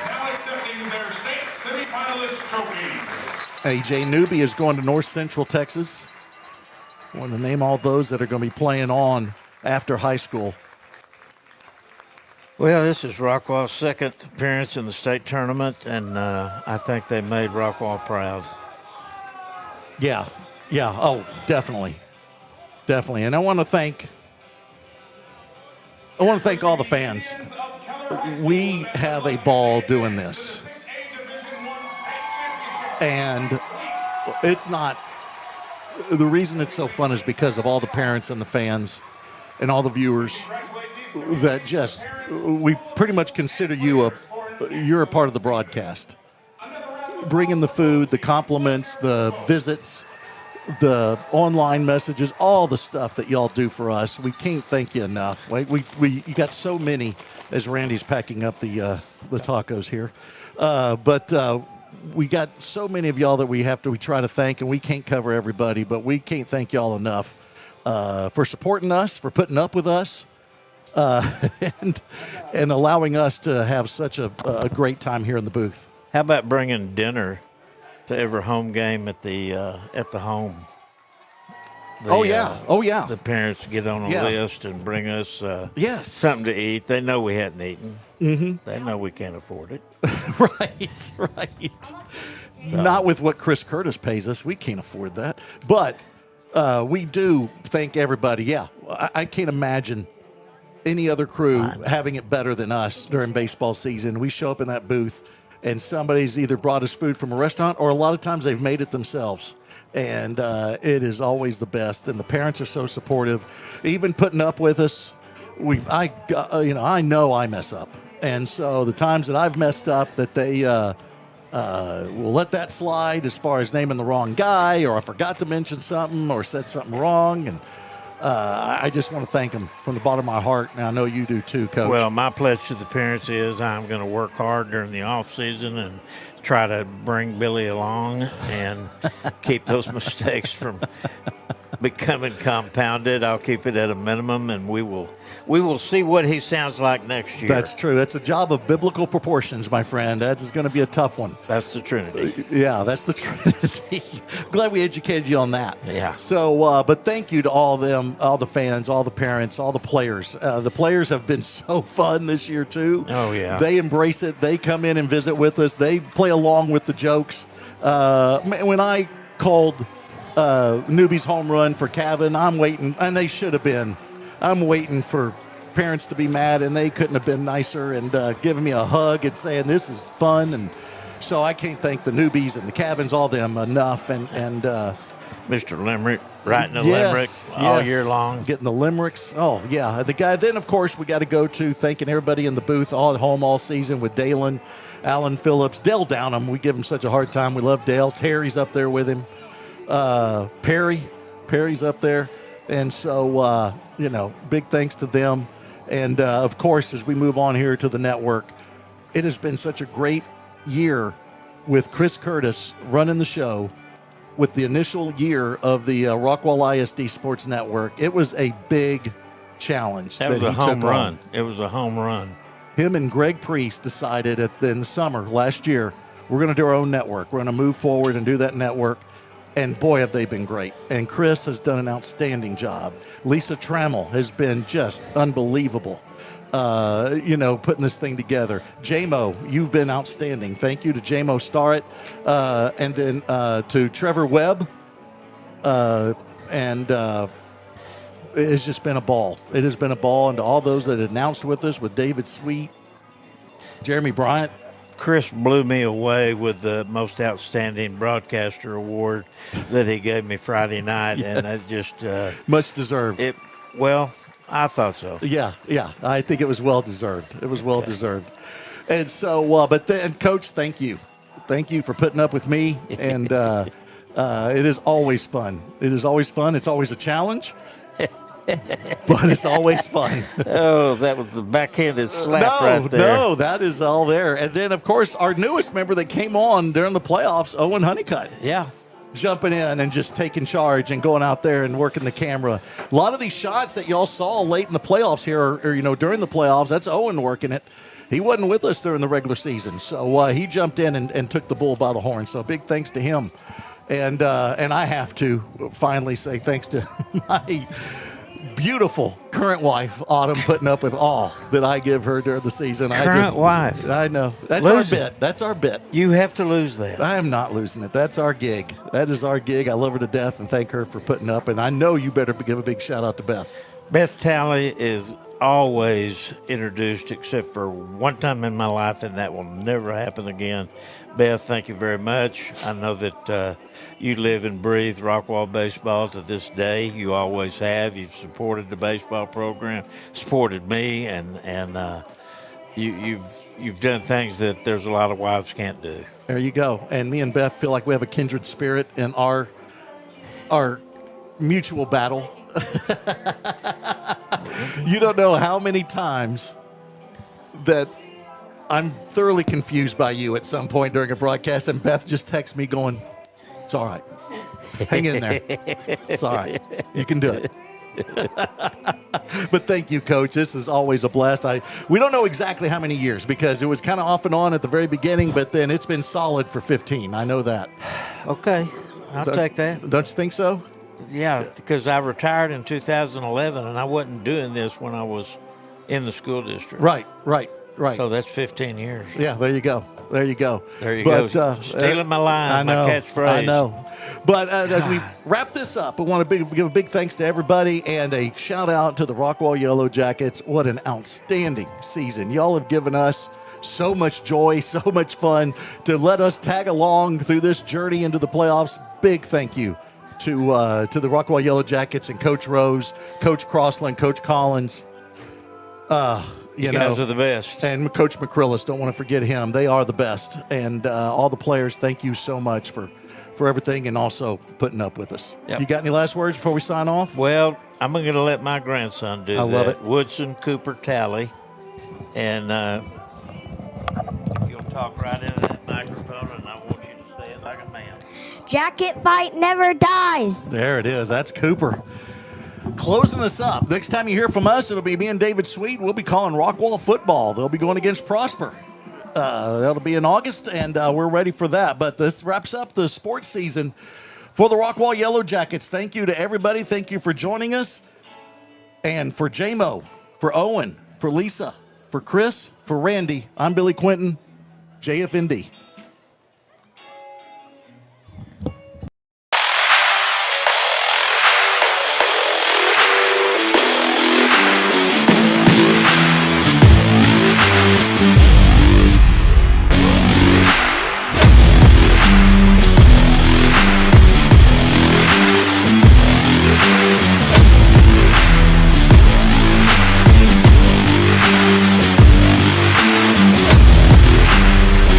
now accepting their state semifinalist trophy. A.J. Newby is going to North Central Texas. I want to name all those that are going to be playing on after high school. Well, this is Rockwall's second appearance in the state tournament, and I think they made Rockwall proud. Yeah. Oh, definitely. And I want to thank all the fans. We have a ball doing this. And it's not – the reason it's so fun is because of all the parents and the fans and all the viewers that just – we pretty much consider you you're a part of the broadcast. Bringing the food, the compliments, the visits, the online messages, all the stuff that y'all do for us. We can't thank you enough. You got so many as Randy's packing up the tacos here. But we got so many of y'all that we try to thank, and we can't cover everybody, but we can't thank y'all enough for supporting us, for putting up with us, and allowing us to have such a great time here in the booth. How about bringing dinner to every home game at the home? Oh yeah. The parents get on a list and bring us yes, something to eat. They know we hadn't eaten. Mm-hmm. They know we can't afford it. Right. Not with what Chris Curtis pays us. We can't afford that. But we do thank everybody. Yeah, I can't imagine any other crew having it better than us during baseball season. We show up in that booth, and somebody's either brought us food from a restaurant, or a lot of times they've made it themselves. And it is always the best. And the parents are so supportive, even putting up with us. I know I mess up, and so the times that I've messed up, that they will let that slide as far as naming the wrong guy, or I forgot to mention something, or said something wrong, and I just want to thank them from the bottom of my heart, and I know you do too, Coach. Well, my pledge to the parents is I'm going to work hard during the off season and try to bring Billy along and keep those mistakes from becoming compounded. I'll keep it at a minimum, and we will see what he sounds like next year. That's true. That's a job of biblical proportions, my friend. That is going to be a tough one. That's the Trinity. Yeah, that's the Trinity. Glad we educated you on that. Yeah. So, but thank you to all them, all the fans, all the parents, all the players. The players have been so fun this year too. Oh yeah. They embrace it. They come in and visit with us. They play along with the jokes. When I called newbie's home run for Cavan, I'm waiting, and they should have been. I'm waiting for parents to be mad, and they couldn't have been nicer and giving me a hug and saying this is fun. And so I can't thank the newbies and the Cavans, all them enough. And Mr. Limerick writing the limerick all year long, getting the limericks. Oh yeah, the guy. Then of course we got to go to thanking everybody in the booth all at home all season with Dalen, Alan Phillips, Dale Downham. We give him such a hard time. We love Dale. Terry's up there with him. Perry's up there. And so, big thanks to them. And, of course, as we move on here to the network, it has been such a great year with Chris Curtis running the show with the initial year of the Rockwall ISD Sports Network. It was a big challenge. That was a home run. It was a home run. Him and Greg Priest decided in the summer last year, we're going to do our own network. We're going to move forward and do that network. And boy, have they been great. And Chris has done an outstanding job. Lisa Trammell has been just unbelievable, putting this thing together. JMO, you've been outstanding. Thank you to JMO Starrett. And then to Trevor Webb. And it has just been a ball. It has been a ball. And to all those that announced with us, with David Sweet, Jeremy Bryant. Chris blew me away with the most outstanding broadcaster award that he gave me Friday night, yes. And that just much deserved. I thought so. Yeah, I think it was well deserved. It was well deserved. And so, but then, Coach, thank you for putting up with me, and it is always fun. It is always fun. It's always a challenge. But it's always fun. Oh, that was the backhanded slap right there. No, that is all there. And then, of course, our newest member that came on during the playoffs, Owen Honeycutt. Yeah. Jumping in and just taking charge and going out there and working the camera. A lot of these shots that y'all saw late in the playoffs here, or during the playoffs, that's Owen working it. He wasn't with us during the regular season. So he jumped in and took the bull by the horn. So big thanks to him. And I have to finally say thanks to my beautiful current wife, Autumn, putting up with all that I give her during the season. Current wife. I know. That's our bit. You have to lose that. I am not losing it. That's our gig. That is our gig. I love her to death and thank her for putting up. And I know you better give a big shout out to Beth. Beth Talley is always introduced, except for one time in my life, and that will never happen again. Beth, thank you very much. I know that you live and breathe Rockwall baseball to this day. You always have. You've supported the baseball program, supported me, and you've done things that there's a lot of wives can't do. There you go. And me and Beth feel like we have a kindred spirit in our mutual battle. You don't know how many times that I'm thoroughly confused by you at some point during a broadcast, and Beth just texts me going, "It's all right. Hang in there. It's all right. You can do it." But thank you, Coach. This is always a blast. We don't know exactly how many years because it was kind of off and on at the very beginning, but then it's been solid for 15. I know that. Okay, I'll take that. Don't you think so? Yeah, because I retired in 2011, and I wasn't doing this when I was in the school district. Right. So that's 15 years. Yeah, there you go. There you go. Stealing my line, I know, my catchphrase. I know. But as we wrap this up, I want to give a big thanks to everybody and a shout out to the Rockwall Yellowjackets. What an outstanding season. Y'all have given us so much joy, so much fun to let us tag along through this journey into the playoffs. Big thank you to the Rockwall Yellowjackets and Coach Rose, Coach Crossland, Coach Collins. You guys are the best. And Coach McCrillis, don't want to forget him. They are the best. And all the players, thank you so much for everything and also putting up with us. Yep. You got any last words before we sign off? Well, I'm going to let my grandson do that. I love it. Woodson Cooper Talley. And if you'll talk right into that microphone, and I want you to say it like a man. Jacket fight never dies. There it is. That's Cooper. Closing us up. Next time you hear from us, it'll be me and David Sweet. We'll be calling Rockwall football. They'll be going against Prosper. That'll be in August, and we're ready for that. But this wraps up the sports season for the Rockwall Yellowjackets. Thank you to everybody. Thank you for joining us. And for J-Mo, for Owen, for Lisa, for Chris, for Randy, I'm Billy Quinton, JFND.